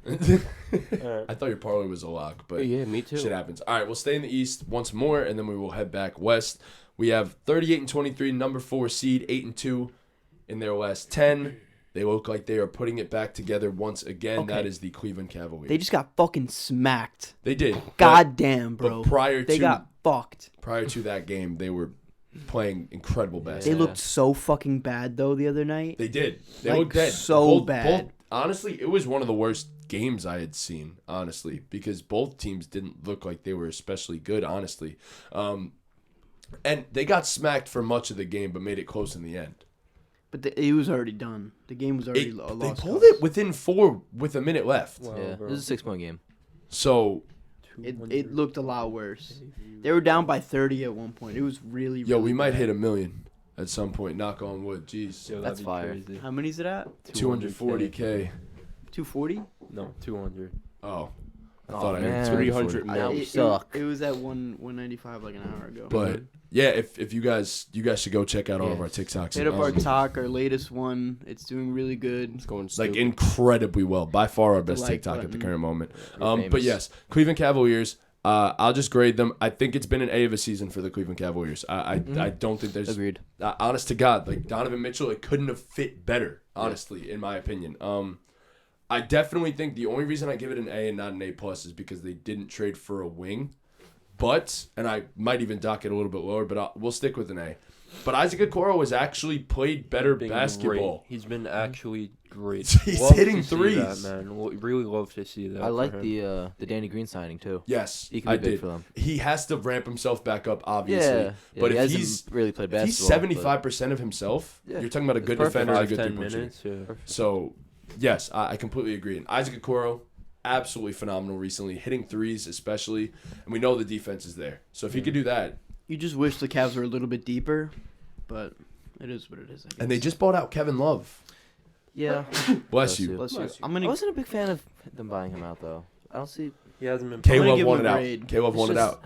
I thought your parlay was a lock, but Yeah, me too. shit happens. All right, we'll stay in the East once more, and then we will head back west. We have 38-23, number 4 seed, 8-2 in their last 10. They look like they are putting it back together once again. Okay. That is the Cleveland Cavaliers. They just got fucking smacked. They did. God damn, but bro. prior They to got fucked. that game, they were playing incredible They basketball. looked so fucking bad though the other night. They did. They Like, looked dead. so bad. Honestly, it was one of the worst games I had seen, honestly, because both teams didn't look like they were especially good, honestly. And they got smacked for much of the game, but made it close in the end. But it was already done. The game was already They lost. pulled it within 4 with a minute left. Wow, Yeah, bro. this is a 6-point game. So, It looked a lot worse. They were down by 30 at one point. It was really, yo, really we might bad. hit 1 million at some point. Knock on wood. Jeez. Yo, that'd That's be fire. crazy. How many's it at? 240K. 240? No, 200. Oh. I thought I heard man. 300 That mil. would suck. It was at 195 like an hour ago. But yeah, if you guys should go check out all of Yeah. our TikToks. Hit up our talk, our latest one. It's doing really good. It's going like stupid. incredibly well. By far our best like TikTok at the button. current moment. We're But famous. yes, Cleveland Cavaliers. I'll just grade them. I think it's been an A of a season for the Cleveland Cavaliers. I don't think there's Agreed. honest to God, like Donovan Mitchell, it couldn't have fit better, honestly, in my opinion. I definitely think the only reason I give it an A and not an A plus is because they didn't trade for a wing. But, and I might even dock it a little bit lower, but we'll stick with an A. But Isaac Okoro has actually played better Been basketball. great. He's been actually great. He's Love hitting to see threes. that, man. Really love to see that. I for like him. the Danny Green signing too. Yes, He can I be big did. for them. He has to ramp himself back up, obviously. Yeah, but he if hasn't he's really played if he's basketball. 75% of himself, Yeah. you're talking about a It's good perfect. defender and a good 5-10 three-point minutes. shooter. Yeah. So, yes, I completely agree. And Isaac Okoro, absolutely phenomenal recently, hitting threes especially, and we know the defense is there. So if he could do that, You just wish the Cavs were a little bit deeper, but it is what it is. I guess. and they just bought out Kevin Love. Yeah. Bless you. Bless you. Bless you. I'm I gonna. wasn't a big fan of them buying him out though. I don't see. He hasn't been. K gonna Love give won him it a out. grade. K Love won it out.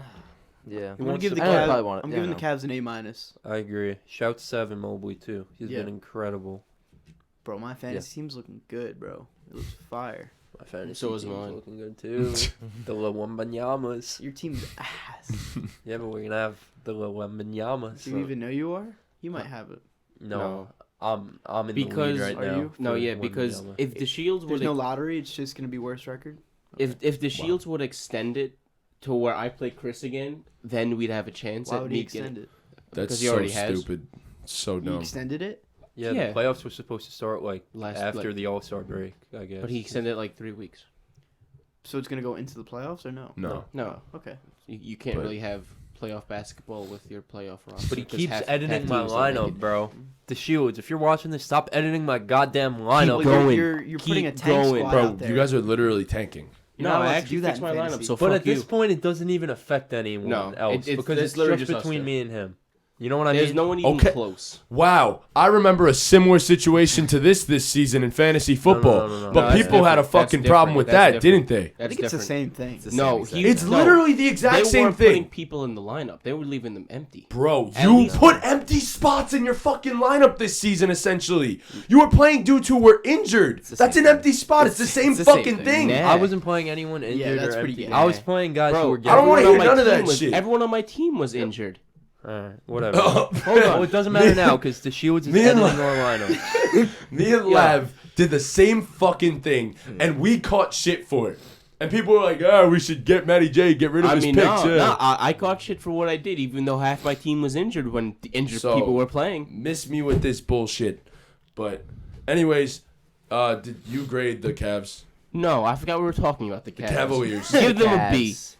Yeah. I'm gonna give the I know they Cavs. probably want it. I'm Yeah, giving I the know. Cavs an A minus. I agree. Shout to Seven Mobley too. He's Yeah. been incredible. Bro, my fantasy team's looking good, bro. It was fire. My fantasy So is team's mine. looking good too. The Wembanyamas. Your team's ass. Yeah, but we're gonna have the Wembanyamas. Do you even know you are? You might have it. No, I'm in Because- the lead right Are now. you? No, for yeah, because Wembanyama. if the Shields There's would no lottery. It's just gonna be worst record. if the Shields would extend it to where I play Chris again, then we'd have a chance Why at would he me getting. extend it? That's 'Cause he so already has. stupid. So He dumb. extended it. yeah, yeah. the playoffs were supposed to start like Last- after like- the All Star break, I guess. But he extended it like 3 weeks. So it's gonna go into the playoffs or no? No. No, Okay. you can't But- really have playoff basketball with your playoff roster. But he 'cause keeps half editing my teams are lineup, naked. bro. The Shields. If you're watching this, stop editing my goddamn lineup. Well, going. You're putting a Keep tank going. squad Bro, out there. you guys are literally tanking. You're No, not allowed I to actually do that fixed in my lineup. fantasy. So But fuck at this you. point, it doesn't even affect anyone No, else it's because it's literally just just us between two. me and him. You know what I There's mean? no one even Okay. close. Wow, I remember a similar situation to this season in fantasy football, no. but No, that's people had a different. fucking That's problem with different. that, That's didn't they? I That's think it's the different. same thing. It's the No, same exact he- It's thing. no. literally the exact They same weren't putting thing. people in the lineup. They were leaving them empty. Bro, At you least- put empty spots in your fucking lineup this season, essentially. You were playing dudes who were injured. the That's same an thing. empty spot. It's the same the same fucking thing. thing. Nah. I wasn't playing anyone injured that's or pretty empty. gay. I was playing guys who Bro, were I don't getting. wanna everyone hear on my none of team that was- shit. Everyone on my team was injured. Alright, whatever. Hold Well, it doesn't matter now because the Shields is Me and editing our lineup. Me and Lav did the same fucking thing, and we caught shit for it. And people were like, "Oh, we should get Matty J, get rid of I his mean, picks." I caught shit for what I did, even though half my team was injured when the injured So- people were playing. Miss me with this bullshit. But, anyways, did you grade the Cavs? No, I forgot we were talking about the The Cavs. Cavaliers. Give them a B. Cavs.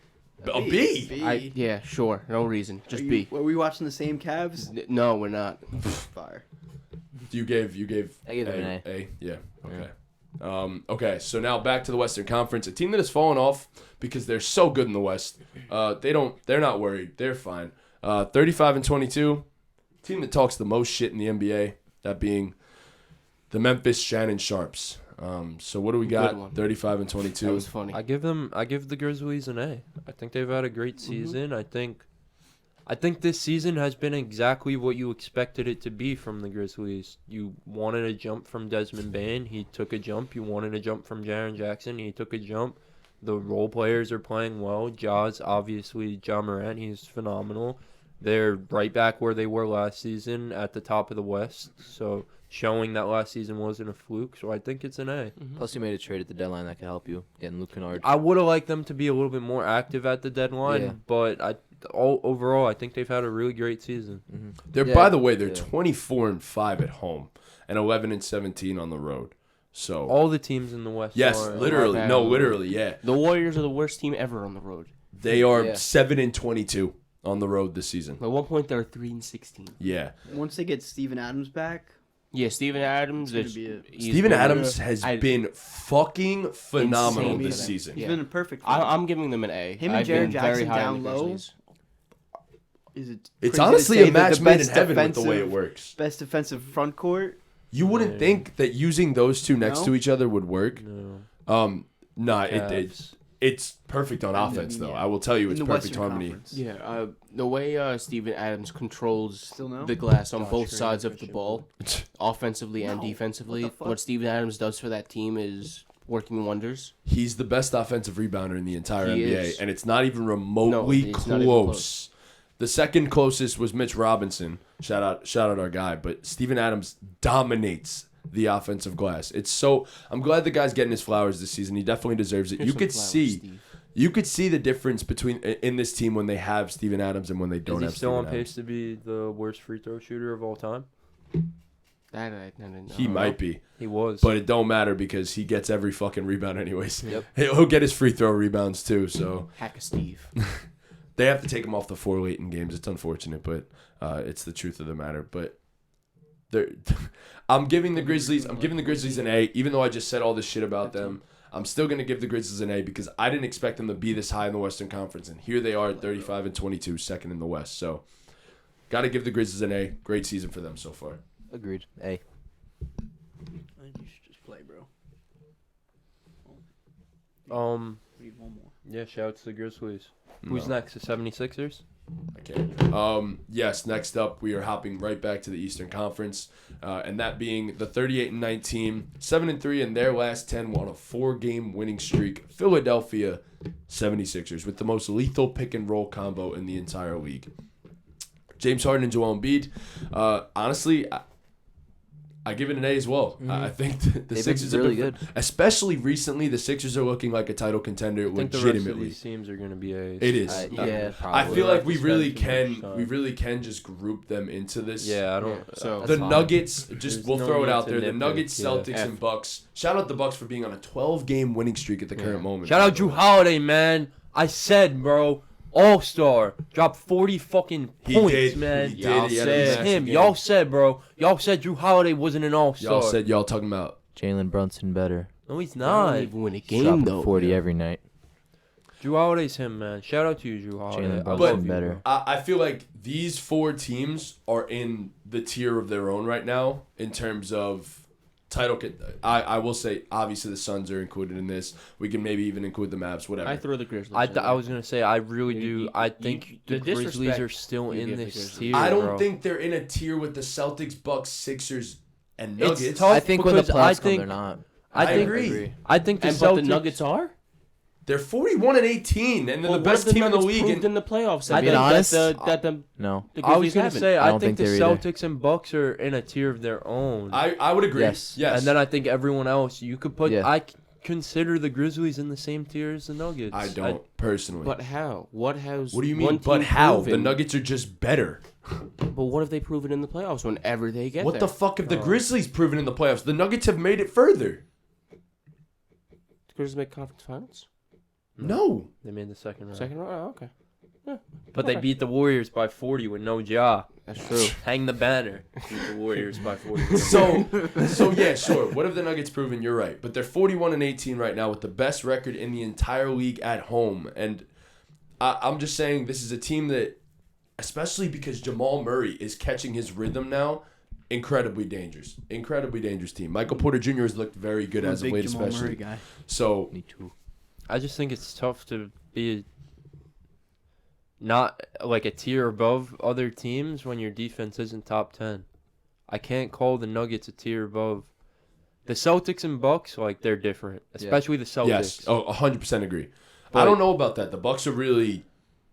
A B? Yeah, sure, no reason, just Are B. Were we watching the same Cavs? No, we're not. Fire. You gave I gave them an A. A? Yeah. Okay. Okay, so now back to the Western Conference. A team that has fallen off because they're so good in the West. They're not worried. They're fine. 35-22. Team that talks the most shit in the NBA, that being the Memphis Shannon Sharps. So what do we Good got? one. 35-22. That was funny. I give the Grizzlies an A. I think they've had a great season. I think this season has been exactly what you expected it to be from the Grizzlies. You wanted a jump from Desmond Bane, he took a jump. You wanted a jump from Jaren Jackson, he took a jump. The role players are playing well. Jaws, obviously, Ja Morant, he's phenomenal. They're right back where they were last season at the top of the West. So showing that last season wasn't a fluke. So I think it's an A. Plus, you made a trade at the deadline that could help you getting Luke Kennard. I would have liked them to be a little bit more active at the deadline, Yeah. but overall, I think they've had a really great season. They're Yeah, by the way, they're yeah. 24-5 at home and 11-17 on the road. So All the teams in the West. yes, are, literally, bad. no, literally, yeah. The Warriors are the worst team ever on the road. They are Yeah. 7-22 on the road this season. At one point, they were 3-16. Yeah, Once they get Steven Adams back, Yeah, Steven Adams. It's gonna be a- he's Steven been- Adams has been fucking phenomenal Insane this for them. season. he's Yeah. been a perfect. I'm giving them an A. Him and I've Jared been very Jackson high on down the low. Grizzlies. Is it? It's crazy to honestly say a that match the made in best heaven with the way it defensive- works. Best defensive front court. You wouldn't think that using those two next No? to each other would work. No. Nah, Cavs. It's perfect on offense, though. I will tell you, it's In the perfect Western harmony. Conference. Yeah, the way Steven Adams controls Still no? the glass on Josh both Green, sides of the Christian ball, offensively and No. defensively, What the fuck? what Steven Adams does for that team is working wonders. He's the best offensive rebounder in the entire He NBA, is. and it's not even remotely it's close. not even close. The second closest was Mitch Robinson. Shout out our guy. But Steven Adams dominates the offensive glass. I'm glad the guy's getting his flowers this season. He definitely deserves it. Here's You some could flowers, see. Steve. You could see the difference in this team when they have Steven Adams and when they don't Is he have still Steven on Adams. pace to be the worst free throw shooter of all time? That I didn't know. He might be, He was. but it don't matter because he gets every fucking rebound anyways. Yep. He'll get his free throw rebounds too. So Hack a Steve. they have to take him off the floor late in games. It's unfortunate, but it's the truth of the matter. But I'm giving the Grizzlies an A, even though I just said all this shit about them. I'm still gonna give the Grizzlies an A because I didn't expect them to be this high in the Western Conference, and here they are at 35-22, second in the West. So, gotta give the Grizzlies an A. Great season for them so far. Agreed. A. You should just play, bro. We need one more. Yeah, shout out to the Grizzlies. Who's No. next? The 76ers? Okay. Yes. Next up, we are hopping right back to the Eastern Conference, and that being the 38-19, 7-3 in their last 10 on a 4-game winning streak. Philadelphia 76ers with the most lethal pick and roll combo in the entire league. James Harden and Joel Embiid. Honestly, I give it an A as well. I think the They've been Sixers really have been, good. Especially recently, the Sixers are looking like a title contender I think the rest of legitimately. these teams are going to be A's. It is. Yeah, I probably. feel like we Spend really too much can. time. We really can just group them into this. Yeah, I don't. So- That's The fine. Nuggets, just There's we'll no throw it need out to there. The nitpick, Nuggets, yeah. Celtics, F. and Bucks. Shout out the Bucks for being on a 12-game winning streak at the current moment. Shout out Drew Holiday, man. I said, bro, All-Star. Dropped 40 fucking He points, did. man. He did. Y'all He had a said massive him. game. Y'all said, bro. Y'all said Drew Holiday wasn't an All-Star. Y'all said y'all talking about. Jalen Brunson better. No, he's I not. don't even win a game Dropping though. 40 every night. Drew Holiday's him, man. Shout out to you, Drew Holiday. Jalen I Brunson love you, better. bro. I feel like these 4 teams are in the tier of their own right now in terms of title. I will say, obviously, the Suns are included in this. We can maybe even include the Mavs, whatever. I throw the Grizzlies. I, in there. I was going to say, I really You- do. you- I you- think the the Grizzlies disrespect are still you in give the this Grizzlies. tier, I don't bro. think they're in a tier with the Celtics, Bucks, Sixers, and It's Nuggets. tough. I think when the because I playoffs come, think- they're not. I think agree. I think the And Celtics. but the Nuggets are. They're 41-18, and they're Well, the what best have team in the Nuggets league. proved And in the playoffs. To be that honest, the No. the I was Grizzlies gonna haven't. say, I I don't think think the they're either. Celtics and Bucks are in a tier of their own. I would agree. Yes. Yes. And then I think everyone else, you could put. Yeah. Consider the Grizzlies in the same tier as the Nuggets. I don't personally. But how? What do you mean? But how? The Nuggets are just better. But what have they proven in the playoffs whenever they get What there? the fuck have the Grizzlies proven in the playoffs? The Nuggets have made it further. The Grizzlies make conference finals? No. They made the second round. Second round? Oh, okay. But they beat the Warriors by 40 with no jaw. That's true. Hang the banner. Beat the Warriors by 40. So yeah, sure. What have the Nuggets proven? You're right. But they're 41-18 right now with the best record in the entire league at home. And I'm just saying this is a team that, especially because Jamal Murray is catching his rhythm now, incredibly dangerous. Incredibly dangerous team. Michael Porter Jr. has looked very good I'm a as of big late, Jamal Murray especially. guy. So Me too. I just think it's tough to be not like a tier above other teams when your defense isn't top 10. I can't call the Nuggets a tier above. The Celtics and Bucks, like, they're different, especially the Celtics. yes, 100% agree. I But- don't know about that. The Bucks are really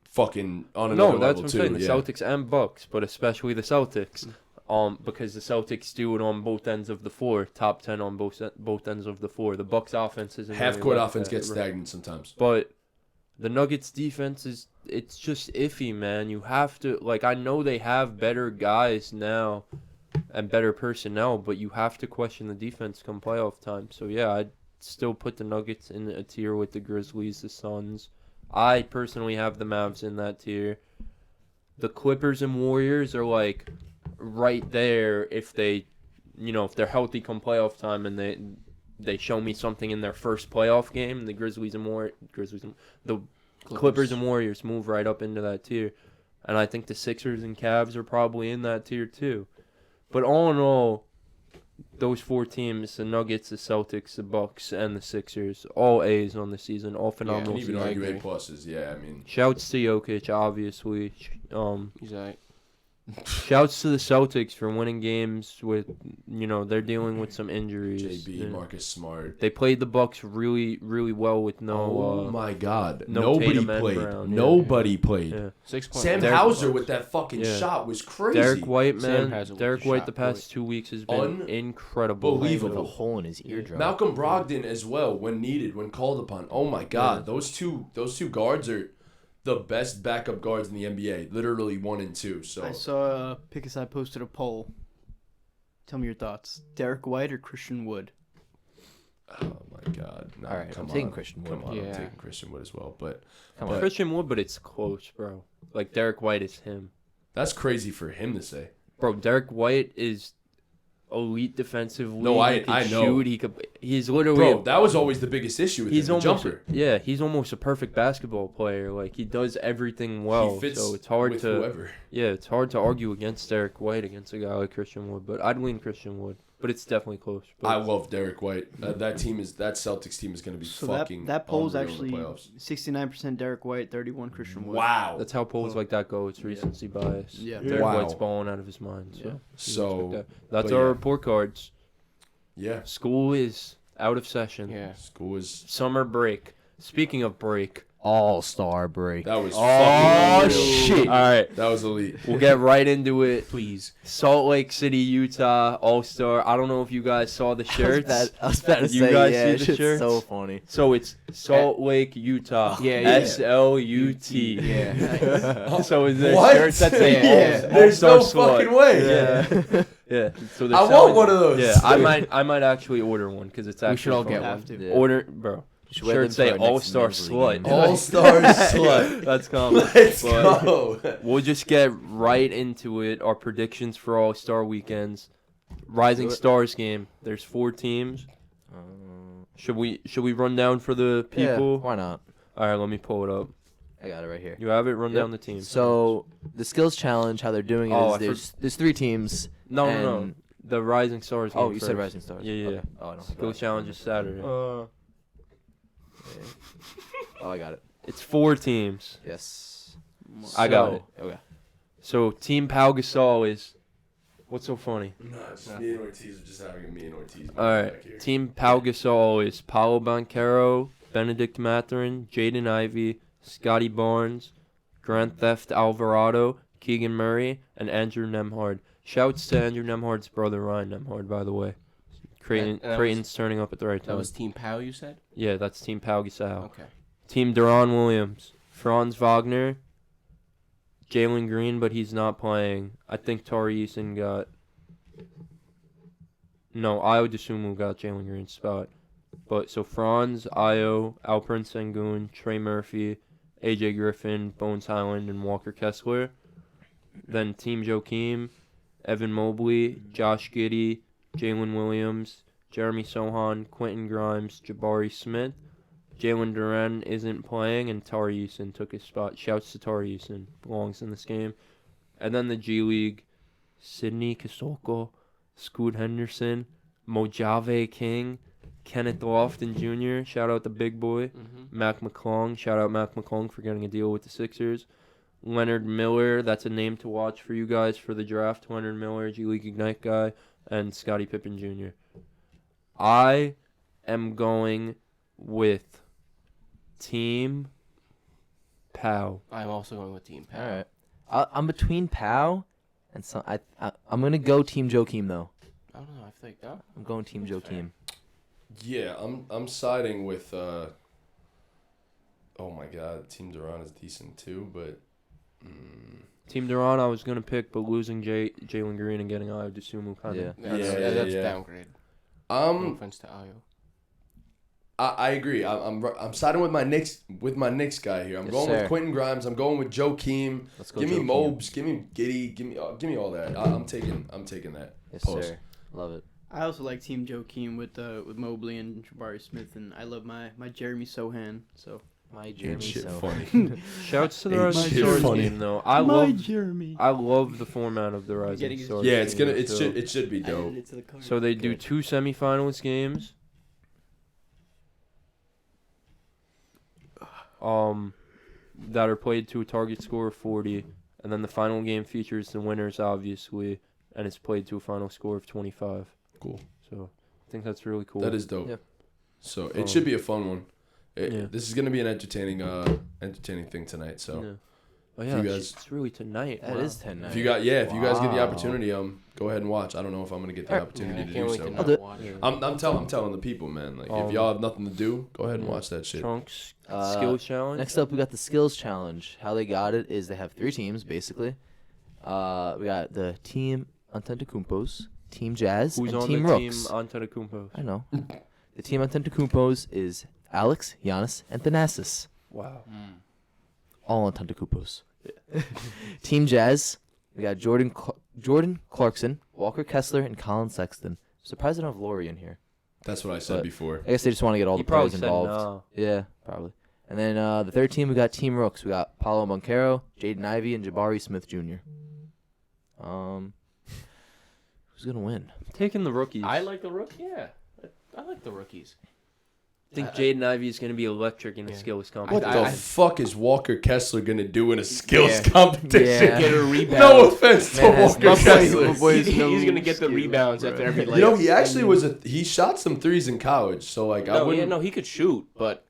fucking on another No, that's level what I'm too. saying. The yeah. Celtics and Bucks, but especially the Celtics. Because the Celtics do it on both ends of the floor, top 10 on both ends of the floor. The Bucks offense isn't Half really court like offense that, gets right? stagnant sometimes. But the Nuggets defense it's just iffy, man. You have to, like, I know they have better guys now and better personnel, but you have to question the defense come playoff time. So yeah, I'd still put the Nuggets in a tier with the Grizzlies, the Suns. I personally have the Mavs in that tier. The Clippers and Warriors are like right there if they, if they're healthy come playoff time and they show me something in their first playoff game. The the Clippers and Warriors move right up into that tier, and I think the Sixers and Cavs are probably in that tier too. But all in all, those 4 teams, the Nuggets, the Celtics, the Bucks, and the Sixers, all A's on the season, all You phenomenal. can even I argue agree. A+. Yeah, I mean, Shouts to Jokic, obviously. He's all right. Shouts to the Celtics for winning games with, they're dealing with some injuries. JB, And Marcus Smart. they played the Bucks really, really well with Oh my God! no Nobody Tatum and played. Brown, yeah. Nobody played. Yeah. 6 points. Sam Derek Hauser Bucks. with that fucking Yeah. shot was crazy. Derek White, Sam man. has a Derek wicked White shot, the past 2 weeks has been incredible. Unbelievable. With a hole in his eardrum. Malcolm Brogdon as well when needed, when called upon. Oh my God, those two guards are the best backup guards in the NBA. Literally 1 and 2. So I saw Pick Aside posted a poll. Tell me your thoughts. Derek White or Christian Wood? oh my God. No, All right, come I'm taking on. Christian Wood. Come on, I'm Yeah. taking Christian Wood as well. But Come but on. Christian Wood, but it's close, bro. Like, Derek White is him. that's crazy for him to say. Bro, Derek White is elite defensively. No, He can I know. shoot. He's literally Bro, that was always the biggest issue with he's him, the almost jumper. he's almost a perfect basketball player. Like, he does everything well. He fits so it's hard with to whoever. it's hard to argue against Derek White against a guy like Christian Wood. But I'd lean Christian Wood. But it's definitely close. But I love Derek White. That Celtics team is going to be So fucking that poll's unreal in actually the playoffs. 69% Derek White, 31 Christian Wood. Wow. that's how polls like that go. It's recency bias. Yeah. Derek Wow. White's balling out of his mind. So Yeah. So that's but our yeah. report cards. yeah, School is out of session. Yeah. school is Summer break. Speaking of break. All-star break. that was Oh, fucking unreal. shit. All right. That was elite. We'll get right into it. Please. Salt Lake City, Utah, All-Star. I don't know if you guys saw the shirts. I was about to You say, guys yeah, see the shit's shirts? so funny. So it's Salt Lake, Utah. Yeah, yeah. SLUT. Yeah. So is there What? shirts that say Yeah. There's All-Star no Slut? fucking way. Yeah. Yeah. So they're I want selling- one of those. Yeah, I might actually order one because it's actually We should all fun. get Have one. to. Yeah. Order, bro. Should wear them Shirts say for our next All-Star men's Slut. league game. All-Star slut. That's common. Let's But go. We'll just get right into it. Our predictions for All-Star weekends. Rising Do it. Stars game. There's 4 teams. Should we run down for the people? Yeah, why not? All right, let me pull it up. I got it right here. You have it. Run Yep. down the teams. So the skills challenge, how they're doing it Oh, is there's 3 teams. no. and- The Rising Stars. Oh, game you first. said Rising Stars. Yeah, yeah. Okay. Oh, I don't. Skills challenge is Saturday. Oh, I got it. It's 4 teams. Yes. I got So- it. Okay. So Team Pau Gasol is. What's so funny? No, just me and Ortiz are just having me and Ortiz. All right. Team Pau Gasol is Paolo Banchero, Benedict Mathurin, Jaden Ivey, Scotty Barnes, Grand Theft Alvarado, Keegan Murray, and Andrew Nemhard. Shouts to Andrew Nemhard's brother Ryan Nemhard, by the way. Creighton's turning up at the right That time. was Team Pow, you said? Yeah, that's Team Pau Gasol. Okay. Team Deron Williams, Franz Wagner, Jalen Green, but he's not playing. I think Tari Eason got. No, Io DeSumo got Jalen Green's spot. But so Franz, Io, Alperen Sengun, Trey Murphy, AJ Griffin, Bones Highland, and Walker Kessler. Then Team Joakim, Evan Mobley, Josh Giddey, Jalen Williams, Jeremy Sohan, Quentin Grimes, Jabari Smith. Jalen Duren isn't playing, and Tari Eason took his spot. Shouts to Tari Eason. Belongs in this game. And then the G League, Sidney Kasoko, Scoot Henderson, Mojave King, Kenneth Lofton Jr., shout out the big boy. Mm-hmm. Mac McClung, shout out Mac McClung for getting a deal with the Sixers. Leonard Miller, that's a name to watch for you guys for the draft. Leonard Miller, G League Ignite guy, and Scottie Pippen Jr. I am going with Team Pow. I'm also going with Team Pow. All right. I'm between Pow and some. I'm gonna go Team Joakim though. I don't know. I feel like that. I'm going Team That's fair. Joakim. Yeah, I'm siding with. Oh my God, Team Duran is decent too, but. Team Duran, I was going to pick, but losing Jalen Green and getting Io DeSumo kind of. That's yeah. downgrade. No I'm offense to Ayo. I agree. I'm siding with my Knicks guy here. I'm Yes, going sir. with Quentin Grimes. I'm going with Joakim. Let's go. Give me Joakim. Mobes. Give me Giddy. Give me all that. I'm taking that. Yes, Post. sir. Love it. I also like Team Joakim with Mobley and Jabari Smith, and I love my Jeremy Sohan. So My Jeremy. Shit So funny. Shouts to the Ain't Rising shit Stars funny. game though. Jeremy. I love the format of the Rising Getting his- Stars. Yeah, it's game, gonna. so- It should be dope. So they do 2 semifinals games. That are played to a target score of 40, and then the final game features the winners, obviously, and it's played to a final score of 25. Cool. So I think that's really cool. That is dope. Yeah. So it should be a fun one. Yeah. This is gonna be an entertaining thing tonight. So Yeah. Oh If yeah, you guys- it's really tonight. that Wow. is 10 if you guys get the Wow. opportunity, go ahead and watch. I don't know if I'm gonna get the Alright. opportunity I to can't do wait so. to I'll do it. not watch. Yeah. I'm telling the people, man. Like if y'all have nothing to do, go ahead and watch that shit. Trunks Uh, skills challenge. Next up, we got the skills challenge. How they got it is they have 3 teams basically. We got the team Antetokounmpos, Team Jazz, Who's and on Team the Rooks. team Antetokounmpo? I know. The team Antetokounmpos is Alex, Giannis, and Thanasis. Wow. All Antetokounmpos. Team Jazz, we got Jordan Clarkson, Walker Kessler, and Colin Sexton. Surprised I don't have Laurie in here. That's what I said But- before. I guess they just want to get all He the probably players said involved. no. Yeah, probably. And then the third team, we got Team Rooks. We got Paulo Moncaro, Jaden Ivey, and Jabari Smith Jr. Who's gonna win? Taking the rookies. I like the rookie. Yeah, I like the rookies. I think Jaden Ivey is going to be electric in a Yeah. skills What competition. the fuck is Walker Kessler gonna do in a skills Yeah. competition? Yeah. Get a rebound. No offense to Man has Walker no Kessler. My boy is He's no gonna get the skill, rebounds bro. after every layup. You know, he actually he shot some threes in college. So like I wouldn't. he could shoot, but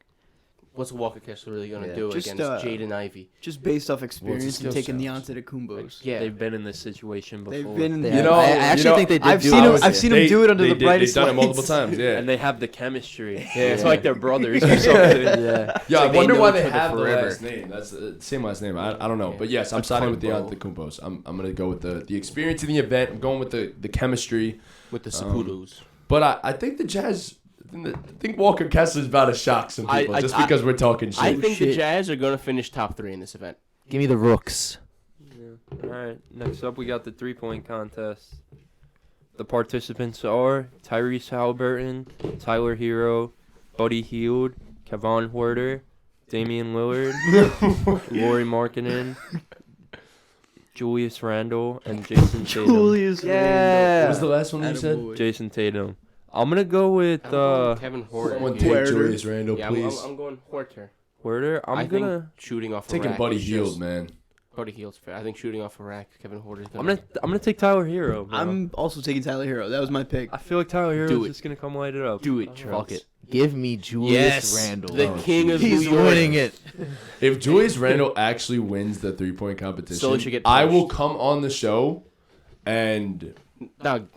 what's Walker Kessler really gonna Yeah. do Just, against Jaden Ivey? Just based off experience and skills taking the challenge. Antetokounmpos. Yeah, They've been in this situation before. They've been. They You have- know- I actually think they did I've do seen it. him. I've seen him do it under the brightest They've done it multiple lights. times. Yeah. And they have the chemistry. Yeah. It's like they're brothers or something. Yeah. Yeah, I like they wonder know why each they other have the forever. last name. That's the same last name. I don't know, Yeah. but yes, I'm That's siding with the Kumpo. Antetokounmpos. I'm gonna go with the experience in the event. I'm going with the chemistry. with the Saputos. But I think the Jazz. I think Walker Kessler's about to shock some people just because we're talking shit. I think the shit. Jazz are gonna finish top 3 in this event. Give me the Rooks. Yeah. All right. Next up, we got the 3-point contest. The participants are Tyrese Halliburton, Tyler Hero, Buddy Hield, Kevon Huerter, Damian Lillard, Lauri Markkinen, Julius Randle, and Jason Tatum. Julius. Yeah. What was the last one you said? Attaboy. Jason Tatum. I'm gonna go with I'm going Kevin Horter. Someone here. take Huerter. Julius Randle, Yeah, please. I'm going Horter. Huerter. I I'm think gonna. shooting off a Taking rack. Buddy is Hield, just- man. Buddy Hield's fair. I think shooting off a rack, Kevin Horter's I'm gonna take Tyler Hero. Bro. I'm also taking Tyler Hero. That was my pick. I feel like Tyler Hero Do is it. just gonna come light it up. Do it, Fuck Trunks. it. Give me Julius Yes, Randle. the king of He's New York. winning it. If Julius Randle actually wins the 3-point competition, So he should get I will punished. come on the show and No,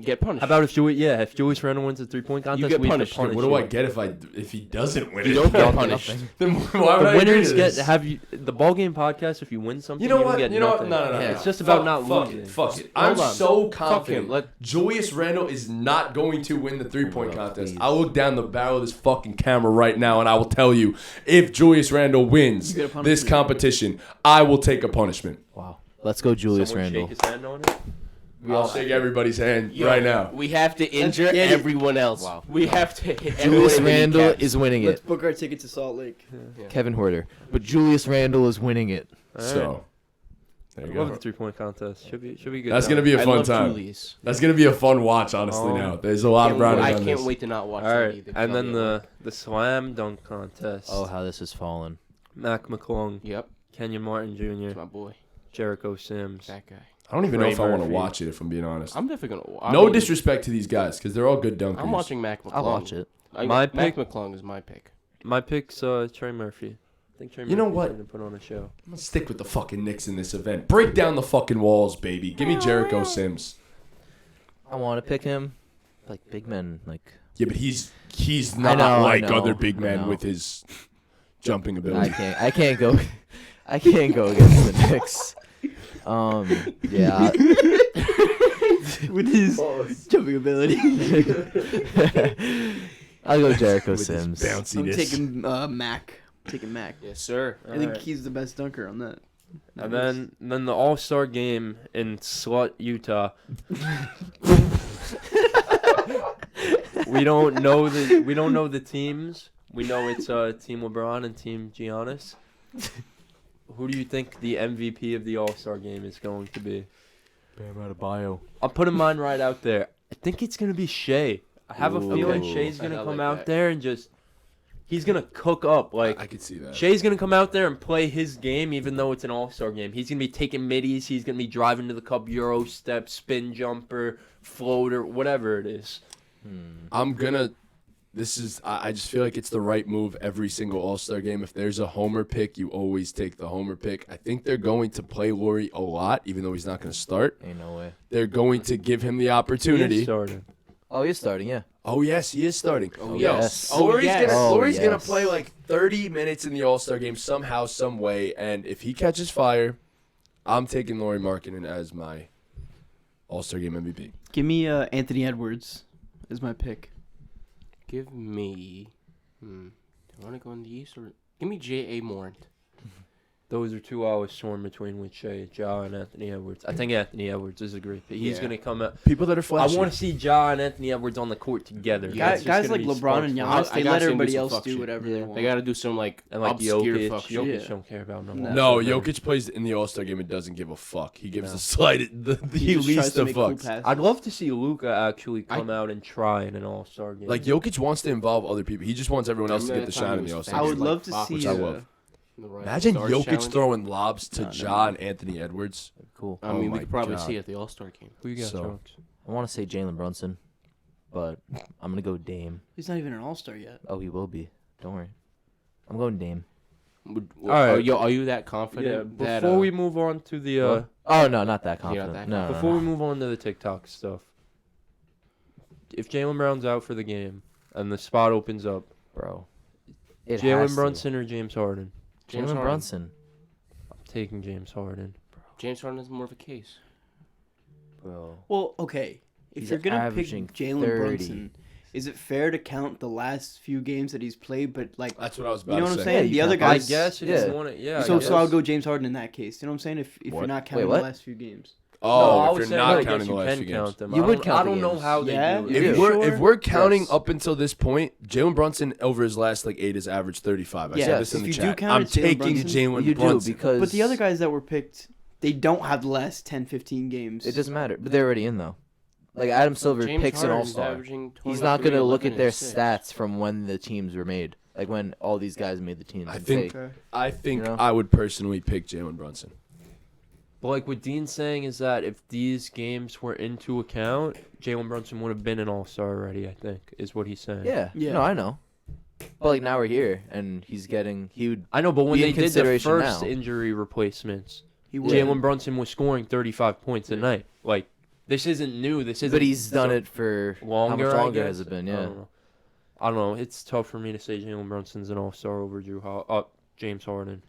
get punished. How about if Julius Randle wins the 3-point contest? get we have to punished. punish what do you. I get if he doesn't win You it? don't get punished. Then why would The I agree winners to get this? the ball game podcast. If you win something, You know don't what? Get You know what? nothing. No. Yeah. It's just about not fuck losing. it. Fuck it. I'm on. so Fuck confident. him. Let- Julius Randle is not going to win the 3-point Oh, contest. please. I'll look down the barrel of this fucking camera right now and I will tell you if Julius Randle wins You get a punishment. this competition, I will take a punishment. Wow. Let's go, Julius Someone Randle. shake his hand on it. I'll shake everybody's hand Yo, right now. We have to injure get it. everyone else. Wow. We have to hit everyone Julius in the Randle kneecaps. is winning Let's it. book our ticket to Salt Lake. Kevin Huerter. But Julius Randle is winning it. All right. So, there you I love go. the 3-point contest. Should be good. That's time. gonna be a I fun love time. Julius. That's gonna be a fun watch, honestly. Oh. Now there's a lot of rounders I on can't this. wait to not watch All that right, either. and then I'll be the slam dunk contest. Oh, how this has fallen. Mac McClung, like, Yep, Kenyon Martin it's Jr., my boy. Jericho Sims. That guy. I don't even know Ray if I want to Murphy. watch it. If I'm being honest. I'm definitely gonna. No disrespect to these guys because they're all good dunkers. I'm watching Mac McClung. I'll watch it. My Mac pick- McClung is my pick. My pick's Trey Murphy. I think Trey You know Murphy's what? gonna put on a show. I'm gonna stick with the fucking Knicks in this event. Break down the fucking walls, baby. Give me Jericho Sims. I want to pick him. Like big men, like Yeah, but he's not know, like I know, other big I men know. with his jumping I ability. can't go I can't go against the Knicks. Yeah. With his jumping ability. I'll go Jericho With his Sims. bounciness. I'm taking Mac. Taking Mac. Yes, sir. I think Alright. he's the best dunker on that. And then the All-Star game in Slut, Utah. we don't know the teams. We know it's Team LeBron and Team Giannis. Who do you think the MVP of the All-Star game is going to be? Bam out of bio. I'm putting mine right out there. I think it's going to be Shea. I have a feeling Ooh. Shea's going I to like come out that. there and just... He's going to cook up. Like, I could see that. Shea's going to come out there and play his game even though it's an all-star game. He's going to be taking middies. He's going to be driving to the cup, Euro step, spin jumper, floater, whatever it is. I'm gonna. This is. I just feel like it's the right move every single All-Star game. If there's a homer pick, you always take the homer pick. I think they're going to play Laurie a lot, even though he's not going to start. Ain't no way. They're going to give him the He opportunity. is starting. Oh, he's starting, yeah. Oh yes, he is starting. Oh, Yo, yes. Laurie's yes. gonna Oh, Laurie's gonna yes. play like 30 minutes in the All-Star game somehow, some way, and if he catches fire, I'm taking Laurie Markkinen as my All-Star game MVP. Give me Anthony Edwards as my pick. Give me. Do I want to go in the East or give me J.A. Morant? Those are two I was torn between with Shea, Ja, and Anthony Edwards. I think Anthony Edwards is a great pick. He's Yeah. going to come out. People that are I flashy. want to see Ja and Anthony Edwards on the court together. Yeah, That's just Guys gonna like be LeBron and sparks Giannis, for they I gotta let see him do everybody some else fuck do shit. whatever Yeah. they want. They got to do some like And like obscure Jokic, fuck shit. Jokic Yeah. don't care about no. No. No, stuff, man. Jokic plays in the All-Star game and doesn't give a fuck. He gives No. the slight, the He just tries least to of make cool fucks. passes. I'd love to see Luka actually come out and try in an All-Star game. Like Jokic wants to involve other people. He just wants everyone else to Remember get the that time shine he in the was All-Star I game. would like love to Fox, see. which I love. The Rising Imagine Stars Jokic Challenge. throwing lobs to No, Ja and Anthony Edwards. Cool. I Oh mean, my we could probably God. see it at the All-Star game. who you got, So- Chunks? I want to say Jalen Brunson, but I'm going to go Dame. He's not even an All-Star yet. Oh, he will be. Don't worry. I'm going Dame. All right. Are you that Yeah. confident? that, Before we move on to the What? Oh, no, not that You're not confident. that No, no, before no. we move on to the TikTok stuff, if Jalen Brown's out for the game and the spot opens up, Bro. It has Jalen to. Brunson or James Harden? James Jalen Harden. Brunson. I'm taking James Harden. James Harden is more of a case. Bro. Well, okay. If He's you're gonna pick averaging Jalen 30. Brunson, is it fair to count the last few games that he's played? But like, That's what I was you about know to what I'm say. Yeah, saying? you The other count- I guys. guess if yeah. you want to, yeah. So I I'll guess. go James Harden in that case. You know what I'm saying? If What? you're not counting what? the last few games. No, Oh, I if was you're saying, not I guess counting the you last can few count games. them. You I would don't- count I the don't know games. how they Yeah, do if it. If Yeah. we're sure? if we're counting Yes. up until this point, Jalen Brunson over his last like 8 has averaged 35. I Yeah, said this in if the you do chat. count I'm it, Jalen taking Brunson- Jalen You do Brunson. because. But the other guys that were picked, they don't have the last 10, 15 games. It doesn't matter. But they're already in, though. Like, Adam Silver James picks an Harden's all-star. averaging He's not 23, going to look 11, at their and 6. stats from when the teams were made. Like, when all these guys made the teams. I and think- say, Okay. I think You know? I would personally pick Jalen Brunson. But like what Dean's saying is that if these games were into account, Jalen Brunson would have been an All-Star already. I think is what he's saying. Yeah. Yeah. No, I know. But, like, now we're here, and he's getting. He would. I know, but when Be they in did the consideration first now. injury replacements, He would. Jalen Brunson was scoring 35 points a night. Like this isn't new. This isn't. But he's done it for. longer. How much I longer guess. has it been? I Yeah. don't know. I don't know. It's tough for me to say Jalen Brunson's an All-Star over James Harden.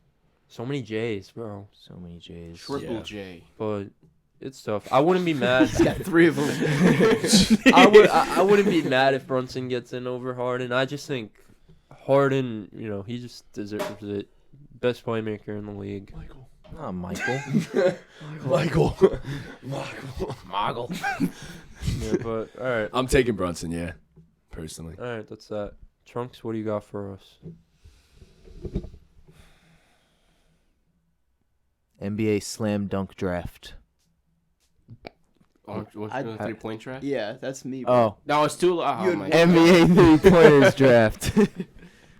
So many J's, bro. So many J's. Triple Yeah. J. But it's tough. I wouldn't be mad. He's got 3 of them. I wouldn't be mad if Brunson gets in over Harden. I just think Harden, he just deserves it. Best playmaker in the league. Michael. Oh, Michael. Michael. Moggle. Yeah, but all right, I'm taking Brunson, yeah. Personally. all right, that's that. Trunks, what do you got for us? NBA slam dunk draft. Oh, what's I- the 3-point track? Yeah, that's me. Bro. Oh, No, it's too. Oh You my had- God. NBA 3-pointers draft. Good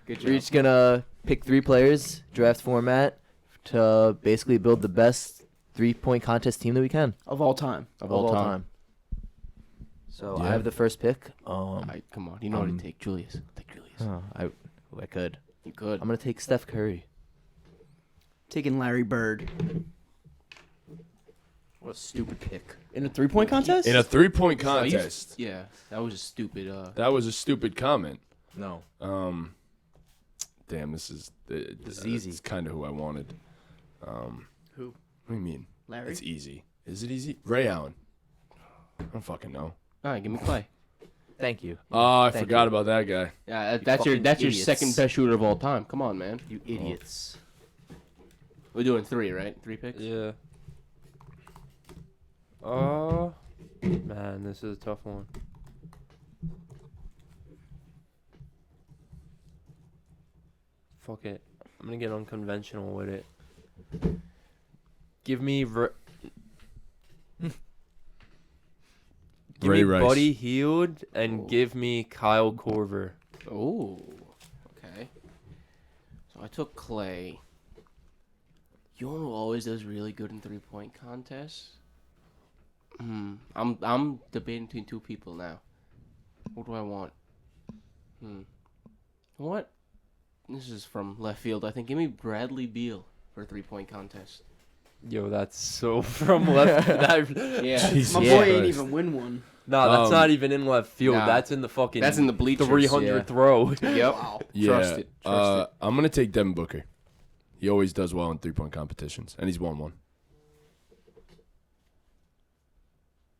We're job. each gonna pick 3 players, draft format, to basically build the best 3-point contest team that we can Of all time. Of all time. So Yeah. I have the first pick. Come on, you know what to take, Julius. Take Julius. I could. You could. I'm gonna take Steph Curry. Taking Larry Bird. What a stupid pick. In a 3-point contest? In a 3-point Oh, you- contest. Yeah, that was a stupid. That was a stupid comment. No. Damn, this is easy. It's kind of who I wanted. Who? What do you mean? Larry? It's easy. Is it easy? Ray Allen. I don't fucking know. All right, give me Clay. Thank you. Oh, I Thank forgot you. about that guy. Yeah, You that's your fucking idiots. second best shooter of all time. Come on, man. You idiots. We're doing 3, right? 3 picks. Yeah. Man, this is a tough one. Fuck it. I'm gonna get unconventional with it. Give me Ray Rice. Buddy Hield and Oh. give me Kyle Korver. Oh, okay. So I took Clay. You know who always does really good in 3-point contests? I'm debating between two people now. What do I want? What? This is from left field. I think give me Bradley Beal for a 3-point contest. Yo, that's so from left. Yeah. Jesus My Yeah. boy ain't Christ. even win one. No, that's Um, not even in left field. Nah. That's in the fucking. That's in the bleachers. 300 yeah. throw. Yep. Wow. Yeah. Trust it. Trust it. I'm gonna take Devin Booker. He always does well in 3-point competitions, and he's won one.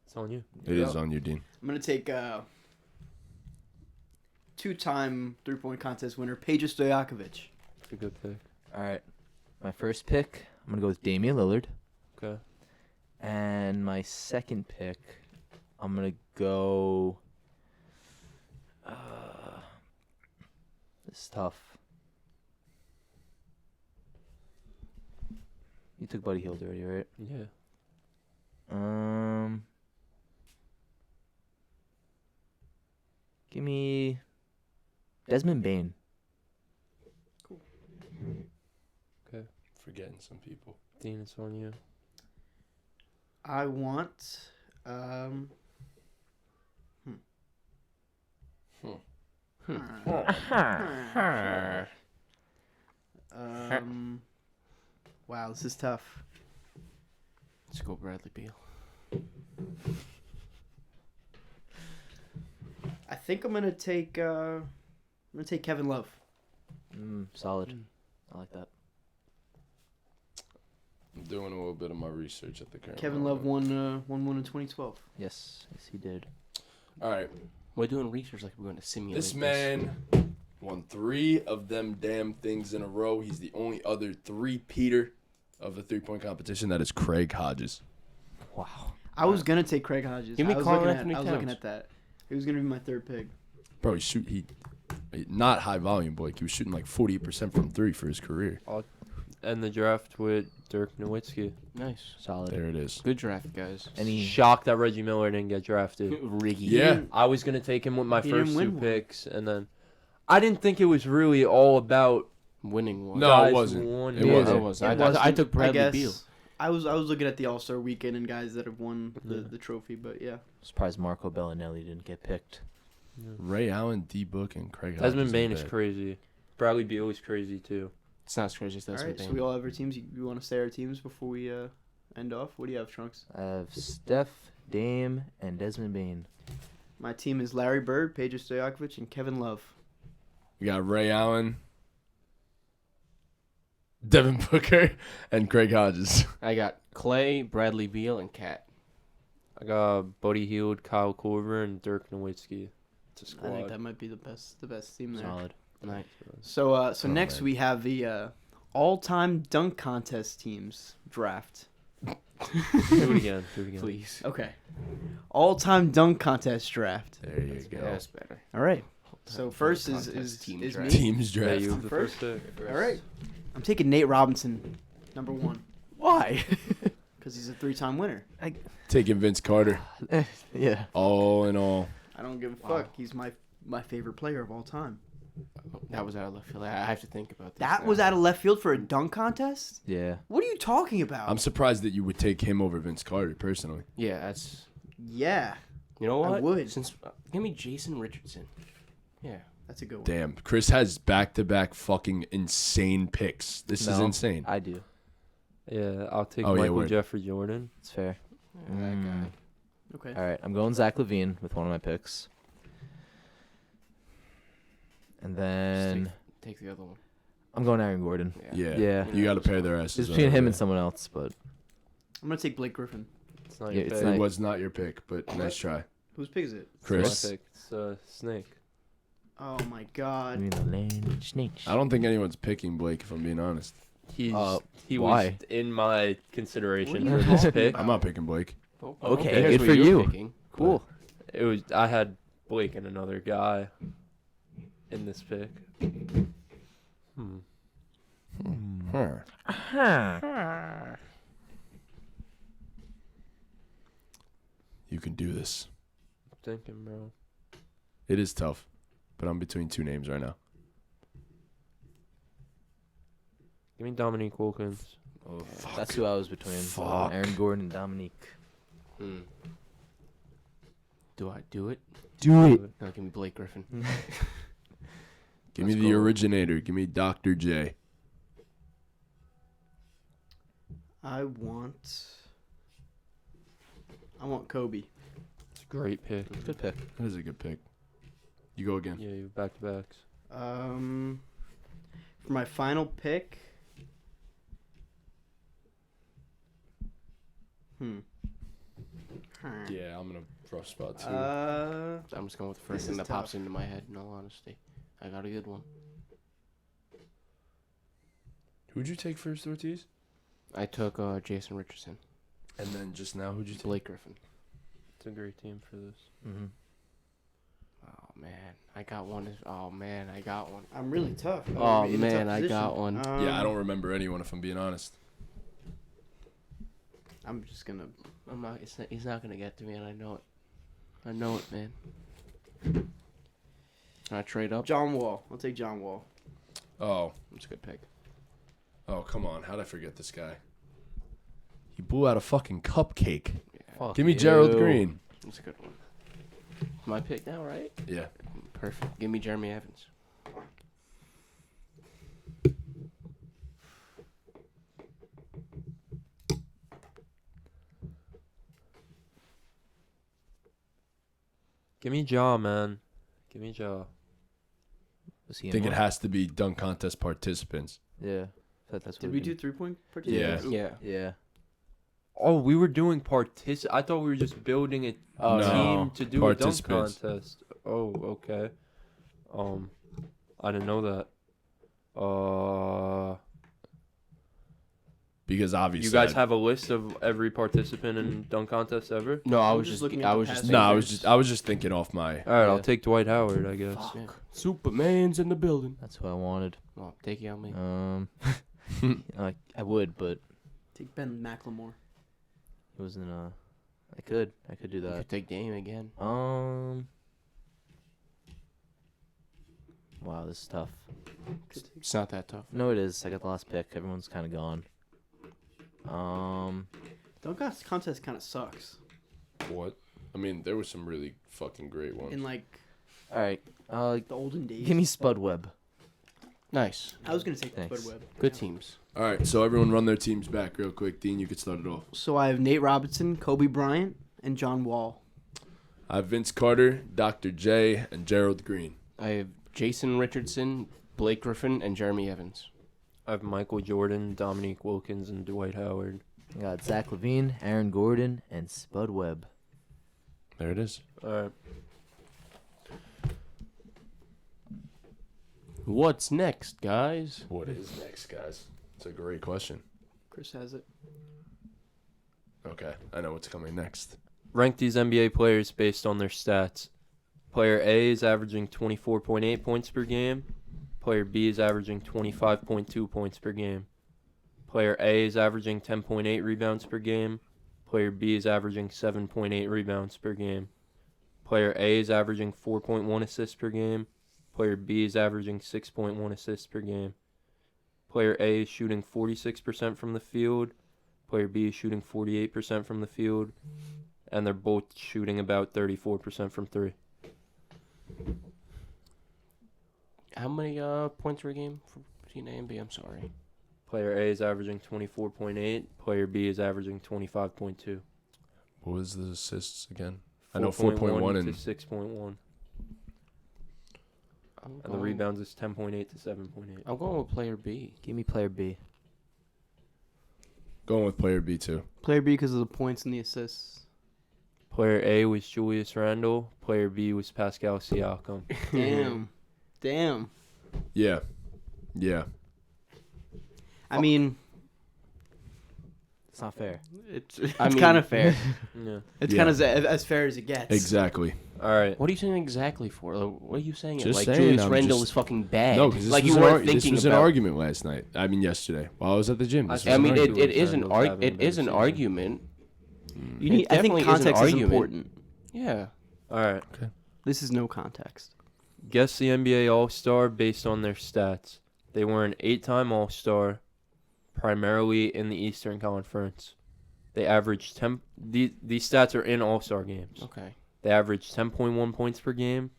It's on you. It is on you, Dean. I'm gonna take two-time 3-point contest winner Peja Stojakovic. It's a good pick. All right. My first pick, I'm going to go with Damian Lillard. Okay. And my second pick, I'm going to go... this is tough. You took Buddy Hield already, right? Yeah. Give me Desmond Bain. Forgetting some people. Dean, it's on you. I want wow, this is tough. Let's go Bradley Beal. I think I'm gonna take Kevin Love. Solid. I like that. I'm doing a little bit of my research at the current. Kevin Love moment. won one in 2012. Yes, he did. All right. We're doing research like we're going to simulate This man won 3 of them damn things in a row. He's the only other 3-peater of the 3-point competition. That is Craig Hodges. Wow. I was gonna take Craig Hodges. Give me I was Colin looking Anthony at, I was looking Towns. at that. He was gonna be my third pick. Bro, he not high volume, boy. He was shooting like 48% from 3 for his career. And the draft with Dirk Nowitzki. Nice. Solid. There it is. Good draft, guys. Any Shocked that Reggie Miller didn't get drafted. Riggy. Yeah. I was gonna take him with my He didn't first win 2 one. picks, and then I didn't think it was really all about Winning one. No, guys it wasn't. won. It Yeah. wasn't. It was. It I wasn't, took Bradley guess. Beal. I was looking at the All-Star weekend and guys that have won the trophy, but yeah. surprised Marco Bellinelli didn't get picked. Ray Allen, D Book, and Craig Hodges. Desmond Bain is back. crazy. Bradley Beal is crazy too. It's not as crazy as All that's right, so we all have our teams. You want to say our teams before we end off? What do you have, Trunks? I have Steph, Dame, and Desmond Bain. My team is Larry Bird, Peja Stojakovic, and Kevin Love. We got Ray Allen, Devin Booker, and Craig Hodges. I got Clay, Bradley Beal, and Cat. I got Buddy Hield, Kyle Korver, and Dirk Nowitzki. It's a I squad. think that might be the best team there. Solid. Nice. So Oh, next man. we have the all-time dunk contest teams draft. Do it again. Do it again. Please. Okay. All-time dunk contest draft. There you go. Yeah, that's better. All right. So Dunk first is contest team me. draft. Teams Yeah, draft. you have the First? first pick. All right. I'm taking Nate Robinson, number 1. Why? Because he's a 3-time winner. Taking Vince Carter. Yeah. All in all. I don't give a Wow. fuck. He's my favorite player of all time. That was out of left field. I have to think about this. That now. was out of left field for a dunk contest? Yeah. What are you talking about? I'm surprised that you would take him over Vince Carter, personally. Yeah, that's. Yeah, You know I what? would. Since give me Jason Richardson. Yeah. that's a good one. Damn. Chris has back-to-back fucking insane picks. This is No. insane. I do. Yeah, I'll take Oh, yeah, Michael word. Jeffrey Jordan. It's fair. That guy. Okay. All right. I'm going Zach Levine with one of my picks. And then Take the other one. I'm going Aaron Gordon. Yeah. Yeah. You got to pair their asses. It's between up, him yeah. and someone else, but I'm going to take Blake Griffin. It's not Yeah, your it's pick. not- It was not your pick, but nice try. Whose pick is it? It's my Chris. pick. It's Snake. Oh my I god. mean the land snakes. I don't think anyone's picking Blake, if I'm being honest. He why? was in my consideration What are for you this talking pick. about? I'm not picking Blake. Okay, here's good what for you're you. picking. Cool. It was I had Blake and another guy in this pick. You can do this. Thinking, bro. It is tough, but I'm between two names right now. Give me Dominique Wilkins. Oh, that's who I was between. Fuck. Aaron Gordon and Dominique. Do I do it? Do it. No, give me Blake Griffin. Give me Let's the go. originator. Give me Dr. J. I want Kobe. It's a great pick. Good pick. That is a good pick. You go again. Yeah, you have back-to-backs. For my final pick. Yeah, I'm in a rough spot too. I'm just going with the first This thing is that pops tough. into my head, in all honesty. I got a good one. Who'd you take first, Ortiz? I took Jason Richardson. And then just now, who'd you take? Blake Griffin. It's a great team for this. Mm-hmm. Oh, man. I got one. Oh, man. I got one. I'm really tough. Oh, I'm in a tough man, I got position. one. Yeah, I don't remember anyone if I'm being honest. I'm just gonna. I'm not. He's not gonna get to me, and I know it. I know it, man. Can I trade up? John Wall. I'll take John Wall. Oh, That's a good pick. oh, come on. How'd I forget this guy? He blew out a fucking cupcake. Yeah, Give me Gerald Green. that's a good one. My pick now, right? Yeah. Perfect. Give me Jeremy Evans. Give me Ja, man. Give me Ja. Was he I in think it one? has to be dunk contest participants. Yeah. That's Did what we it do been. 3-point Yeah. participants? Yeah. Yeah. Oh, we were doing I thought we were just building a Oh, No. team to do a dunk Participants. contest. Oh, okay. I didn't know that. Because obviously. You guys have a list of every participant in dunk contest ever? No, I I'm was just just looking I at the was just past No, Lakers. I was just thinking off my. All right, I'll Yeah. take Dwight Howard, I guess. Yeah. Superman's in the building. That's who I wanted. Well, take you on me. I would, but Take Ben McLemore. it wasn't. I could do You that. could take Dame again. Wow, this is tough. It's not that tough. No, it is. I got the last pick. Everyone's kind of gone. Dunk contest kind of sucks. What? I mean, there were some really fucking great ones. In like All right. the olden days. Give me Spud Webb. Nice. I was gonna say Thanks. Spud Webb. Good teams. All right, so everyone run their teams back real quick. Dean, you could start it off. So I have Nate Robinson, Kobe Bryant, and John Wall. I have Vince Carter, Dr. J, and Gerald Green. I have Jason Richardson, Blake Griffin, and Jeremy Evans. I have Michael Jordan, Dominique Wilkins, and Dwight Howard. I got Zach LaVine, Aaron Gordon, and Spud Webb. There it is. All right. What's next, guys? What is next, guys? It's a great question. Chris has it. Okay, I know what's coming next. Rank these NBA players based on their stats. Player A is averaging 24.8 points per game. Player B is averaging 25.2 points per game. Player A is averaging 10.8 rebounds per game. Player B is averaging 7.8 rebounds per game. Player A is averaging 4.1 assists per game. Player B is averaging 6.1 assists per game. Player A is shooting 46% from the field. Player B is shooting 48% from the field. And they're both shooting about 34% from three. How many points per game for between A and B? I'm sorry. Player A is averaging 24.8. Player B is averaging 25.2. What was the assists again? I know 4.1 4.1 to and 6.1. I'm And the going- rebounds is 10.8 to 7.8. I'm going with player B. Give me player B. going with player B too. Player B because of the points and the assists. Player A was Julius Randle. Player B was Pascal Siakam. Damn. Damn. Yeah. Yeah. I mean, It's not fair. it's I mean- kind of fair. Yeah. It's Yeah. kind of as fair as it gets. Exactly. All right. What are you saying exactly for? Like, what are you saying? Just Like saying, Julius I'm Randle just- is fucking bad. No, because this like was you an weren't this thinking was an about. argument last night. I mean, yesterday while I was at the gym. This was I an mean, argument. it is an Randle's having a it is an better argument. You need. I think definitely is an context is argument. important. Yeah. All right. This is no context. Guess the NBA All-Star based on their stats. They were an 8-time All-Star, primarily in the Eastern Conference. They averaged 10. These stats are in All-Star games. Okay. They averaged 10.1 points per game,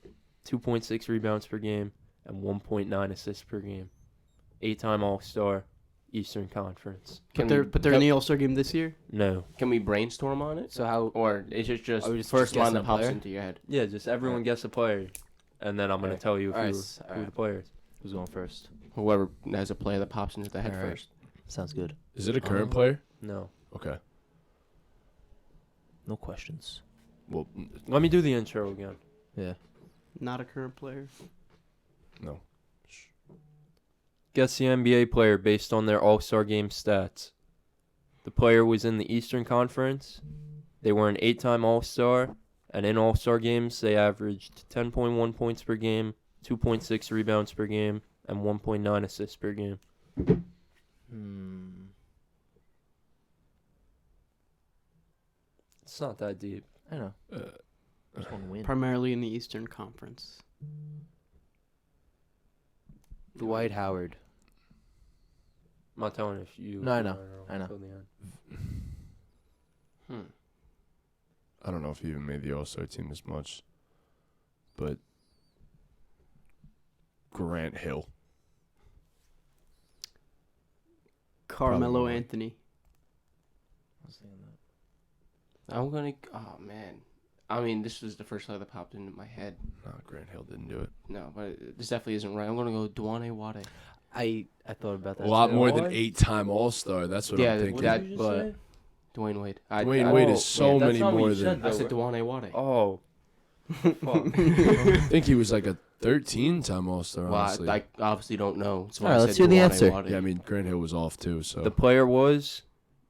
2.6 rebounds per game, and 1.9 assists per game. 8-time All-Star, Eastern Conference. But they're in the All Star game this year. No. Can we brainstorm on it? So how? Or is it just Are we just first line guessing that a pops player? into your head? Yeah, just everyone guess a player, and then I'm gonna Alright. tell you Alright, who alright. the player is. Who's going first? Whoever has a player that pops into the head Alright. first. Sounds good. Is it a current player? No. Okay. No questions. Well, Let me do the intro again. Yeah. Not a current player. no. Guess the NBA player based on their All-Star game stats. The player was in the Eastern Conference. They were an 8-time All-Star, and in All-Star games, they averaged 10.1 points per game, 2.6 rebounds per game, and 1.9 assists per game. It's not that deep. I know. Just want to win. Primarily in the Eastern Conference. Dwight Howard. I'm not telling if you. No, I know. I know. Till the end. I don't know if he even made the All-Star team this much, but Grant Hill. Carmelo Probably. Anthony. I'm gonna. Oh man. I mean, this was the first player that popped into my head. No, Grant Hill didn't do it. No, but this definitely isn't right. I'm gonna go Dwane Wade. I thought about that. A lot too. more than 8-time All-Star. That's what Yeah, I'm thinking. that. But Dwayne Wade. Dwayne Wade is so that's many not what more you than. said, I said Dwane Wade. Oh. Fuck. I think he was like a 13-time All-Star. Well, Honestly. I obviously don't know. So All right, I let's said hear the Dwane answer. Wade. Yeah, I mean Grant Hill was off too. So The player was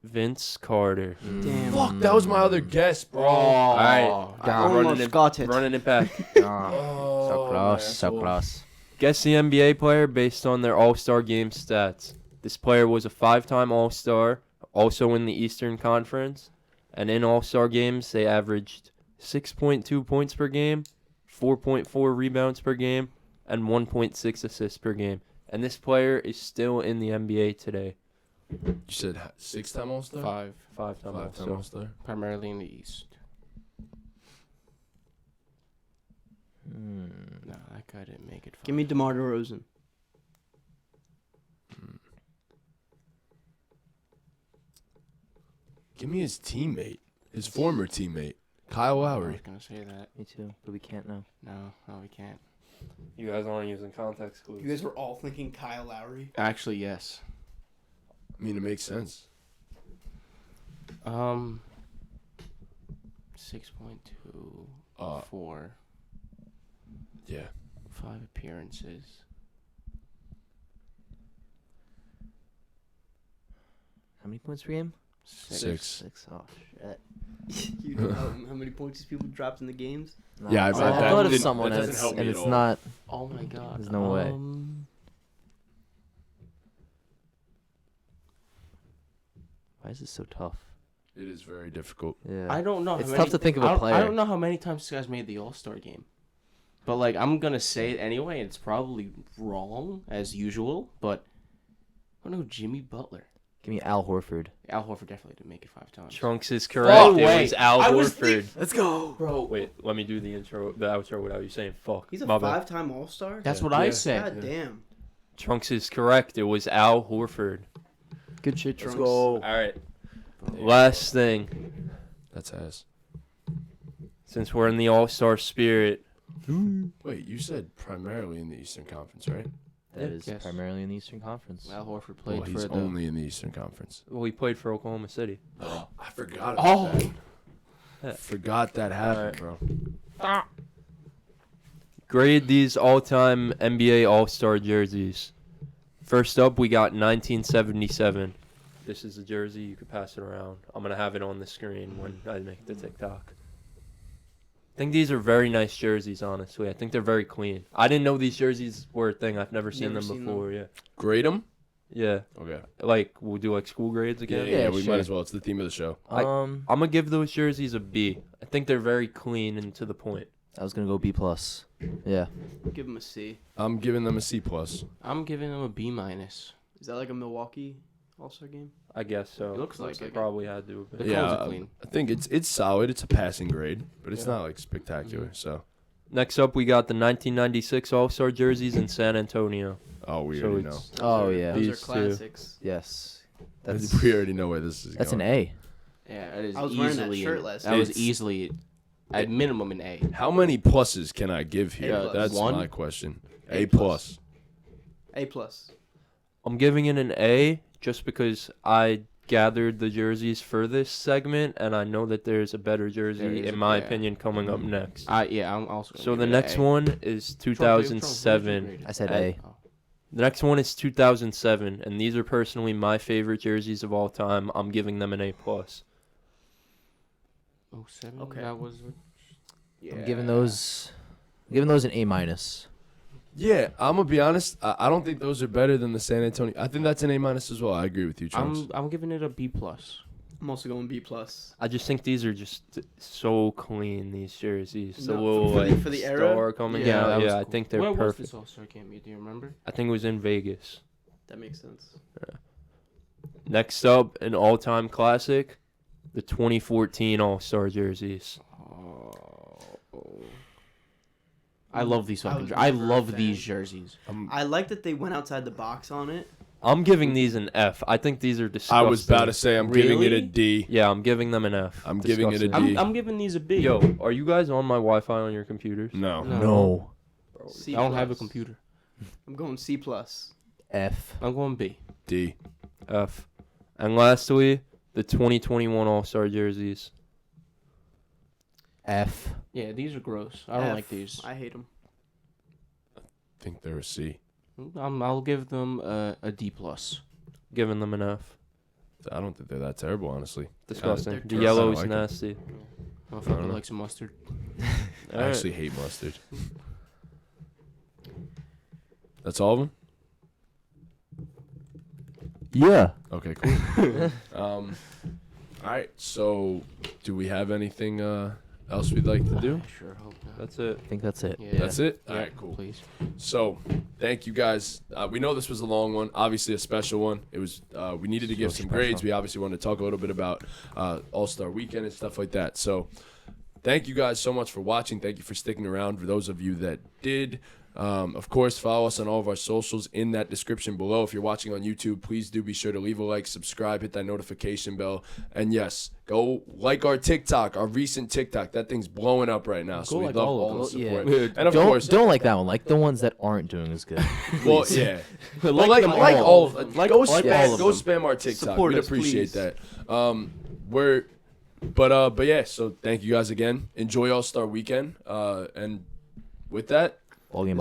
Vince Carter. Damn. fuck, that was my other guess, bro. All right. I almost got it. Running it back. Oh, So close. So asshole. close. Guess the NBA player based on their All-Star game stats. This player was a 5-time All-Star, also in the Eastern Conference, and in All-Star games they averaged 6.2 points per game, 4.4 rebounds per game, and 1.6 assists per game. And this player is still in the NBA today. You said 6-time All-Star. 5, 5-time 5-time All-Star. All-Star. primarily in the East. Hmm. No, that guy didn't make it. Give me DeMar DeRozan. Give me his teammate, his former teammate, Kyle I was Lowry. gonna say that. Me too, but we can't know. No, we can't. You guys aren't using context clues. You guys were all thinking Kyle Lowry. Actually, yes. I mean, it makes sense. 6.2, Uh, 4, Yeah. 5 appearances. How many points per game? 6. 6. Oh shit. You know how many points these people dropped in the games? No, Yeah, I've I read that. thought of Didn't- someone, that and doesn't it's, help me and at it's all. not. Oh my god. There's no way. Why is this so tough? It is very difficult. Yeah. I don't know. It's how tough many, to think of a I don't- player. I don't know how many times this guy's made the All-Star game. But, like, I'm going to say it anyway. It's probably wrong, as usual. But, I don't know, Jimmy Butler. Give me Al Horford. Al Horford definitely didn't make it 5 times. Trunks is correct. No It way. was Al I was Horford. Let's go. Bro, Wait, let me do the outro without you saying fuck. He's a My bad. 5-time All-Star. that's Yeah. what I Yeah. said. God damn. Trunks is correct. It was Al Horford. Good shit, Let's Trunks. go. All right. Last thing. That's ass. Since we're in the All-Star spirit, Wait, you said primarily in the Eastern Conference, right? That is Yes. primarily in the Eastern Conference. Al Horford played Well, he's for the... only in the Eastern Conference. well, he played for Oklahoma City. Oh, I forgot Oh. about that. Yeah. Forgot that happened, bro. Grade these all-time NBA All-Star jerseys. First up, we got 1977. This is a jersey. You could pass it around. I'm going to have it on the screen when I make the TikTok. think these are very nice jerseys, honestly. I think they're very clean. I didn't know these jerseys were a thing. I've never seen Never them seen before. Grade them? Yeah. Okay. Like, we'll do like school grades Yeah, again. yeah, we sure. might as well. It's the theme of the show. I'm gonna give those jerseys a B. I think they're very clean and to the point. I was gonna go B plus. Yeah. Give him a C. I'm giving them a C+. I'm giving them a B minus. Is that like a Milwaukee All-Star game? I guess so. It looks like it. it. Probably had to have The been. Yeah, colors are clean. I think it's solid. It's a passing grade, but it's Yeah. not like spectacular. So, Next up, we got the 1996 All-Star jerseys in San Antonio. oh, we So already know. it's- Oh yeah. Those These are two. classics. Yes. We already know where this is That's an going. A. Yeah, it is I was wearing that easily. shirt last That was It's- easily, at minimum, an A. How many pluses can I give here? A+. That's One? my question. A+. A+. A+. I'm giving it an A just because I gathered the jerseys for this segment, and I know that there's a better There jersey, is in a- my yeah. opinion, coming up next. Yeah, I'm also. gonna So give the it a next A. one is Trump, what did you 2007. grade it? I said And- A. Oh. The next one is 2007, and these are personally my favorite jerseys of all time. I'm giving them an A+. 07? Okay. That was. Yeah. I'm giving those an A minus. Yeah, I'm gonna be honest. I don't think those are better than the San Antonio. I think that's an A- as well. I agree with you, Chunks. I'm giving it a B plus. I'm also going B+. I just think these are just so clean, these jerseys. The No, little for the- like, for the era? star coming Yeah, out. that was Yeah, I cool. think they're Where perfect. was this All-Star game? Do you remember? I think it was in Vegas. That makes sense. Next up, an all-time classic, the 2014 All-Star jerseys. I love these I fucking. was I never a love fan. these jerseys. I like that they went outside the box on it. I'm giving these an F. I think these are I disgusting. was about to say I'm giving it a Really? D. Yeah, I'm giving them an F. I'm giving it a Disgusting. D. I'm giving these a B. Yo, are you guys on my Wi-Fi on your computers? No. No. C+. I don't have a computer. I'm going C+. F. I'm going B. D. F. And lastly, the 2021 All-Star jerseys. F. Yeah, these are gross. I don't F. like these. I hate them. I think they're a C. I'll give them a D plus. Giving them an F. I don't think they're that terrible, honestly. Disgusting. they're The gross. yellow I is like 'em. nasty. Motherfucker know. likes mustard. I Alright. actually hate mustard. That's all of them? Yeah. Okay, cool. All right, so do we have anything else we'd like to do? I sure hope not. That's it. I think that's it. Yeah. That's it? Yeah, All right, cool. Please. So, thank you guys. We know this was a long one, obviously a special one. It was. We needed to give So some special. grades. We obviously wanted to talk a little bit about All-Star Weekend and stuff like that. So, thank you guys so much for watching. Thank you for sticking around. For those of you that did, of course, follow us on all of our socials in that description below. If you're watching on YouTube, please do be sure to leave a like, subscribe, hit that notification bell, and yes, go like our TikTok, our recent TikTok. That thing's blowing up right now. So Go we like love all of all the them. support. Yeah. And of don't course, don't like that one. Like the ones that aren't doing as good. well, Please. yeah. Like Like them all of them. Like go all spam, of go them. spam our TikTok. Support We'd us, appreciate please. that. But yeah. So thank you guys again. Enjoy All Star Weekend. And with that, Ball game.